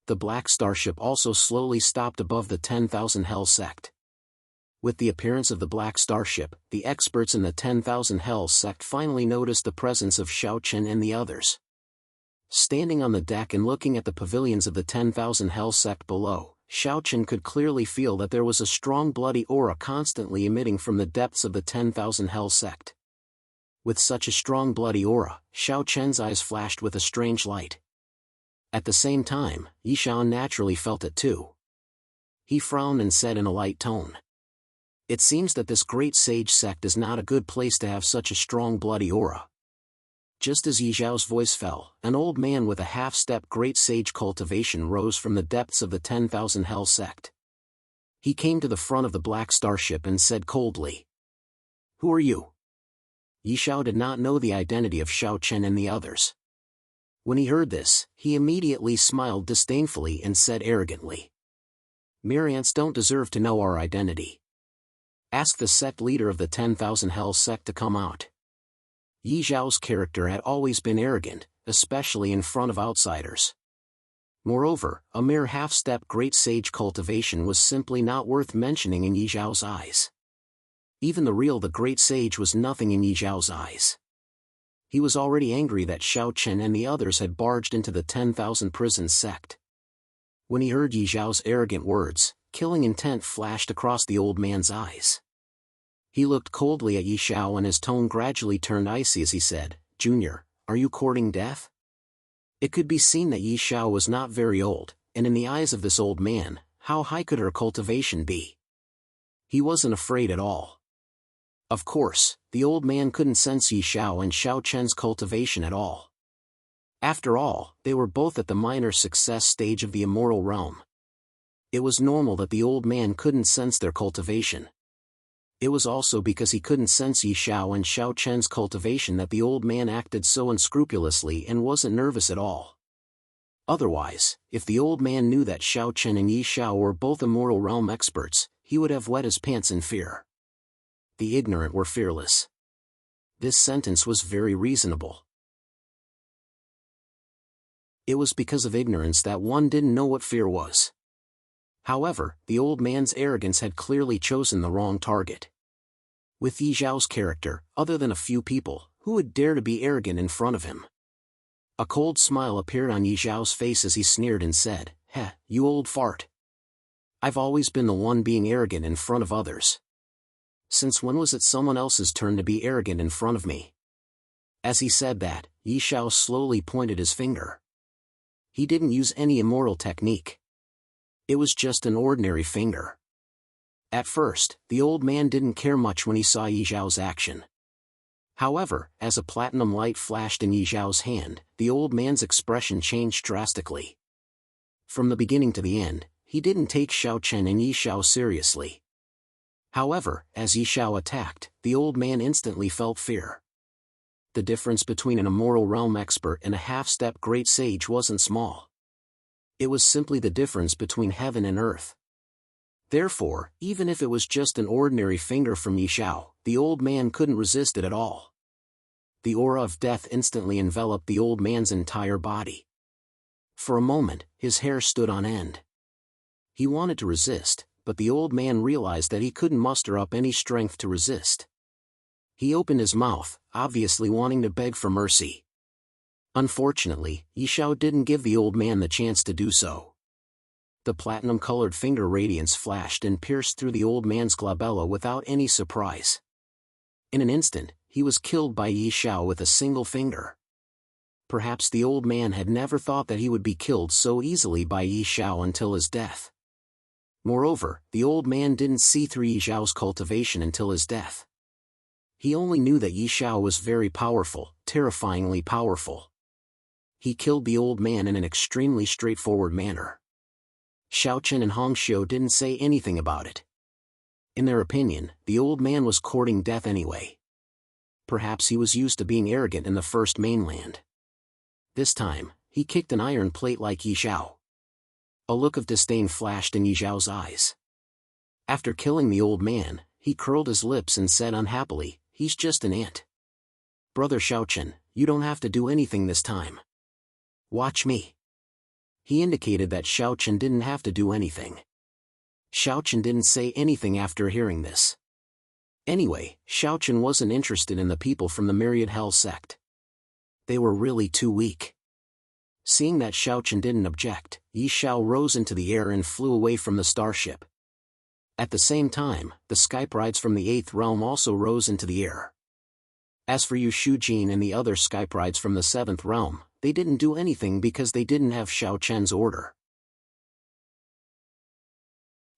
The black starship also slowly stopped above the 10,000 Hell sect. With the appearance of the black starship, the experts in the 10,000 Hell sect finally noticed the presence of Xiao Chen and the others. Standing on the deck and looking at the pavilions of the 10,000 Hell sect below, Xiao Chen could clearly feel that there was a strong bloody aura constantly emitting from the depths of the 10,000 Hell sect. With such a strong bloody aura, Xiao Chen's eyes flashed with a strange light. At the same time, Yi Xiao naturally felt it too. He frowned and said in a light tone, "It seems that this great sage sect is not a good place to have such a strong bloody aura." Just as Yi Xiao's voice fell, an old man with a half-step great sage cultivation rose from the depths of the 10,000 Hell sect. He came to the front of the black starship and said coldly, "Who are you?" Yi Xiao did not know the identity of Xiao Chen and the others. When he heard this, he immediately smiled disdainfully and said arrogantly, "Mere ants don't deserve to know our identity. Ask the sect leader of the 10,000 Hell sect to come out." Yi Zhao's character had always been arrogant, especially in front of outsiders. Moreover, a mere half-step great sage cultivation was simply not worth mentioning in Yi Zhao's eyes. Even the great sage was nothing in Yi Zhao's eyes. He was already angry that Xiao Chen and the others had barged into the 10,000 prison sect. When he heard Yi Zhao's arrogant words, killing intent flashed across the old man's eyes. He looked coldly at Yi Zhao and his tone gradually turned icy as he said, "Junior, are you courting death?" It could be seen that Yi Zhao was not very old, and in the eyes of this old man, how high could her cultivation be? He wasn't afraid at all. Of course, the old man couldn't sense Yi Zhao and Xiao Chen's cultivation at all. After all, they were both at the minor success stage of the immoral realm. It was normal that the old man couldn't sense their cultivation. It was also because he couldn't sense Yi Zhao and Xiao Chen's cultivation that the old man acted so unscrupulously and wasn't nervous at all. Otherwise, if the old man knew that Xiao Chen and Yi Zhao were both immoral realm experts, he would have wet his pants in fear. The ignorant were fearless. This sentence was very reasonable. It was because of ignorance that one didn't know what fear was. However, the old man's arrogance had clearly chosen the wrong target. With Yi Zhao's character, other than a few people, who would dare to be arrogant in front of him? A cold smile appeared on Yi Zhao's face as he sneered and said, "Heh, you old fart. I've always been the one being arrogant in front of others. Since when was it someone else's turn to be arrogant in front of me?" As he said that, Yi Zhao slowly pointed his finger. He didn't use any immoral technique. It was just an ordinary finger. At first, the old man didn't care much when he saw Yi Zhao's action. However, as a platinum light flashed in Yi Zhao's hand, the old man's expression changed drastically. From the beginning to the end, he didn't take Xiao Chen and Yi Zhao seriously. However, as Yi Zhao attacked, the old man instantly felt fear. The difference between an immoral realm expert and a half-step great sage wasn't small. It was simply the difference between heaven and earth. Therefore, even if it was just an ordinary finger from Yi Zhao, the old man couldn't resist it at all. The aura of death instantly enveloped the old man's entire body. For a moment, his hair stood on end. He wanted to resist, but the old man realized that he couldn't muster up any strength to resist. He opened his mouth, obviously wanting to beg for mercy. Unfortunately, Yi Zhao didn't give the old man the chance to do so. The platinum-colored finger radiance flashed and pierced through the old man's glabella without any surprise. In an instant, he was killed by Yi Zhao with a single finger. Perhaps the old man had never thought that he would be killed so easily by Yi Zhao until his death. Moreover, the old man didn't see through Yi Zhao's cultivation until his death. He only knew that Yi Zhao was very powerful, terrifyingly powerful. He killed the old man in an extremely straightforward manner. Xiao Chen and Hong Xiu didn't say anything about it. In their opinion, the old man was courting death anyway. Perhaps he was used to being arrogant in the first mainland. This time, he kicked an iron plate like Yi Zhao. A look of disdain flashed in Yi Zhao's eyes. After killing the old man, he curled his lips and said unhappily, "He's just an ant. Brother Xiao Chen, you don't have to do anything this time. Watch me." He indicated that Xiao Chen didn't have to do anything. Xiao Chen didn't say anything after hearing this. Anyway, Xiao Chen wasn't interested in the people from the Myriad Hell sect. They were really too weak. Seeing that Xiao Chen didn't object, Yi Zhao rose into the air and flew away from the starship. At the same time, the Skyprides from the 8th realm also rose into the air. As for Yu Shujin and the other Skyprides from the 7th realm, they didn't do anything because they didn't have Xiao Chen's order.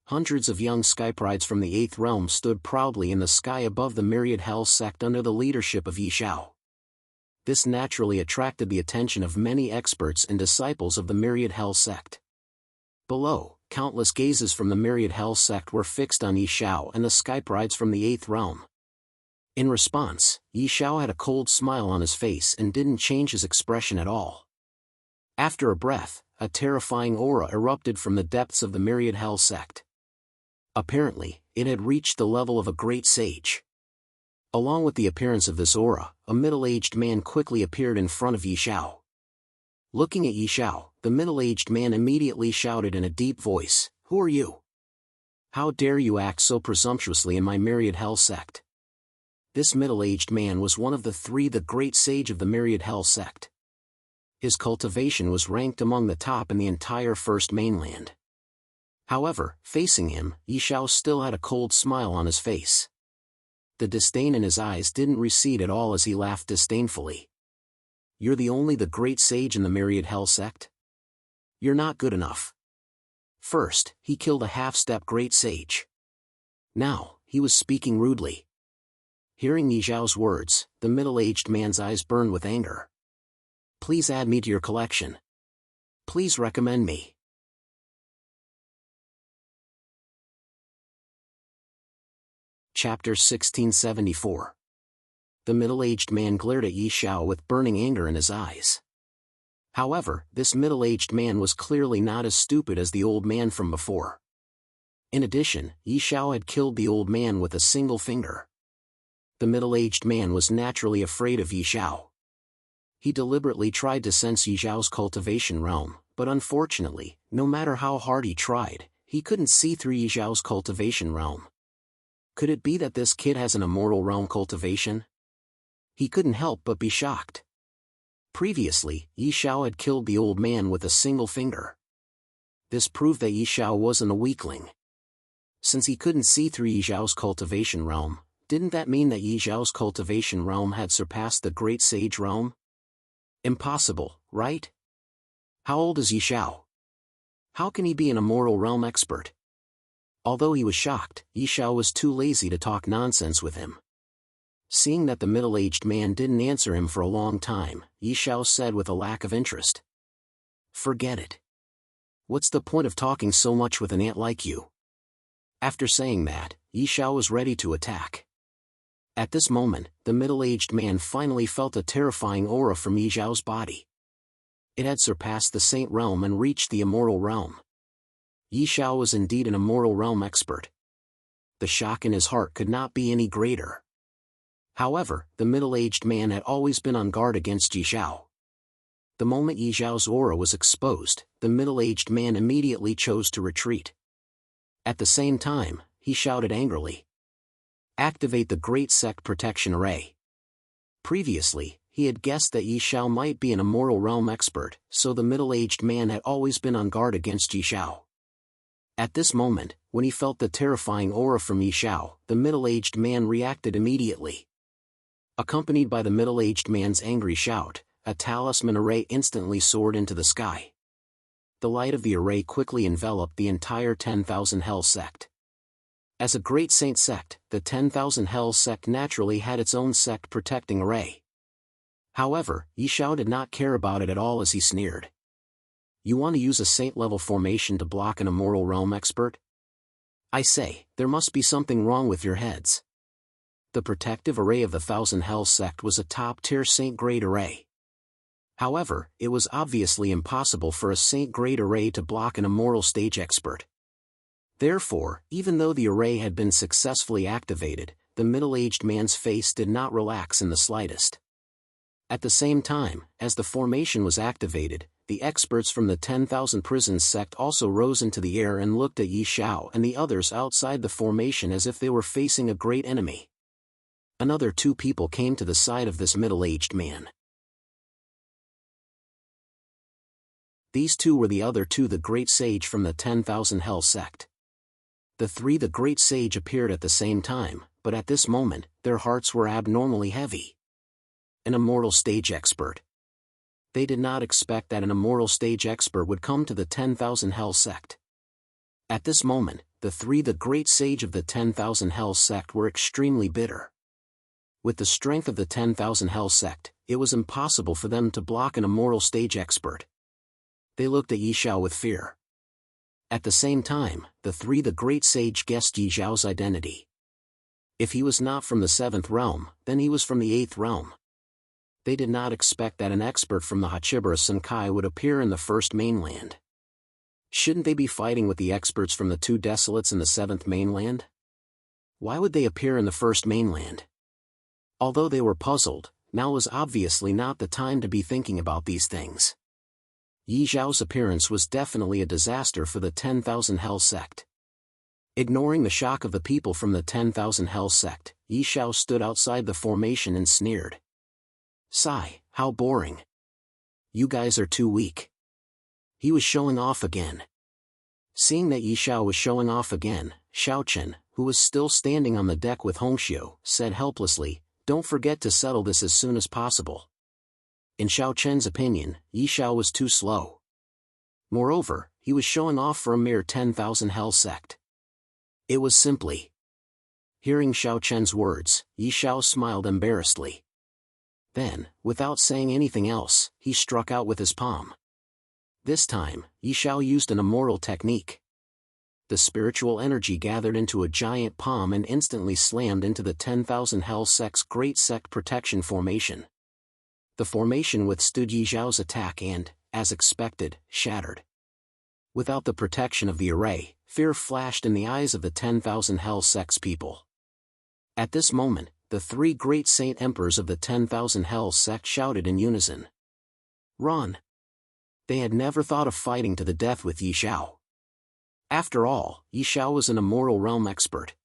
Hundreds of young Skyprides from the 8th realm stood proudly in the sky above the Myriad Hell sect under the leadership of Yi Zhao. This naturally attracted the attention of many experts and disciples of the Myriad Hell sect. Below, countless gazes from the Myriad Hell sect were fixed on Yi Zhao and the Skyprides from the 8th realm. In response, Yi Zhao had a cold smile on his face and didn't change his expression at all. After a breath, a terrifying aura erupted from the depths of the myriad hell sect. Apparently, it had reached the level of a great sage. Along with the appearance of this aura, a middle-aged man quickly appeared in front of Yi Xiao. Looking at Yi Xiao, the middle-aged man immediately shouted in a deep voice, "Who are you? How dare you act so presumptuously in my myriad hell sect?" This middle-aged man was one of the great sage of the myriad hell sect. His cultivation was ranked among the top in the entire First Mainland. However, facing him, Yi Xiao still had a cold smile on his face. The disdain in his eyes didn't recede at all as he laughed disdainfully. "You're the great sage in the myriad hell sect? You're not good enough." First, he killed a half-step great sage. Now, he was speaking rudely. Hearing Yi Xiao's words, the middle-aged man's eyes burned with anger. "Please add me to your collection. Please recommend me." Chapter 1674. The middle-aged man glared at Yi Xiao with burning anger in his eyes. However, this middle-aged man was clearly not as stupid as the old man from before. In addition, Yi Xiao had killed the old man with a single finger. The middle-aged man was naturally afraid of Yi Xiao. He deliberately tried to sense Yi Xiao's cultivation realm, but unfortunately, no matter how hard he tried, he couldn't see through Yi Xiao's cultivation realm. Could it be that this kid has an immortal realm cultivation? He couldn't help but be shocked. Previously, Yi Xiao had killed the old man with a single finger. This proved that Yi Xiao wasn't a weakling. Since he couldn't see through Yi Xiao's cultivation realm, didn't that mean that Yi Xiao's cultivation realm had surpassed the Great Sage realm? Impossible, right? How old is Yi Xiao? How can he be an immortal realm expert? Although he was shocked, Yi Xiao was too lazy to talk nonsense with him. Seeing that the middle-aged man didn't answer him for a long time, Yi Xiao said with a lack of interest, "Forget it. What's the point of talking so much with an ant like you?" After saying that, Yi Xiao was ready to attack. At this moment, the middle-aged man finally felt a terrifying aura from Yi Xiao's body. It had surpassed the Saint realm and reached the immortal realm. Yi Xiao was indeed an immortal realm expert. The shock in his heart could not be any greater. However, the middle-aged man had always been on guard against Yi Xiao. The moment Yi Xiao's aura was exposed, the middle-aged man immediately chose to retreat. At the same time, he shouted angrily, "Activate the Great Sect Protection Array." Previously, he had guessed that Yi Xiao might be an immortal realm expert, so the middle-aged man had always been on guard against Yi Xiao. At this moment, when he felt the terrifying aura from Yi Xiao, the middle-aged man reacted immediately. Accompanied by the middle-aged man's angry shout, a talisman array instantly soared into the sky. The light of the array quickly enveloped the entire 10,000 Hell sect. As a great saint sect, the 10,000 Hell sect naturally had its own sect protecting array. However, Yi Xiao did not care about it at all as he sneered. "You want to use a saint-level formation to block an immortal realm expert? I say, there must be something wrong with your heads." The protective array of the 1000 Hell sect was a top-tier saint-grade array. However, it was obviously impossible for a saint-grade array to block an immortal stage expert. Therefore, even though the array had been successfully activated, the middle-aged man's face did not relax in the slightest. At the same time, as the formation was activated, the experts from the 10,000 Prisons sect also rose into the air and looked at Yi Xiao and the others outside the formation as if they were facing a great enemy. Another 2 people came to the side of this middle-aged man. These 2 were the other 2 the Great Sage from the 10,000 Hell sect. The Great Sage appeared at the same time, but at this moment, their hearts were abnormally heavy. An immortal stage expert. They did not expect that an immortal stage expert would come to the 10,000 Hell sect. At this moment, the Great Sage of the 10,000 Hell sect were extremely bitter. With the strength of the 10,000 Hell sect, it was impossible for them to block an immortal stage expert. They looked at Yi Xiao with fear. At the same time, the Great Sage guessed Yi Xiao's identity. If he was not from the 7th realm, then he was from the 8th realm. They did not expect that an expert from the Hachibara Senkai would appear in the first mainland. Shouldn't they be fighting with the experts from the two desolates in the seventh mainland? Why would they appear in the first mainland? Although they were puzzled, now was obviously not the time to be thinking about these things. Yi Zhao's appearance was definitely a disaster for the 10,000 Hell sect. Ignoring the shock of the people from the 10,000 Hell sect, Yi Zhao stood outside the formation and sneered. Sigh, how boring. You guys are too weak. He was showing off again. Seeing that Yi Zhao was showing off again, Xiaochen, who was still standing on the deck with Hongxiu, said helplessly, "Don't forget to settle this as soon as possible." In Xiaochen's opinion, Yi Zhao was too slow. Moreover, he was showing off for a mere 10,000 Hell sect. It was simply. Hearing Xiaochen's words, Yi Zhao smiled embarrassedly. Then, without saying anything else, he struck out with his palm. This time, Yi Zhao used an immortal technique. The spiritual energy gathered into a giant palm and instantly slammed into the 10,000 Hell sect's Great Sect Protection Formation. The formation withstood Yi Zhao's attack and, as expected, shattered. Without the protection of the array, fear flashed in the eyes of the 10,000 Hell sect's people. At this moment, the three great saint emperors of the 10,000 Hell sect shouted in unison. Run! They had never thought of fighting to the death with Yi Zhao. After all, Yi Zhao was an immortal realm expert.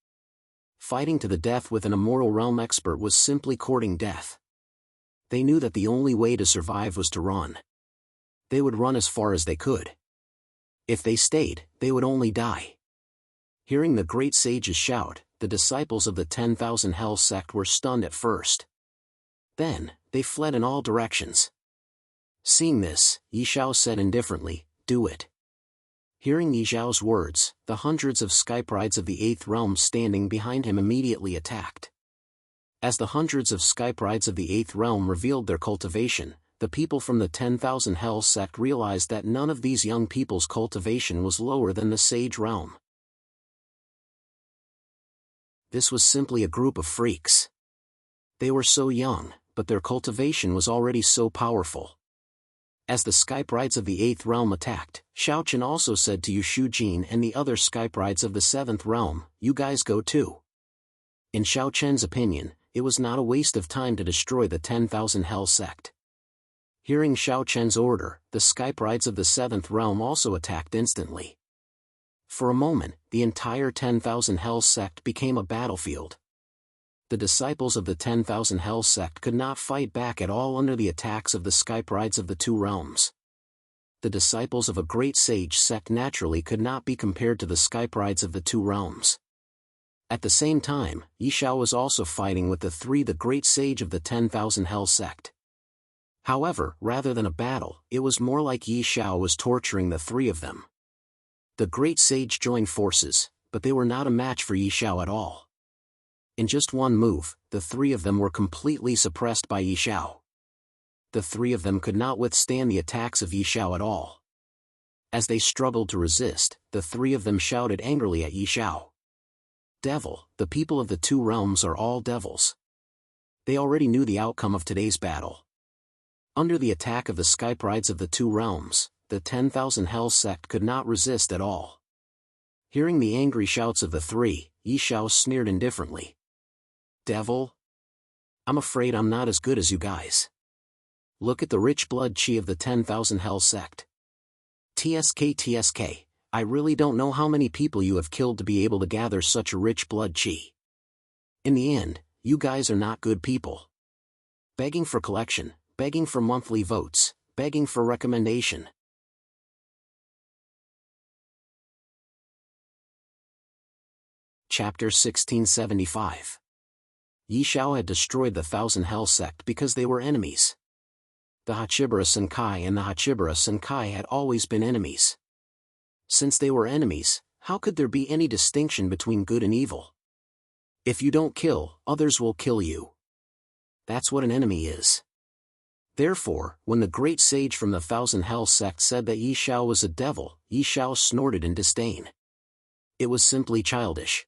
Fighting to the death with an immortal realm expert was simply courting death. They knew that the only way to survive was to run. They would run as far as they could. If they stayed, they would only die. Hearing the great sages shout, the disciples of the 10,000 Hell sect were stunned at first. Then, they fled in all directions. Seeing this, Yi Zhao said indifferently, "Do it." Hearing Yi Zhao's words, the hundreds of skyprides of the 8th realm standing behind him immediately attacked. As the hundreds of skyprides of the 8th realm revealed their cultivation, the people from the 10,000 Hell sect realized that none of these young people's cultivation was lower than the Sage realm. This was simply a group of freaks. They were so young, but their cultivation was already so powerful. As the skyprides of the 8th realm attacked, Xiaochen also said to Yushu Jin and the other skyprides of the 7th realm, "You guys go too." In Xiaochen's opinion, it was not a waste of time to destroy the 10,000 Hell sect. Hearing Xiaochen's order, the skyprides of the 7th realm also attacked instantly. For a moment, the entire 10,000 Hell sect became a battlefield. The disciples of the 10,000 Hell sect could not fight back at all under the attacks of the skyprides of the two realms. The disciples of a great sage sect naturally could not be compared to the skyprides of the two realms. At the same time, Yi Zhao was also fighting with the great sage of the 10,000 Hell sect. However, rather than a battle, it was more like Yi Zhao was torturing the three of them. The great sage joined forces, but they were not a match for Yi Zhao at all. In just one move, the three of them were completely suppressed by Yi Zhao. The three of them could not withstand the attacks of Yi Zhao at all. As they struggled to resist, the three of them shouted angrily at Yi Zhao. "Devil, the people of the two realms are all devils." They already knew the outcome of today's battle. Under the attack of the skyprides of the two realms, the 10,000 Hell sect could not resist at all. Hearing the angry shouts of the three, Yi Zhao sneered indifferently. "Devil? I'm afraid I'm not as good as you guys. Look at the rich blood chi of the 10,000 Hell sect. TSK, I really don't know how many people you have killed to be able to gather such a rich blood chi. In the end, you guys are not good people. Begging for collection, begging for monthly votes, begging for recommendation." Chapter 1675. Yi Zhao had destroyed the 1000 Hell sect because they were enemies. The Hachibara Senkai and the Hachibara Senkai had always been enemies. Since they were enemies, how could there be any distinction between good and evil? If you don't kill, others will kill you. That's what an enemy is. Therefore, when the great sage from the 1000 Hell sect said that Yi Zhao was a devil, Yi Zhao snorted in disdain. It was simply childish.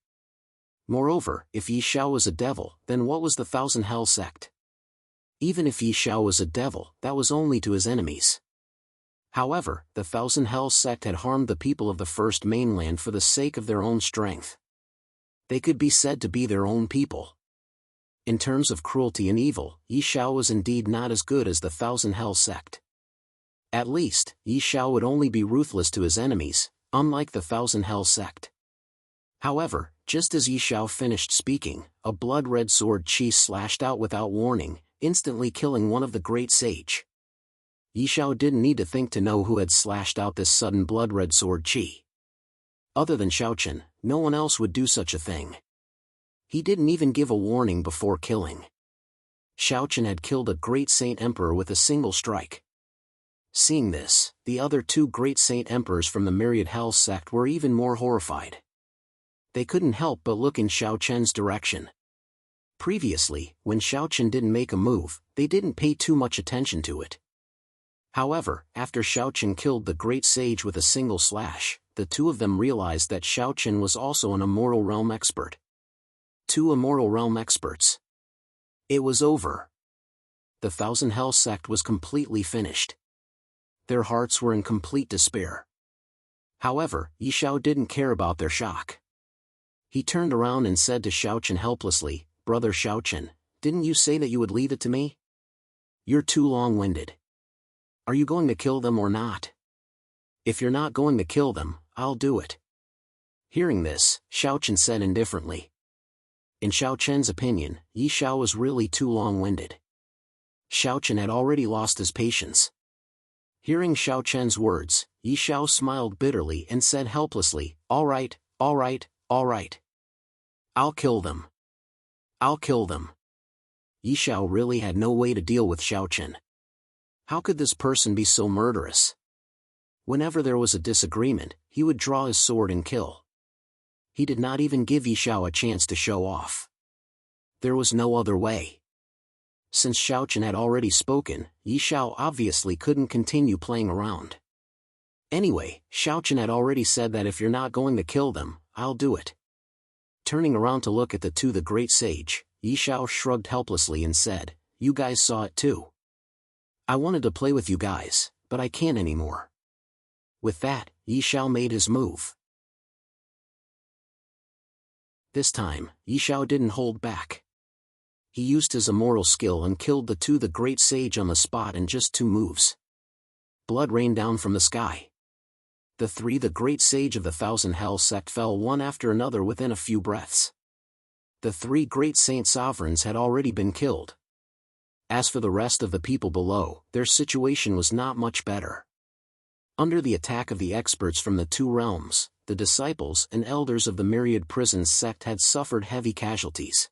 Moreover, if Yi Zhao was a devil, then what was the 1000 Hell sect? Even if Yi Xiao was a devil, that was only to his enemies. However, the Thousand Hells sect had harmed the people of the First Mainland for the sake of their own strength. They could be said to be their own people. In terms of cruelty and evil, Yi Xiao was indeed not as good as the Thousand Hells sect. At least, Yi Xiao would only be ruthless to his enemies, unlike the Thousand Hells sect. However, just as Yi Xiao finished speaking, a blood-red sword qi slashed out without warning, instantly killing one of the great sage. Yi Xiao didn't need to think to know who had slashed out this sudden blood-red sword qi. Other than Xiaochen, no one else would do such a thing. He didn't even give a warning before killing. Xiaochen had killed a great saint emperor with a single strike. Seeing this, the other two great saint emperors from the Myriad Hell sect were even more horrified. They couldn't help but look in Xiaochen's direction. Previously, when Xiaochen didn't make a move, they didn't pay too much attention to it. However, after Xiaochen killed the great sage with a single slash, the two of them realized that Xiaochen was also an Immortal Realm expert. Two Immortal Realm experts. It was over. The Thousand Hell sect was completely finished. Their hearts were in complete despair. However, Yi Xiao didn't care about their shock. He turned around and said to Xiaochen helplessly, "Brother Xiaochen, didn't you say that you would leave it to me? You're too long-winded. Are you going to kill them or not? If you're not going to kill them, I'll do it." Hearing this, Xiaochen said indifferently. In Xiaochen's opinion, Yi Xiao was really too long-winded. Xiaochen had already lost his patience. Hearing Xiaochen's words, Yi Xiao smiled bitterly and said helplessly, "All right, all right, all right. I'll kill them. I'll kill them." Yi Xiao really had no way to deal with Xiaochen. How could this person be so murderous? Whenever there was a disagreement, he would draw his sword and kill. He did not even give Yi Xiao a chance to show off. There was no other way. Since Xiaochen had already spoken, Yi Xiao obviously couldn't continue playing around. Anyway, Xiaochen had already said that if you're not going to kill them, I'll do it. Turning around to look at the great sage, Yi Xiao shrugged helplessly and said, "You guys saw it too. I wanted to play with you guys, but I can't anymore." With that, Yi Xiao made his move. This time, Yi Xiao didn't hold back. He used his immortal skill and killed the great sage on the spot in just 2 moves. Blood rained down from the sky. The great sage of the Thousand Hell sect fell one after another within a few breaths. The 3 great saint sovereigns had already been killed. As for the rest of the people below, their situation was not much better. Under the attack of the experts from the 2 realms, the disciples and elders of the Myriad Prisons sect had suffered heavy casualties.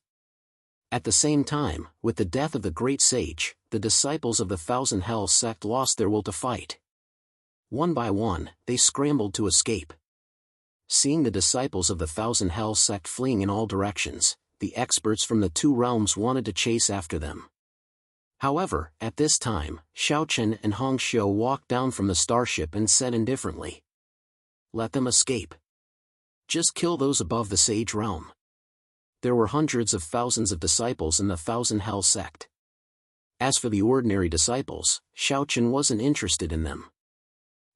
At the same time, with the death of the great sage, the disciples of the Thousand Hell sect lost their will to fight. One by one, they scrambled to escape. Seeing the disciples of the Thousand Hell sect fleeing in all directions, the experts from the 2 realms wanted to chase after them. However, at this time, Xiaochen and Hong Xiu walked down from the starship and said indifferently, "Let them escape. Just kill those above the sage realm." There were hundreds of thousands of disciples in the Thousand Hell sect. As for the ordinary disciples, Xiaochen wasn't interested in them.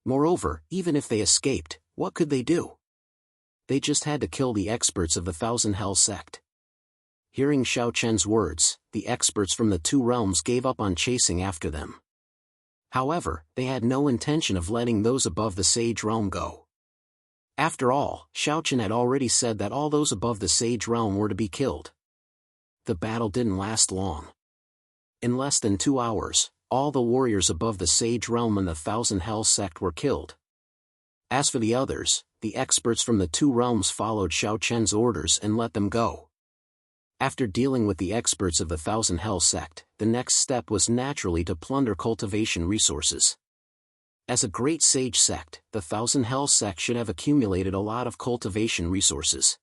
Moreover, even if they escaped, what could they do? They just had to kill the experts of the Thousand Hell sect. Hearing Xiaochen's words, the experts from the 2 realms gave up on chasing after them. However, they had no intention of letting those above the sage realm go. After all, Xiaochen had already said that all those above the sage realm were to be killed. The battle didn't last long. In less than 2 hours, all the warriors above the sage realm and the Thousand Hell sect were killed. As for the others, the experts from the 2 realms followed Xiaochen's orders and let them go. After dealing with the experts of the Thousand Hell sect, the next step was naturally to plunder cultivation resources. As a great sage sect, the Thousand Hell sect should have accumulated a lot of cultivation resources.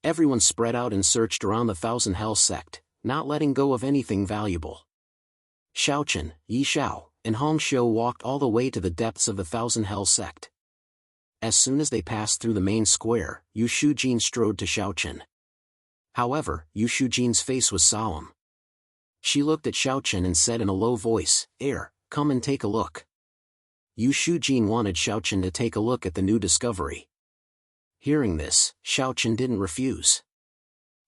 Everyone spread out and searched around the Thousand Hell sect, not letting go of anything valuable. Xiaochen, Yi Xiao, and Hong Xiu walked all the way to the depths of the Thousand Hell sect. As soon as they passed through the main square, Yu Shujin strode to Xiaochen. However, Yu Shujin's face was solemn. She looked at Xiao Chen and said in a low voice, come and take a look. Yu Shujin wanted Xiao Chen to take a look at the new discovery. Hearing this, Xiao Chen didn't refuse.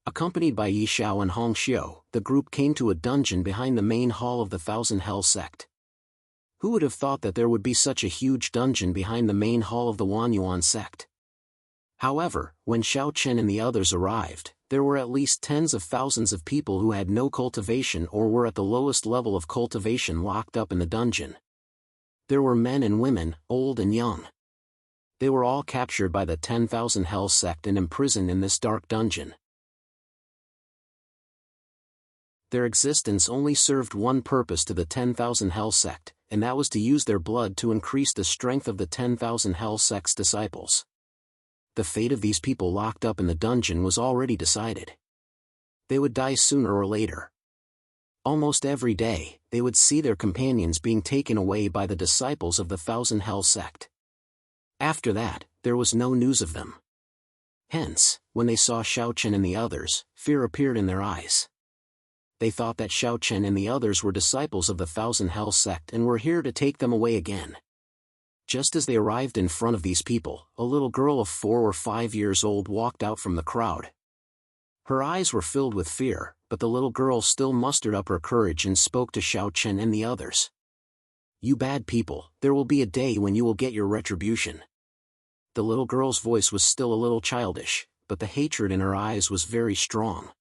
Accompanied by Yi Xiao and Hong Xiu, the group came to a dungeon behind the main hall of the Thousand Hell sect. Who would have thought that there would be such a huge dungeon behind the main hall of the Wanyuan sect? However, when Xiao Chen and the others arrived, there were at least tens of thousands of people who had no cultivation or were at the lowest level of cultivation locked up in the dungeon. There were men and women, old and young. They were all captured by the 10,000 Hell sect and imprisoned in this dark dungeon. Their existence only served one purpose to the 10,000 Hell sect, and that was to use their blood to increase the strength of the 10,000 Hell sect's disciples. The fate of these people locked up in the dungeon was already decided. They would die sooner or later. Almost every day, they would see their companions being taken away by the disciples of the Thousand Hell sect. After that, there was no news of them. Hence, when they saw Xiao Chen and the others, fear appeared in their eyes. They thought that Xiao Chen and the others were disciples of the Thousand Hell sect and were here to take them away again. Just as they arrived in front of these people, a little girl of 4 or 5 years old walked out from the crowd. Her eyes were filled with fear, but the little girl still mustered up her courage and spoke to Xiao Chen and the others. "You bad people, there will be a day when you will get your retribution." The little girl's voice was still a little childish, but the hatred in her eyes was very strong.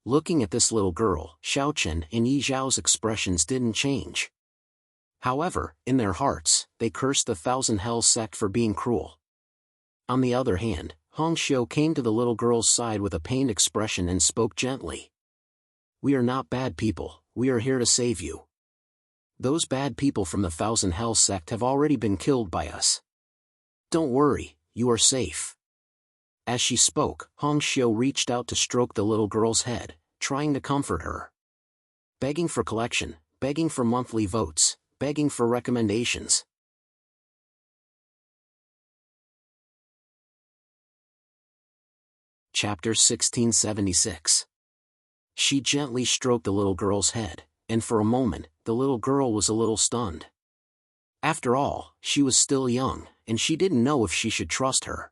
Looking at this little girl, Xiao Chen and Yi Zhao's expressions didn't change. However, in their hearts, they cursed the Thousand Hell sect for being cruel. On the other hand, Hong Xiu came to the little girl's side with a pained expression and spoke gently. "We are not bad people, we are here to save you. Those bad people from the Thousand Hell sect have already been killed by us. Don't worry, you are safe." As she spoke, Hong Xiu reached out to stroke the little girl's head, trying to comfort her. Begging for collection, begging for monthly votes, begging for recommendations. Chapter 1676. She gently stroked the little girl's head, and for a moment, the little girl was a little stunned. After all, she was still young, and she didn't know if she should trust her.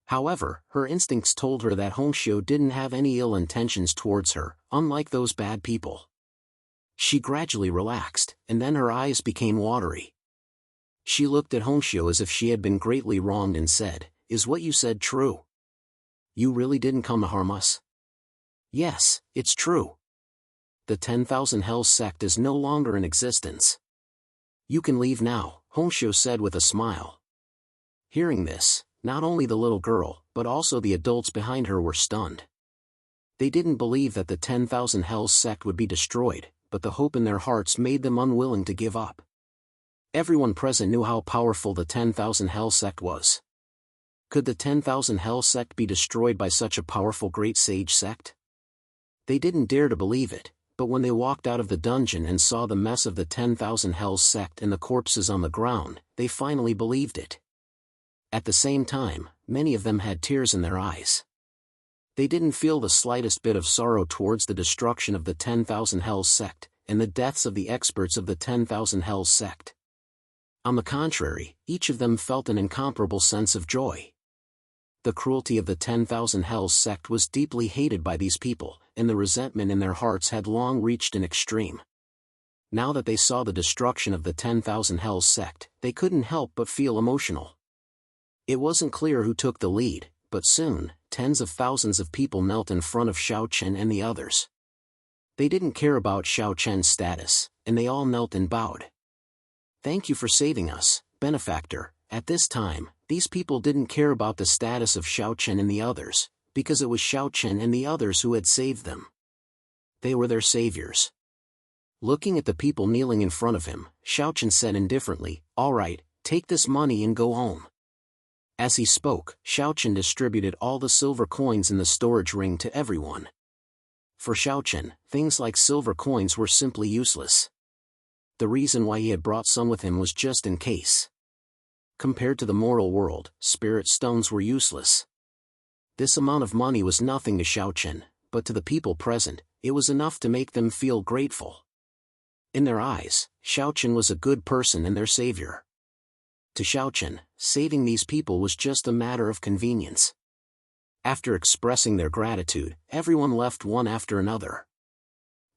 However, her instincts told her that Hong Xiu didn't have any ill intentions towards her, unlike those bad people. She gradually relaxed, and then her eyes became watery. She looked at Hong Xiu as if she had been greatly wronged and said, "Is what you said true? You really didn't come to harm us?" "Yes, it's true. The 10,000 Hell sect is no longer in existence. You can leave now," Hong Xiu said with a smile. Hearing this, not only the little girl, but also the adults behind her were stunned. They didn't believe that the 10,000 Hell sect would be destroyed, but the hope in their hearts made them unwilling to give up. Everyone present knew how powerful the 10,000 Hell sect was. Could the 10,000 Hell sect be destroyed by such a powerful great sage sect? They didn't dare to believe it, but when they walked out of the dungeon and saw the mess of the 10,000 Hell sect and the corpses on the ground, they finally believed it. At the same time, many of them had tears in their eyes. They didn't feel the slightest bit of sorrow towards the destruction of the 10,000 Hell sect, and the deaths of the experts of the 10,000 Hell sect. On the contrary, each of them felt an incomparable sense of joy. The cruelty of the 10,000 Hell sect was deeply hated by these people, and the resentment in their hearts had long reached an extreme. Now that they saw the destruction of the 10,000 Hell sect, they couldn't help but feel emotional. It wasn't clear who took the lead, but soon, tens of thousands of people knelt in front of Xiao Chen and the others. They didn't care about Xiao Chen's status, and they all knelt and bowed. "Thank you for saving us, benefactor." At this time, these people didn't care about the status of Xiao Chen and the others, because it was Xiao Chen and the others who had saved them. They were their saviors. Looking at the people kneeling in front of him, Xiao Chen said indifferently, "All right, take this money and go home." As he spoke, Xiao Chen distributed all the silver coins in the storage ring to everyone. For Xiao Chen, things like silver coins were simply useless. The reason why he had brought some with him was just in case. Compared to the moral world, spirit stones were useless. This amount of money was nothing to Xiao Chen, but to the people present, it was enough to make them feel grateful. In their eyes, Xiaochen was a good person and their savior. To Xiaochen, saving these people was just a matter of convenience. After expressing their gratitude, everyone left one after another.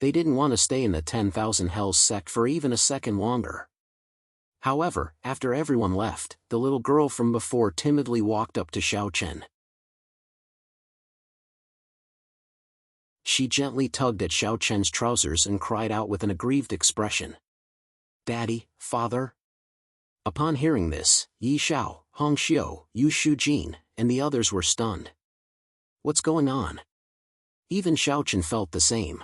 They didn't want to stay in the 10,000 Hells sect for even a second longer. However, after everyone left, the little girl from before timidly walked up to Xiaochen. She gently tugged at Xiaochen's trousers and cried out with an aggrieved expression. "Daddy, father?" Upon hearing this, Yi Xiao, Hong Xiu, Yu Shujin, and the others were stunned. What's going on? Even Xiaochen felt the same.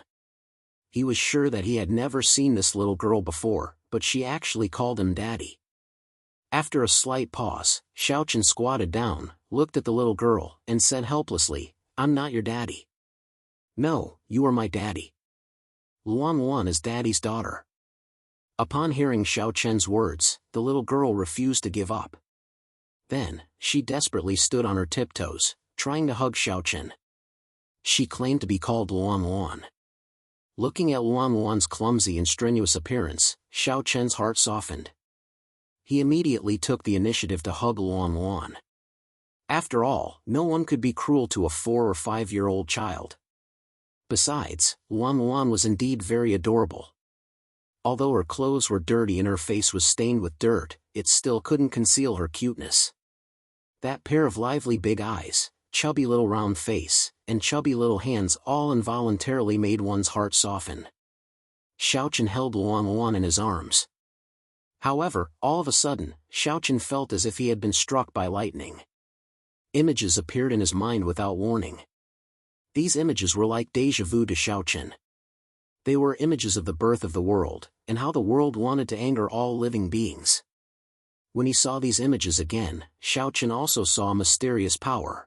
He was sure that he had never seen this little girl before, but she actually called him daddy. After a slight pause, Xiaochen squatted down, looked at the little girl, and said helplessly, "I'm not your daddy." "No, you are my daddy. Luan Luan is daddy's daughter." Upon hearing Xiaochen's words, the little girl refused to give up. Then, she desperately stood on her tiptoes, trying to hug Xiaochen. She claimed to be called Luan Luan. Looking at Luan Luan's clumsy and strenuous appearance, Xiaochen's heart softened. He immediately took the initiative to hug Luan Luan. After all, no one could be cruel to a 4 or 5-year-old child. Besides, Luan Luan was indeed very adorable. Although her clothes were dirty and her face was stained with dirt, it still couldn't conceal her cuteness. That pair of lively big eyes, chubby little round face, and chubby little hands all involuntarily made one's heart soften. Xiaochen held Luan Luan in his arms. However, all of a sudden, Xiaochen felt as if he had been struck by lightning. Images appeared in his mind without warning. These images were like déjà vu to Xiaochen. They were images of the birth of the world, and how the world wanted to anger all living beings. When he saw these images again, Xiaochen also saw a mysterious power.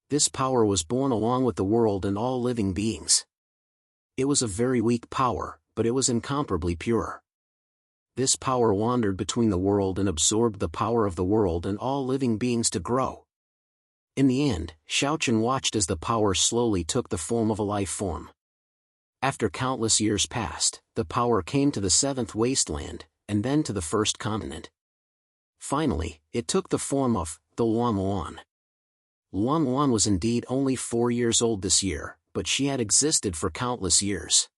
This power was born along with the world and all living beings. It was a very weak power, but it was incomparably pure. This power wandered between the world and absorbed the power of the world and all living beings to grow. In the end, Xiaochen watched as the power slowly took the form of a life form. After countless years passed, the power came to the 7th wasteland, and then to the 1st continent. Finally, it took the form of the Luan Luan. Luan Luan was indeed only 4 years old this year, but she had existed for countless years.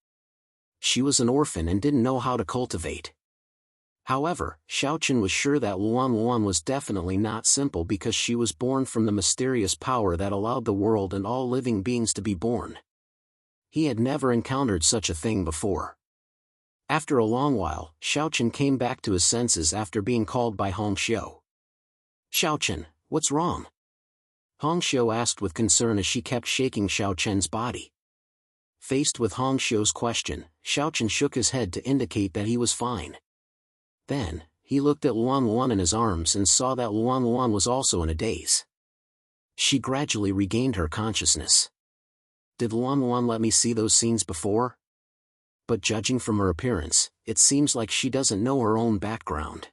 She was an orphan and didn't know how to cultivate. However, Xiaochen was sure that Luan Luan was definitely not simple because she was born from the mysterious power that allowed the world and all living beings to be born. He had never encountered such a thing before. After a long while, Xiaochen came back to his senses after being called by Hong Xiu. "Xiaochen, what's wrong?" Hong Xiu asked with concern as she kept shaking Xiaochen's body. Faced with Hong Xiu's question, Xiaochen shook his head to indicate that he was fine. Then, he looked at Luan Luan in his arms and saw that Luan Luan was also in a daze. She gradually regained her consciousness. "Did Luan Luan let me see those scenes before?" But judging from her appearance, it seems like she doesn't know her own background.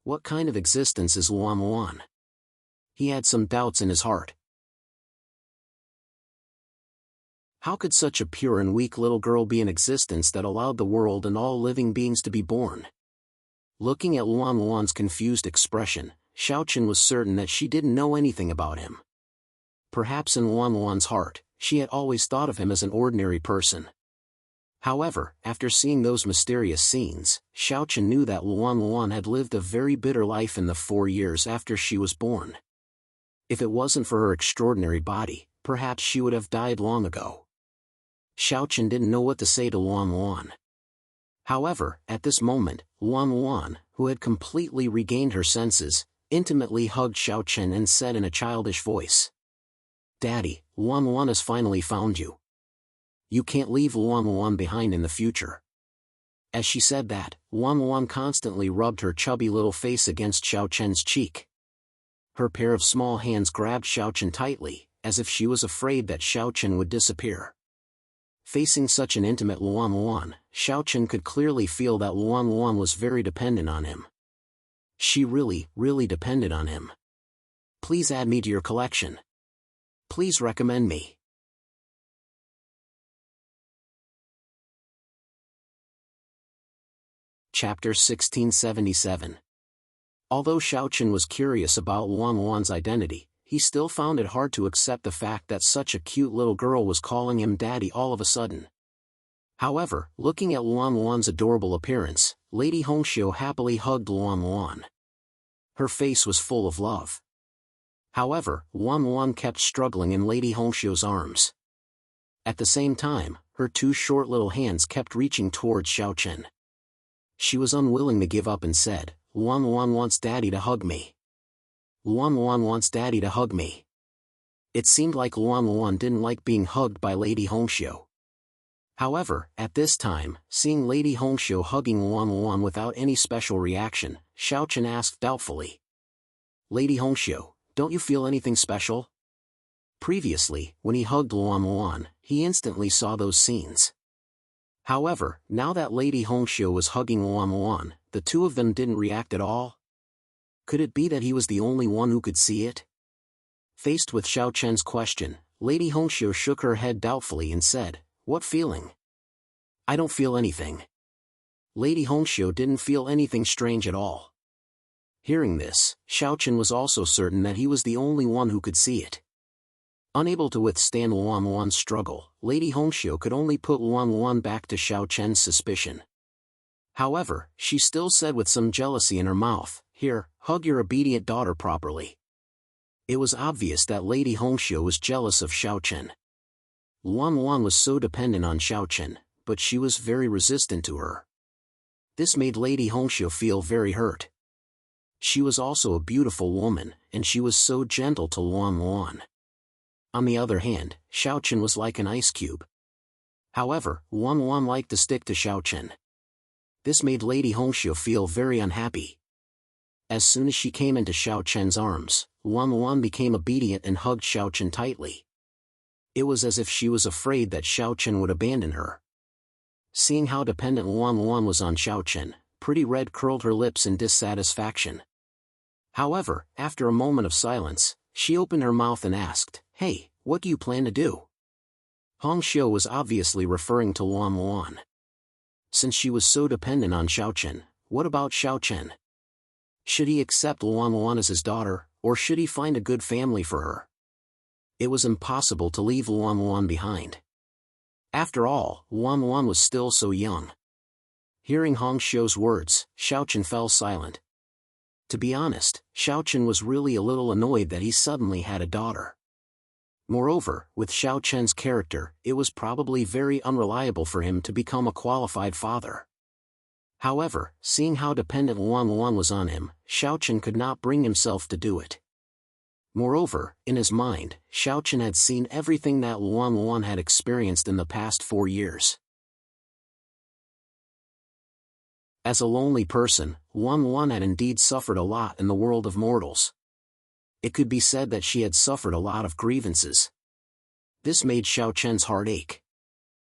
What kind of existence is Luan Luan? He had some doubts in his heart. How could such a pure and weak little girl be in existence that allowed the world and all living beings to be born? Looking at Luan Luan's confused expression, Xiaochen was certain that she didn't know anything about him. Perhaps in Luan Luan's heart, she had always thought of him as an ordinary person. However, after seeing those mysterious scenes, Xiaochen knew that Luan Luan had lived a very bitter life in the 4 years after she was born. If it wasn't for her extraordinary body, perhaps she would have died long ago. Xiaochen didn't know what to say to Luan Luan. However, at this moment, Luan Luan, who had completely regained her senses, intimately hugged Xiaochen and said in a childish voice, "Daddy, Luan Luan has finally found you. You can't leave Luan Luan behind in the future." As she said that, Luan Luan constantly rubbed her chubby little face against Xiaochen's cheek. Her pair of small hands grabbed Xiaochen tightly, as if she was afraid that Xiaochen would disappear. Facing such an intimate Luan Luan, Xiaochen could clearly feel that Luan Luan was very dependent on him. She really, really depended on him. "Please add me to your collection. Please recommend me." Chapter 1677. Although Xiaochen was curious about Luanluan's identity, he still found it hard to accept the fact that such a cute little girl was calling him daddy all of a sudden. However, looking at Luanluan's adorable appearance, Lady Hongxiu happily hugged Luanluan. Her face was full of love. However, Luanluan kept struggling in Lady Hongxiu's arms. At the same time, her two short little hands kept reaching towards Xiaochen. She was unwilling to give up and said, "Luanluan wants daddy to hug me. Luanluan wants daddy to hug me." It seemed like Luanluan didn't like being hugged by Lady Hongxiu. However, at this time, seeing Lady Hongxiu hugging Luanluan without any special reaction, Xiaochen asked doubtfully, "Lady Hongxiu, don't you feel anything special?" Previously, when he hugged Luanluan, he instantly saw those scenes. However, now that Lady Hongxiu was hugging Luanluan, the two of them didn't react at all. Could it be that he was the only one who could see it? Faced with Xiaochen's question, Lady Hongxiu shook her head doubtfully and said, "What feeling? I don't feel anything." Lady Hongxiu didn't feel anything strange at all. Hearing this, Xiaochen was also certain that he was the only one who could see it. Unable to withstand Luanluan's struggle, Lady Hongxiu could only put Luanluan back to Xiaochen's suspicion. However, she still said with some jealousy in her mouth, "Here, hug your obedient daughter properly." It was obvious that Lady Hongxiu was jealous of Xiaochen. Luanluan was so dependent on Xiaochen, but she was very resistant to her. This made Lady Hongxiu feel very hurt. She was also a beautiful woman, and she was so gentle to Luanluan. On the other hand, Xiaochen was like an ice cube. However, Luanluan liked to stick to Xiaochen. This made Lady Hongxiu feel very unhappy. As soon as she came into Xiaochen's arms, Luanluan became obedient and hugged Xiaochen tightly. It was as if she was afraid that Xiaochen would abandon her. Seeing how dependent Luanluan was on Xiaochen, Pretty Red curled her lips in dissatisfaction. However, after a moment of silence, she opened her mouth and asked, "Hey, what do you plan to do?" Hongxiu was obviously referring to Luanluan. Since she was so dependent on Xiaochen, what about Xiaochen? Should he accept Luanluan as his daughter, or should he find a good family for her? It was impossible to leave Luanluan behind. After all, Luanluan was still so young. Hearing Hongxiu's words, Xiaochen fell silent. To be honest, Xiaochen was really a little annoyed that he suddenly had a daughter. Moreover, with Xiaochen's character, it was probably very unreliable for him to become a qualified father. However, seeing how dependent Luanluan was on him, Xiaochen could not bring himself to do it. Moreover, in his mind, Xiaochen had seen everything that Luanluan had experienced in the past 4 years. As a lonely person, Luanluan had indeed suffered a lot in the world of mortals. It could be said that she had suffered a lot of grievances. This made Xiaochen's heart ache.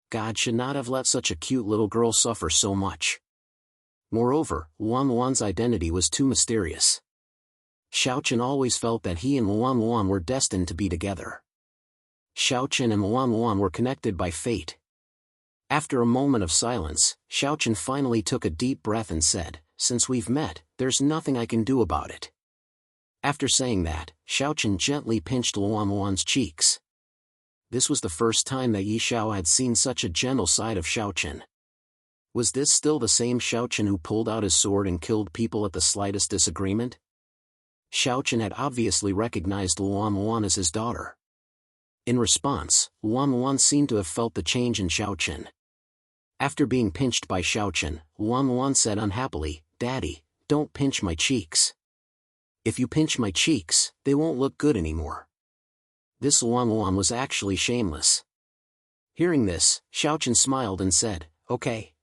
God should not have let such a cute little girl suffer so much. Moreover, Luanluan's identity was too mysterious. Xiaochen always felt that he and Luanluan were destined to be together. Xiaochen and Luanluan were connected by fate. After a moment of silence, Xiaochen finally took a deep breath and said, "Since we've met, there's nothing I can do about it." After saying that, Xiaochen gently pinched Luanluan's cheeks. This was the first time that Yi Xiao had seen such a gentle side of Xiaochen. Was this still the same Xiaochen who pulled out his sword and killed people at the slightest disagreement? Xiaochen had obviously recognized Luanluan as his daughter. In response, Luanluan seemed to have felt the change in Xiaochen. After being pinched by Xiaochen, Luanluan said unhappily, "Daddy, don't pinch my cheeks. If you pinch my cheeks, they won't look good anymore." This Luanluan was actually shameless. Hearing this, Xiaochen smiled and said, Okay.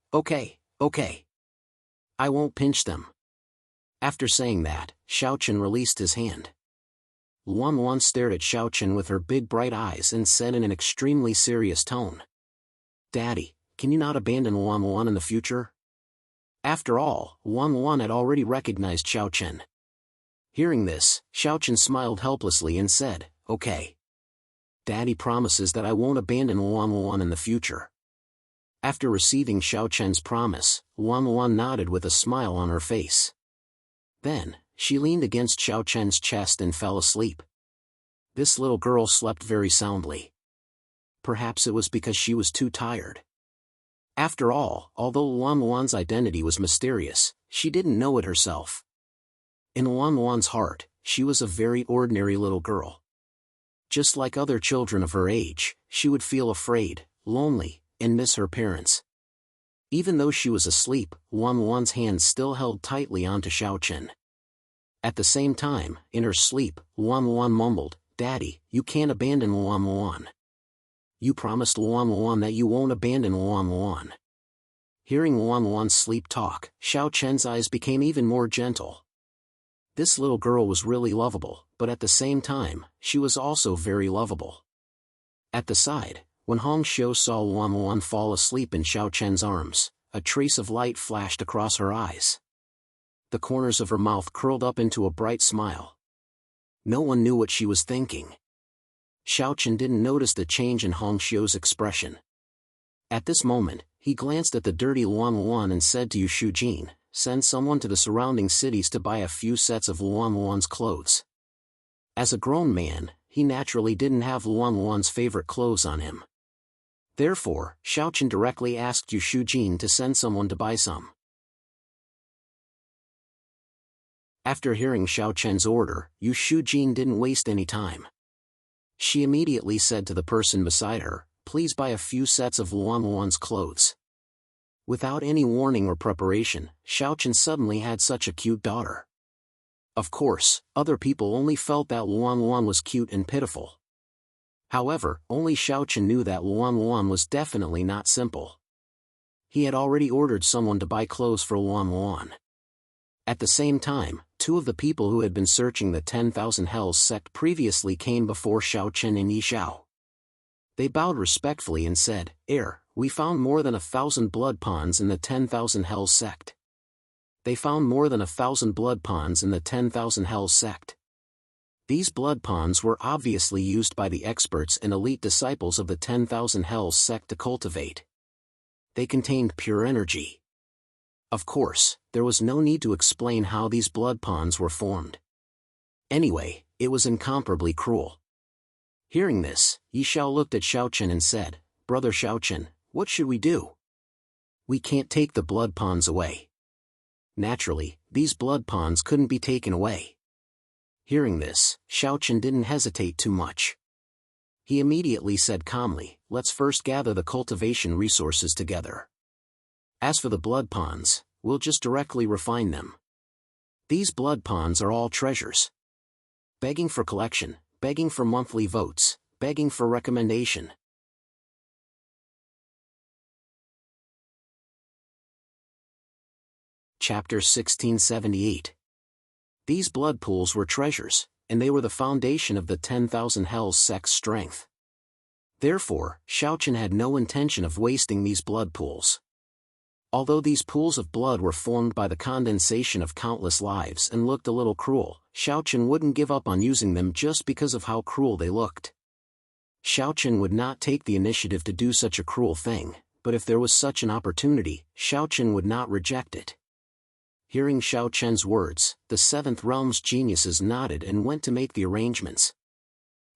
I won't pinch them." After saying that, Xiaochen released his hand. Luanluan stared at Xiaochen with her big bright eyes and said in an extremely serious tone, "Daddy, can you not abandon Luanluan in the future?" After all, Luanluan had already recognized Xiaochen. Hearing this, Xiaochen smiled helplessly and said, "Okay. Daddy promises that I won't abandon Luanluan in the future." After receiving Xiao Chen's promise, Luan nodded with a smile on her face. Then, she leaned against Xiao Chen's chest and fell asleep. This little girl slept very soundly. Perhaps it was because she was too tired. After all, although Luan's identity was mysterious, she didn't know it herself. In Luan's heart, she was a very ordinary little girl. Just like other children of her age, she would feel afraid, lonely, and miss her parents. Even though she was asleep, Luan's hands still held tightly onto Xiao Chen. At the same time, in her sleep, Luan mumbled, "Daddy, you can't abandon Luan. You promised Luan that you won't abandon Luan." Hearing Luan's sleep talk, Xiao Chen's eyes became even more gentle. This little girl was really lovable, but at the same time, she was also very lovable. At the side, when Hong Xiu saw Luan fall asleep in Xiao Chen's arms, a trace of light flashed across her eyes. The corners of her mouth curled up into a bright smile. No one knew what she was thinking. Xiao Chen didn't notice the change in Hong Xiu's expression. At this moment, he glanced at the dirty Luan and said to Yu Shujin, "Send someone to the surrounding cities to buy a few sets of Luan's clothes." As a grown man, he naturally didn't have Luan's favorite clothes on him. Therefore, Xiao Chen directly asked Yu Shujin to send someone to buy some. After hearing Xiao Chen's order, Yu Shujin didn't waste any time. She immediately said to the person beside her, "Please buy a few sets of Luan's clothes." Without any warning or preparation, Xiao Chen suddenly had such a cute daughter. Of course, other people only felt that Luan was cute and pitiful. However, only Xiao Chen knew that Luan was definitely not simple. He had already ordered someone to buy clothes for Luan. At the same time, two of the people who had been searching the 10,000 Hells sect previously came before Xiao Chen and Yi Xiao. They bowed respectfully and said, "We found more than 1,000 blood ponds in the 10,000 Hells sect." They found more than 1,000 blood ponds in the 10,000 Hells sect. These blood ponds were obviously used by the experts and elite disciples of the 10,000 Hells sect to cultivate. They contained pure energy. Of course, there was no need to explain how these blood ponds were formed. Anyway, it was incomparably cruel. Hearing this, Yi Xiao looked at Xiao Chen and said, "Brother Xiao Chen, what should we do? We can't take the blood ponds away." Naturally, these blood ponds couldn't be taken away. Hearing this, Xiao Chen didn't hesitate too much. He immediately said calmly, "Let's first gather the cultivation resources together. As for the blood ponds, we'll just directly refine them. These blood ponds are all treasures. Begging for collection, begging for monthly votes, begging for recommendation." Chapter 1678. These blood pools were treasures, and they were the foundation of the 10,000 Hells sect's strength. Therefore, Xiao Chen had no intention of wasting these blood pools. Although these pools of blood were formed by the condensation of countless lives and looked a little cruel, Xiao Chen wouldn't give up on using them just because of how cruel they looked. Xiao Chen would not take the initiative to do such a cruel thing, but if there was such an opportunity, Xiao Chen would not reject it. Hearing Xiao Chen's words, the Seventh Realm's geniuses nodded and went to make the arrangements.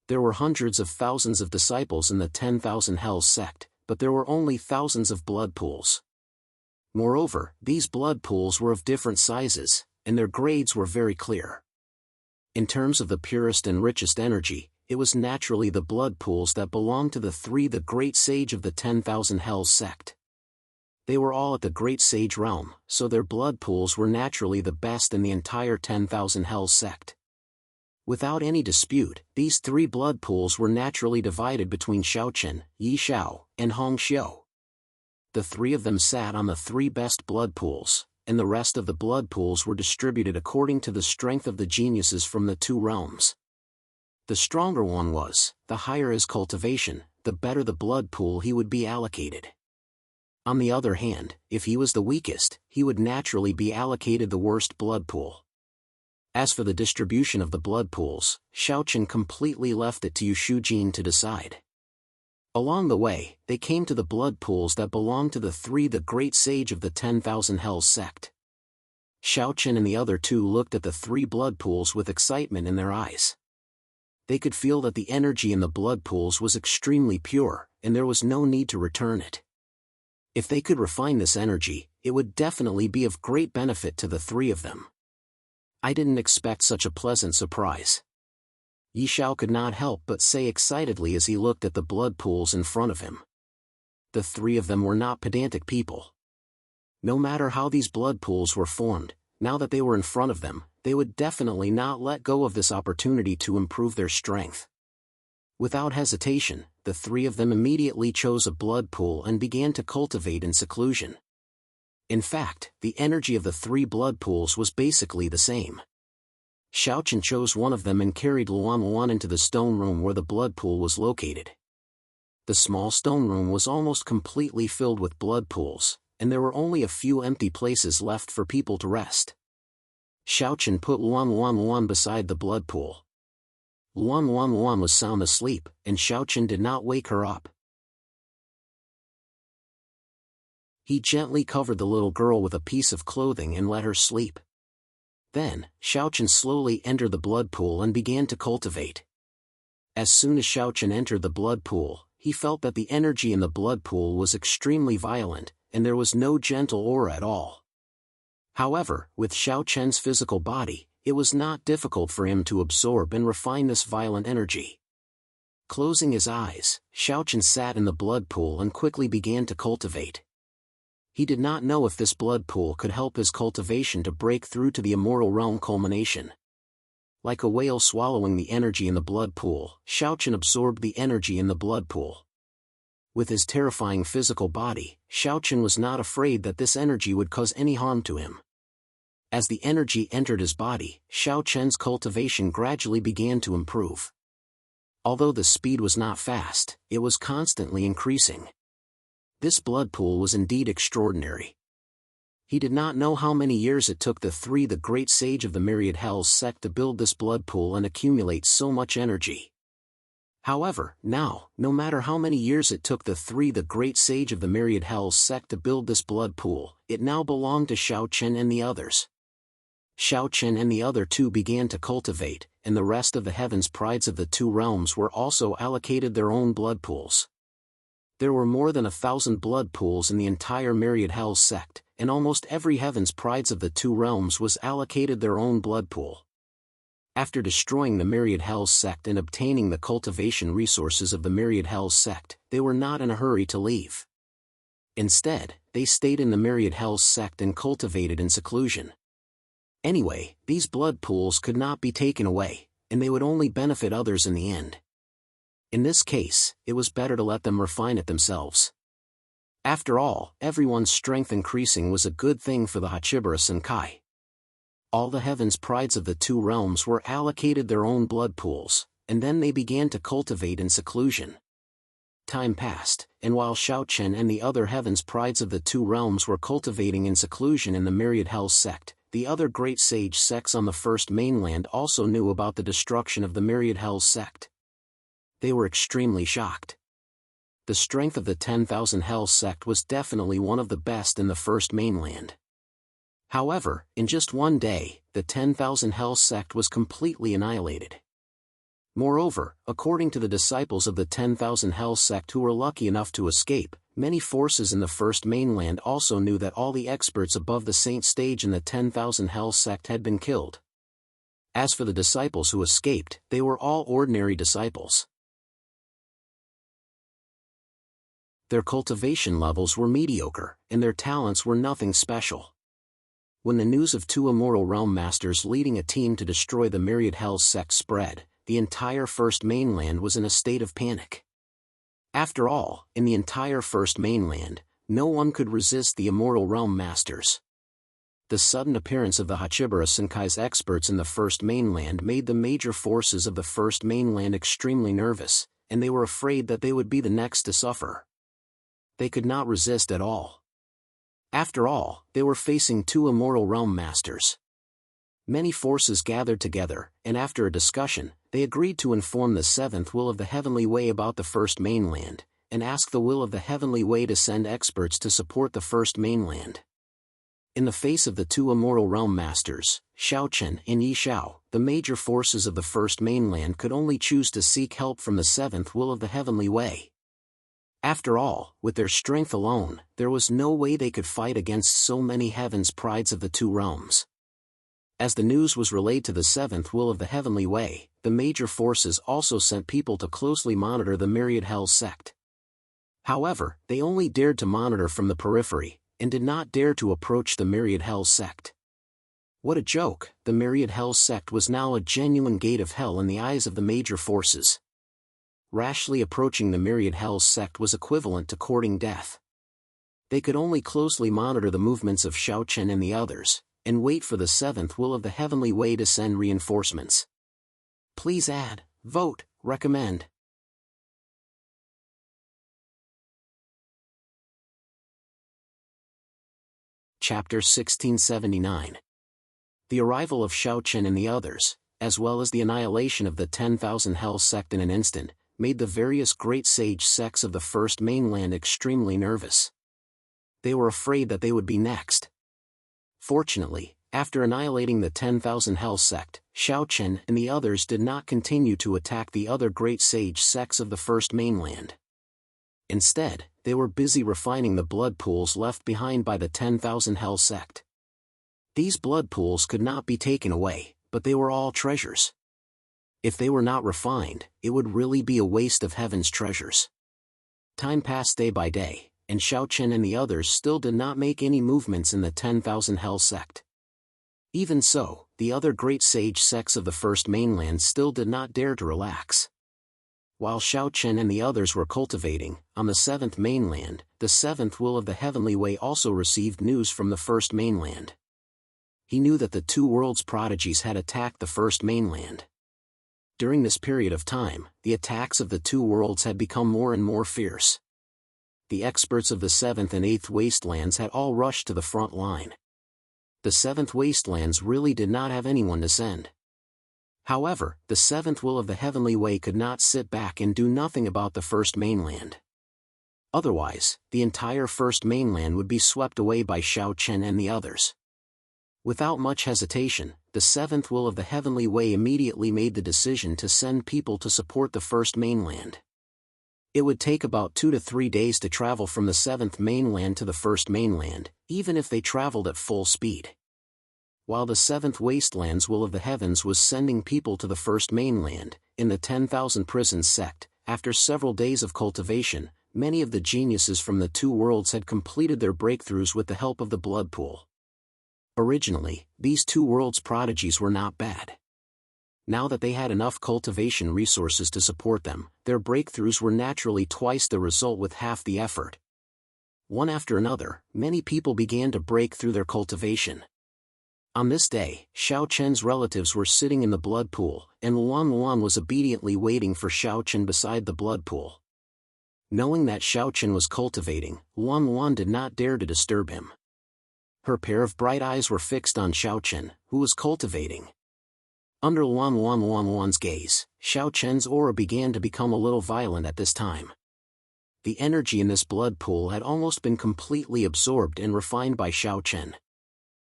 There were hundreds of thousands of disciples in the 10,000 Hells sect, but there were only thousands of blood pools. Moreover, these blood pools were of different sizes, and their grades were very clear. In terms of the purest and richest energy, it was naturally the blood pools that belonged to the great sage of the 10,000 Hells sect. They were all at the great sage realm, so their blood pools were naturally the best in the entire 10,000 Hells sect. Without any dispute, these three blood pools were naturally divided between Xiao Chen, Yi Xiao, and Hong Xiu. The three of them sat on the three best blood pools, and the rest of the blood pools were distributed according to the strength of the geniuses from the two realms. The stronger one was, the higher his cultivation, the better the blood pool he would be allocated. On the other hand, if he was the weakest, he would naturally be allocated the worst blood pool. As for the distribution of the blood pools, Xiao Chen completely left it to Yu Shujin to decide. Along the way, they came to the blood pools that belonged to the great sage of the 10,000 Hells sect. Xiaochen and the other two looked at the 3 blood pools with excitement in their eyes. They could feel that the energy in the blood pools was extremely pure, and there was no need to return it. If they could refine this energy, it would definitely be of great benefit to the 3 of them. I didn't expect such a pleasant surprise. Yi Xiao could not help but say excitedly as he looked at the blood pools in front of him. The 3 of them were not pedantic people. No matter how these blood pools were formed, now that they were in front of them, they would definitely not let go of this opportunity to improve their strength. Without hesitation, the 3 of them immediately chose a blood pool and began to cultivate in seclusion. In fact, the energy of the 3 blood pools was basically the same. Xiaochen chose one of them and carried Luan into the stone room where the blood pool was located. The small stone room was almost completely filled with blood pools, and there were only a few empty places left for people to rest. Xiaochen put Luan beside the blood pool. Luan was sound asleep, and Xiaochen did not wake her up. He gently covered the little girl with a piece of clothing and let her sleep. Then, Xiaochen slowly entered the blood pool and began to cultivate. As soon as Xiaochen entered the blood pool, he felt that the energy in the blood pool was extremely violent, and there was no gentle aura at all. However, with Xiaochen's physical body, it was not difficult for him to absorb and refine this violent energy. Closing his eyes, Xiaochen sat in the blood pool and quickly began to cultivate. He did not know if this blood pool could help his cultivation to break through to the immortal realm culmination. Like a whale swallowing the energy in the blood pool, Xiaochen absorbed the energy in the blood pool. With his terrifying physical body, Xiaochen was not afraid that this energy would cause any harm to him. As the energy entered his body, Xiaochen's cultivation gradually began to improve. Although the speed was not fast, it was constantly increasing. This blood pool was indeed extraordinary. He did not know how many years it took the great sage of the Myriad Hells sect to build this blood pool and accumulate so much energy. However, now, no matter how many years it took the great sage of the Myriad Hells sect to build this blood pool, it now belonged to Xiaochen and the others. Xiaochen and the other 2 began to cultivate, and the rest of the heavens prides of the 2 realms were also allocated their own blood pools. There were more than 1,000 blood pools in the entire Myriad Hells sect, and almost every heavens prides of the 2 realms was allocated their own blood pool. After destroying the Myriad Hells sect and obtaining the cultivation resources of the Myriad Hells sect, they were not in a hurry to leave. Instead, they stayed in the Myriad Hells sect and cultivated in seclusion. Anyway, these blood pools could not be taken away, and they would only benefit others in the end. In this case, it was better to let them refine it themselves. After all, everyone's strength increasing was a good thing for the Hachibara Senkai. All the heavens prides of the 2 realms were allocated their own blood pools, and then they began to cultivate in seclusion. Time passed, and while Xiaochen and the other heavens prides of the 2 realms were cultivating in seclusion in the Myriad Hells sect, the other great sage sects on the first mainland also knew about the destruction of the Myriad Hells sect. They were extremely shocked. The strength of the 10,000 Hells sect was definitely one of the best in the first mainland. However, in just one day, the 10,000 Hells sect was completely annihilated. Moreover, according to the disciples of the 10,000 Hells sect who were lucky enough to escape, many forces in the first mainland also knew that all the experts above the saint stage in the 10,000 Hells sect had been killed. As for the disciples who escaped, they were all ordinary disciples. Their cultivation levels were mediocre, and their talents were nothing special. When the news of 2 immortal realm masters leading a team to destroy the Myriad Hells sect spread, the entire first mainland was in a state of panic. After all, in the entire first mainland, no one could resist the immortal realm masters. The sudden appearance of the Hachibara Senkai's experts in the first mainland made the major forces of the first mainland extremely nervous, and they were afraid that they would be the next to suffer. They could not resist at all. After all, they were facing 2 immortal realm masters. Many forces gathered together, and after a discussion, they agreed to inform the 7th will of the Heavenly Way about the first mainland, and ask the will of the heavenly way to send experts to support the first mainland. In the face of the two Immortal Realm Masters, Xiaochen and Yi Xiao, the major forces of the first mainland could only choose to seek help from the seventh will of the heavenly way. After all, with their strength alone, there was no way they could fight against so many heavens' prides of the two realms. As the news was relayed to the seventh will of the heavenly way, the major forces also sent people to closely monitor the myriad hell sect. However, they only dared to monitor from the periphery, and did not dare to approach the myriad hell sect. What a joke! The myriad hell sect was now a genuine gate of hell in the eyes of the major forces. Rashly approaching the myriad hell sect was equivalent to courting death. They could only closely monitor the movements of Xiaochen and the others, and wait for the seventh will of the heavenly way to send reinforcements. Please add, vote, recommend. Chapter 1679. The arrival of Xiaochen and the others, as well as the annihilation of the 10,000 Hell sect in an instant, made the various great sage sects of the first mainland extremely nervous. They were afraid that they would be next. Fortunately, after annihilating the 10,000 Hell sect, Xiaochen and the others did not continue to attack the other great sage sects of the first mainland. Instead, they were busy refining the blood pools left behind by the 10,000 Hell sect. These blood pools could not be taken away, but they were all treasures. If they were not refined, it would really be a waste of heaven's treasures. Time passed day by day, and Xiaochen and the others still did not make any movements in the 10,000 Hell sect. Even so, the other great sage sects of the first mainland still did not dare to relax. While Xiaochen and the others were cultivating, on the seventh mainland, the seventh will of the heavenly way also received news from the first mainland. He knew that the two worlds' prodigies had attacked the first mainland. During this period of time, the attacks of the two worlds had become more and more fierce. The experts of the seventh and eighth wastelands had all rushed to the front line. The seventh wastelands really did not have anyone to send. However, the seventh will of the heavenly way could not sit back and do nothing about the first mainland. Otherwise, the entire first mainland would be swept away by Xiaochen and the others. Without much hesitation, the seventh will of the heavenly way immediately made the decision to send people to support the first mainland. It would take about 2 to 3 days to travel from the seventh mainland to the first mainland, even if they traveled at full speed. While the seventh wastelands will of the heavens was sending people to the first mainland, in the 10,000 prisons sect, after several days of cultivation, many of the geniuses from the two worlds had completed their breakthroughs with the help of the blood pool. Originally, these two worlds' prodigies were not bad. Now that they had enough cultivation resources to support them, their breakthroughs were naturally twice the result with half the effort. One after another, many people began to break through their cultivation. On this day, Xiaochen's relatives were sitting in the blood pool, and Luan was obediently waiting for Xiaochen beside the blood pool. Knowing that Xiaochen was cultivating, Luan did not dare to disturb him. Her pair of bright eyes were fixed on Xiaochen, who was cultivating. Under Luan's gaze, Xiaochen's aura began to become a little violent at this time. The energy in this blood pool had almost been completely absorbed and refined by Xiaochen.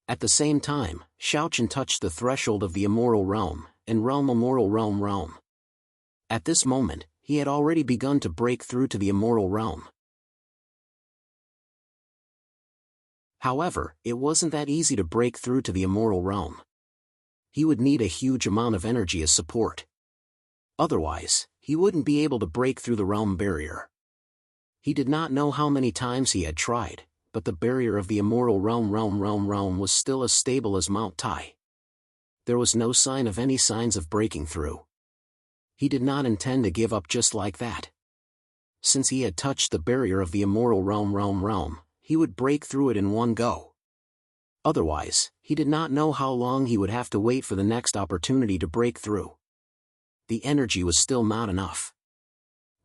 At the same time, Xiaochen touched the threshold of the immortal realm, and immortal realm. At this moment, he had already begun to break through to the immortal realm. However, it wasn't that easy to break through to the immortal realm. He would need a huge amount of energy as support. Otherwise, he wouldn't be able to break through the realm barrier. He did not know how many times he had tried, but the barrier of the immortal realm was still as stable as Mount Tai. There was no sign of any signs of breaking through. He did not intend to give up just like that. Since he had touched the barrier of the immortal realm, he would break through it in one go. Otherwise, he did not know how long he would have to wait for the next opportunity to break through. The energy was still not enough.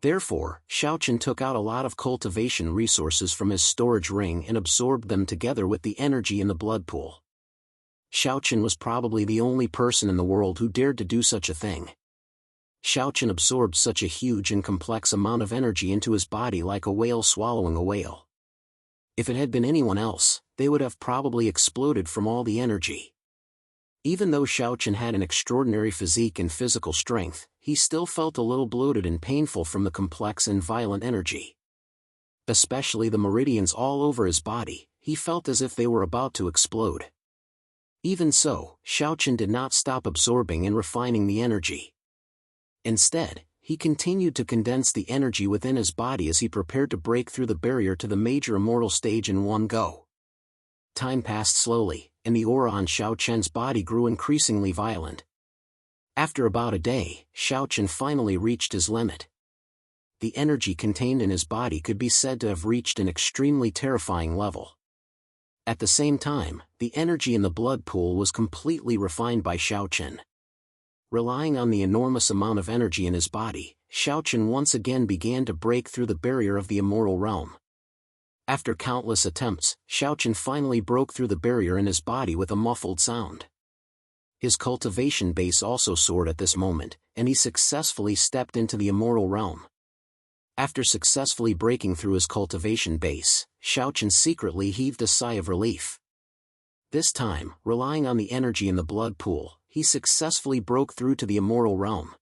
Therefore, Xiaochen took out a lot of cultivation resources from his storage ring and absorbed them together with the energy in the blood pool. Xiaochen was probably the only person in the world who dared to do such a thing. Xiaochen absorbed such a huge and complex amount of energy into his body like a whale swallowing a whale. If it had been anyone else, they would have probably exploded from all the energy. Even though Xiaochen had an extraordinary physique and physical strength, he still felt a little bloated and painful from the complex and violent energy. Especially the meridians all over his body, he felt as if they were about to explode. Even so, Xiaochen did not stop absorbing and refining the energy. Instead, he continued to condense the energy within his body as he prepared to break through the barrier to the major immortal stage in one go. Time passed slowly, and the aura on Xiaochen's body grew increasingly violent. After about a day, Xiaochen finally reached his limit. The energy contained in his body could be said to have reached an extremely terrifying level. At the same time, the energy in the blood pool was completely refined by Xiaochen. Relying on the enormous amount of energy in his body, Xiaochen once again began to break through the barrier of the immortal realm. After countless attempts, Xiaochen finally broke through the barrier in his body with a muffled sound. His cultivation base also soared at this moment, and he successfully stepped into the immortal realm. After successfully breaking through his cultivation base, Xiaochen secretly heaved a sigh of relief. This time, relying on the energy in the blood pool, he successfully broke through to the immortal realm.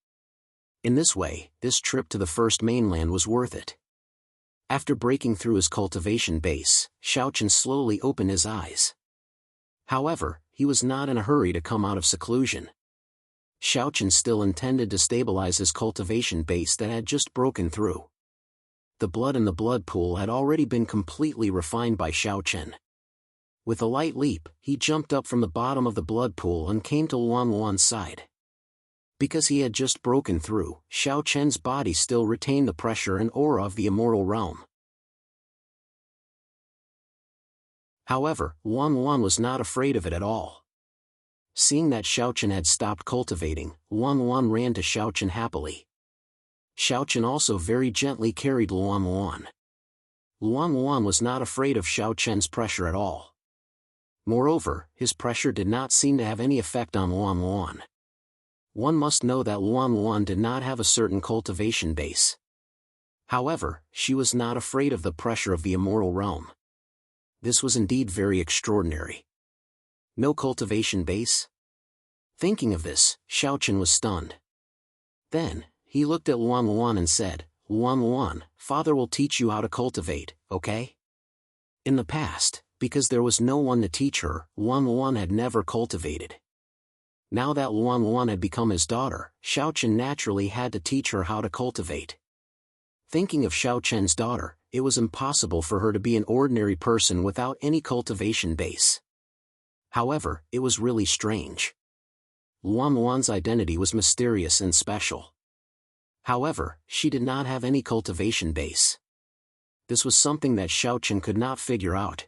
In this way, this trip to the first mainland was worth it. After breaking through his cultivation base, Xiaochen slowly opened his eyes. However, he was not in a hurry to come out of seclusion. Xiaochen still intended to stabilize his cultivation base that had just broken through. The blood in the blood pool had already been completely refined by Xiaochen. With a light leap, he jumped up from the bottom of the blood pool and came to Luanluan's side. Because he had just broken through, Xiaochen's body still retained the pressure and aura of the immortal realm. However, Luanluan was not afraid of it at all. Seeing that Xiaochen had stopped cultivating, Luanluan ran to Xiaochen happily. Xiaochen also very gently carried Luanluan. Luanluan was not afraid of Xiaochen's pressure at all. Moreover, his pressure did not seem to have any effect on Luanluan. One must know that Luanluan did not have a certain cultivation base. However, she was not afraid of the pressure of the immortal realm. This was indeed very extraordinary. No cultivation base? Thinking of this, Xiaochen was stunned. Then, he looked at Luanluan and said, "Luanluan, father will teach you how to cultivate, okay?" In the past, because there was no one to teach her, Luanluan had never cultivated. Now that Luanluan had become his daughter, Xiaochen naturally had to teach her how to cultivate. Thinking of Xiaochen's daughter, it was impossible for her to be an ordinary person without any cultivation base. However, it was really strange. Luanluan's identity was mysterious and special. However, she did not have any cultivation base. This was something that Xiaochen could not figure out.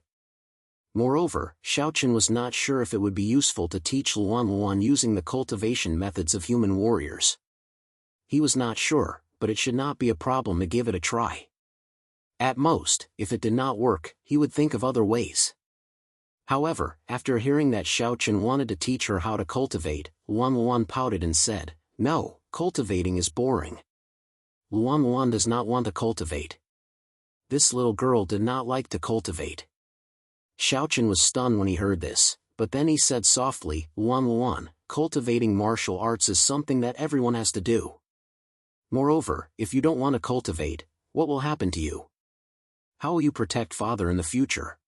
Moreover, Xiaochen was not sure if it would be useful to teach Luanluan using the cultivation methods of human warriors. He was not sure, but it should not be a problem to give it a try. At most, if it did not work, he would think of other ways. However, after hearing that Xiaochen wanted to teach her how to cultivate, Luanluan pouted and said, "No, cultivating is boring. Luanluan does not want to cultivate." This little girl did not like to cultivate. Xiaochen was stunned when he heard this, but then he said softly, "Luanluan, cultivating martial arts is something that everyone has to do. Moreover, if you don't want to cultivate, what will happen to you? How will you protect father in the future?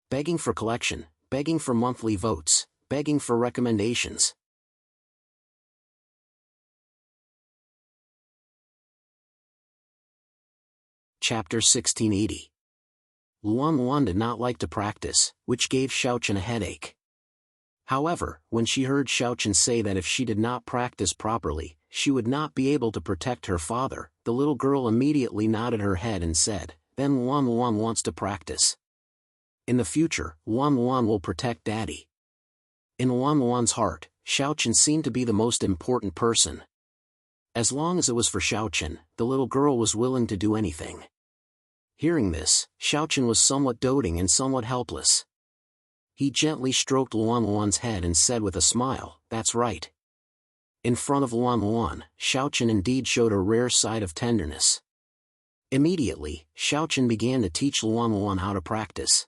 Begging for collection, begging for monthly votes, begging for recommendations." Chapter 1680. Luanluan did not like to practice, which gave Xiaochen a headache. However, when she heard Xiaochen say that if she did not practice properly, she would not be able to protect her father, the little girl immediately nodded her head and said, "Then Luanluan wants to practice. In the future, Luanluan will protect Daddy." In Luanluan's heart, Xiaochen seemed to be the most important person. As long as it was for Xiaochen, the little girl was willing to do anything. Hearing this, Xiaochen was somewhat doting and somewhat helpless. He gently stroked Luanluan's head and said with a smile, "That's right. In front of Luan Luan, Xiaochen indeed showed a rare side of tenderness. Immediately, Xiaochen began to teach Luan Luan how to practice.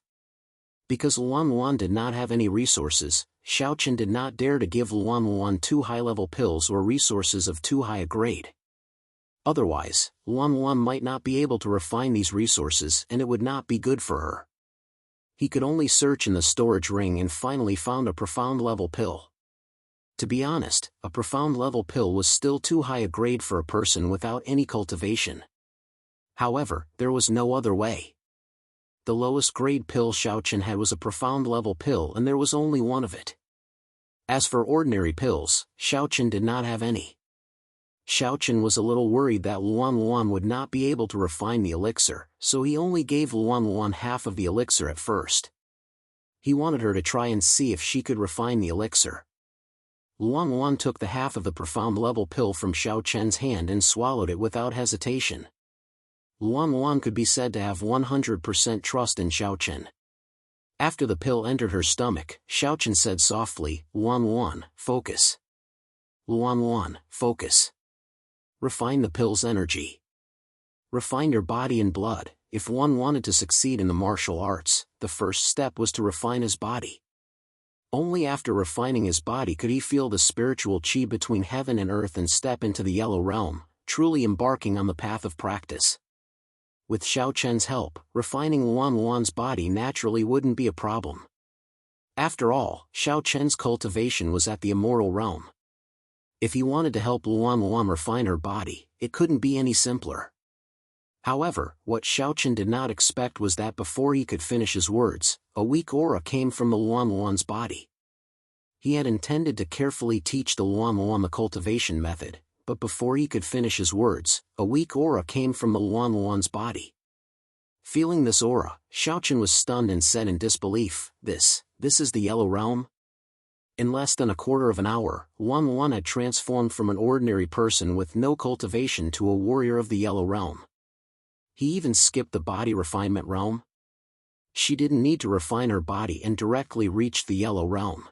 Because Luan Luan did not have any resources, Xiaochen did not dare to give Luan Luan too high-level pills or resources of too high a grade. Otherwise, Luan Luan might not be able to refine these resources and it would not be good for her. He could only search in the storage ring and finally found a profound level pill. To be honest, a profound level pill was still too high a grade for a person without any cultivation. However, there was no other way. The lowest grade pill Xiaochen had was a profound level pill and there was only one of it. As for ordinary pills, Xiaochen did not have any. Xiaochen was a little worried that Luan Luan would not be able to refine the elixir, so he only gave Luan Luan half of the elixir at first. He wanted her to try and see if she could refine the elixir. Luan Luan took the half of the profound level pill from Xiaochen's hand and swallowed it without hesitation. Luan Luan could be said to have 100% trust in Xiaochen. After the pill entered her stomach, Xiaochen said softly, "Luan Luan, focus. Luan Luan, focus. Refine the pill's energy. Refine your body and blood." If one wanted to succeed in the martial arts, the first step was to refine his body. Only after refining his body could he feel the spiritual chi between heaven and earth and step into the yellow realm, truly embarking on the path of practice. With Xiaochen's help, refining Luan Luan's body naturally wouldn't be a problem. After all, Xiaochen's cultivation was at the immortal realm. If he wanted to help Luan Luan refine her body, it couldn't be any simpler. However, what Xiaochen did not expect was that before he could finish his words, a weak aura came from the Luan Luan's body. He had intended to carefully teach the Luan Luan the cultivation method, but before he could finish his words, a weak aura came from the Luan Luan's body. Feeling this aura, Xiaochen was stunned and said in disbelief, This is the yellow realm?" In less than a quarter of an hour, Luan Luan had transformed from an ordinary person with no cultivation to a warrior of the yellow realm. He even skipped the body refinement realm. She didn't need to refine her body and directly reached the yellow realm.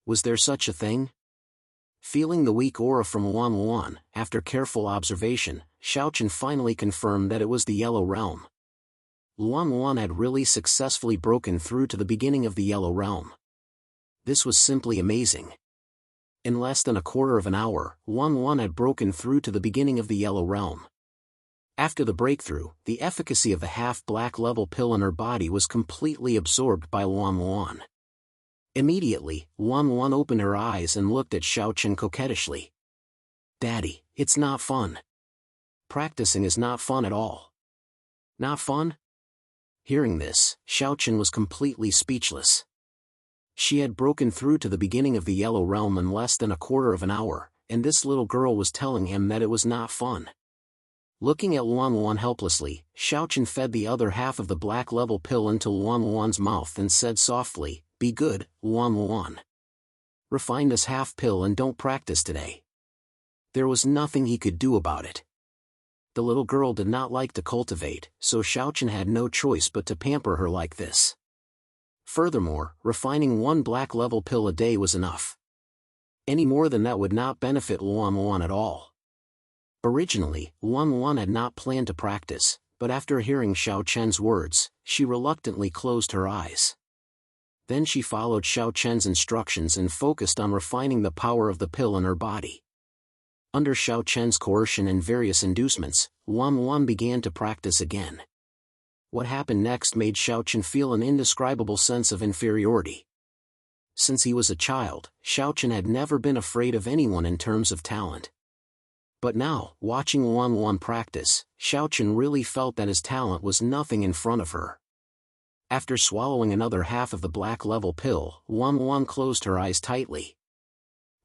Was there such a thing? Feeling the weak aura from Luan Luan, after careful observation, Xiaochen finally confirmed that it was the yellow realm. Luan Luan had really successfully broken through to the beginning of the yellow realm. This was simply amazing. In less than a quarter of an hour, Luan Luan had broken through to the beginning of the yellow realm. After the breakthrough, the efficacy of the half-black level pill in her body was completely absorbed by Luan Luan. Immediately, Luan Luan opened her eyes and looked at Xiaochen coquettishly. "Daddy, it's not fun. Practicing is not fun at all." "Not fun?" Hearing this, Xiaochen was completely speechless. She had broken through to the beginning of the yellow realm in less than a quarter of an hour, and this little girl was telling him that it was not fun. Looking at Luan Luan helplessly, Xiaochen fed the other half of the black level pill into Luan Luan's mouth and said softly, "Be good, Luan Luan. Refine this half pill and don't practice today." There was nothing he could do about it. The little girl did not like to cultivate, so Xiaochen had no choice but to pamper her like this. Furthermore, refining one black level pill a day was enough. Any more than that would not benefit Luan Luan at all. Originally, Luan Luan had not planned to practice, but after hearing Xiaochen's words, she reluctantly closed her eyes. Then she followed Xiaochen's instructions and focused on refining the power of the pill in her body. Under Xiaochen's coercion and various inducements, Luan Luan began to practice again. What happened next made Xiaochen feel an indescribable sense of inferiority. Since he was a child, Xiaochen had never been afraid of anyone in terms of talent. But now, watching Luan Luan practice, Xiaochen really felt that his talent was nothing in front of her. After swallowing another half of the black level pill, Luan Luan closed her eyes tightly.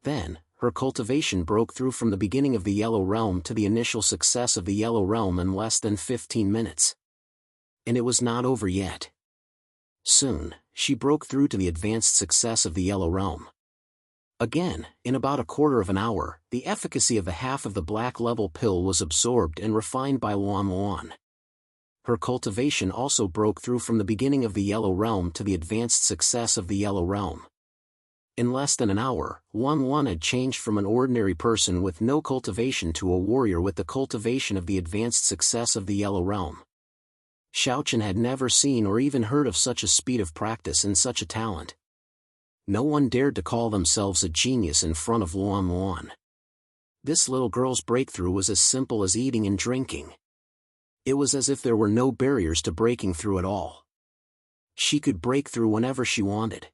Then, her cultivation broke through from the beginning of the yellow realm to the initial success of the yellow realm in less than 15 minutes. And it was not over yet. Soon, she broke through to the advanced success of the yellow realm. Again, in about a quarter of an hour, the efficacy of the half of the black level pill was absorbed and refined by Luan Luan. Her cultivation also broke through from the beginning of the yellow realm to the advanced success of the yellow realm. In less than an hour, Wan had changed from an ordinary person with no cultivation to a warrior with the cultivation of the advanced success of the Yellow Realm. Xiaochen had never seen or even heard of such a speed of practice and such a talent. No one dared to call themselves a genius in front of Wan. This little girl's breakthrough was as simple as eating and drinking. It was as if there were no barriers to breaking through at all. She could break through whenever she wanted.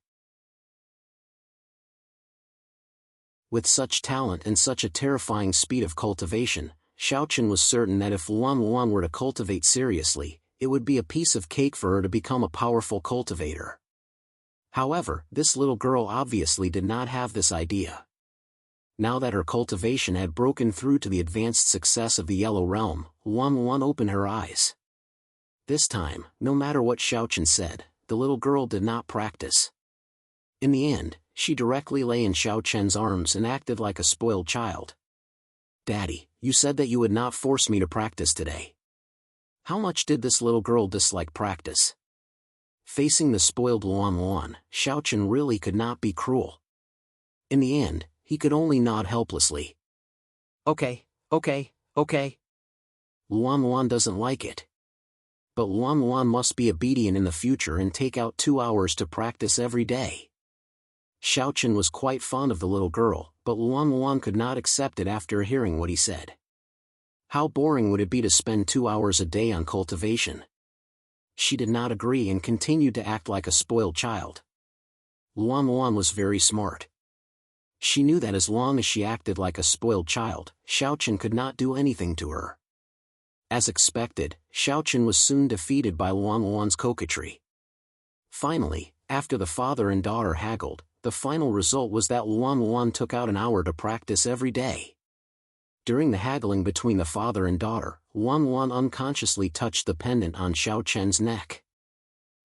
With such talent and such a terrifying speed of cultivation, Xiaochen was certain that if Wan were to cultivate seriously, it would be a piece of cake for her to become a powerful cultivator. However, this little girl obviously did not have this idea. Now that her cultivation had broken through to the advanced success of the Yellow Realm, Wan opened her eyes. This time, no matter what Xiaochen said, the little girl did not practice. In the end, she directly lay in Xiaochen's arms and acted like a spoiled child. "Daddy, you said that you would not force me to practice today." How much did this little girl dislike practice? Facing the spoiled Wan, Xiaochen really could not be cruel. In the end, he could only nod helplessly. Okay. Wan doesn't like it. But Wan must be obedient in the future and take out 2 hours to practice every day. Xiaochen was quite fond of the little girl, but Wan could not accept it after hearing what he said. How boring would it be to spend 2 hours a day on cultivation? She did not agree and continued to act like a spoiled child. Wan was very smart. She knew that as long as she acted like a spoiled child, Xiaochen could not do anything to her. As expected, Xiaochen was soon defeated by Wan's coquetry. Finally, after the father and daughter haggled, the final result was that Wan took out an hour to practice every day. During the haggling between the father and daughter, Wan unconsciously touched the pendant on Xiaochen's neck.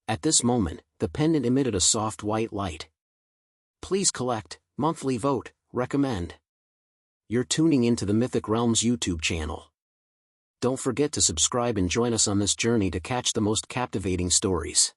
At this moment, the pendant emitted a soft white light. Please collect, monthly vote, recommend. You're tuning into the Mythic Realms YouTube channel. Don't forget to subscribe and join us on this journey to catch the most captivating stories.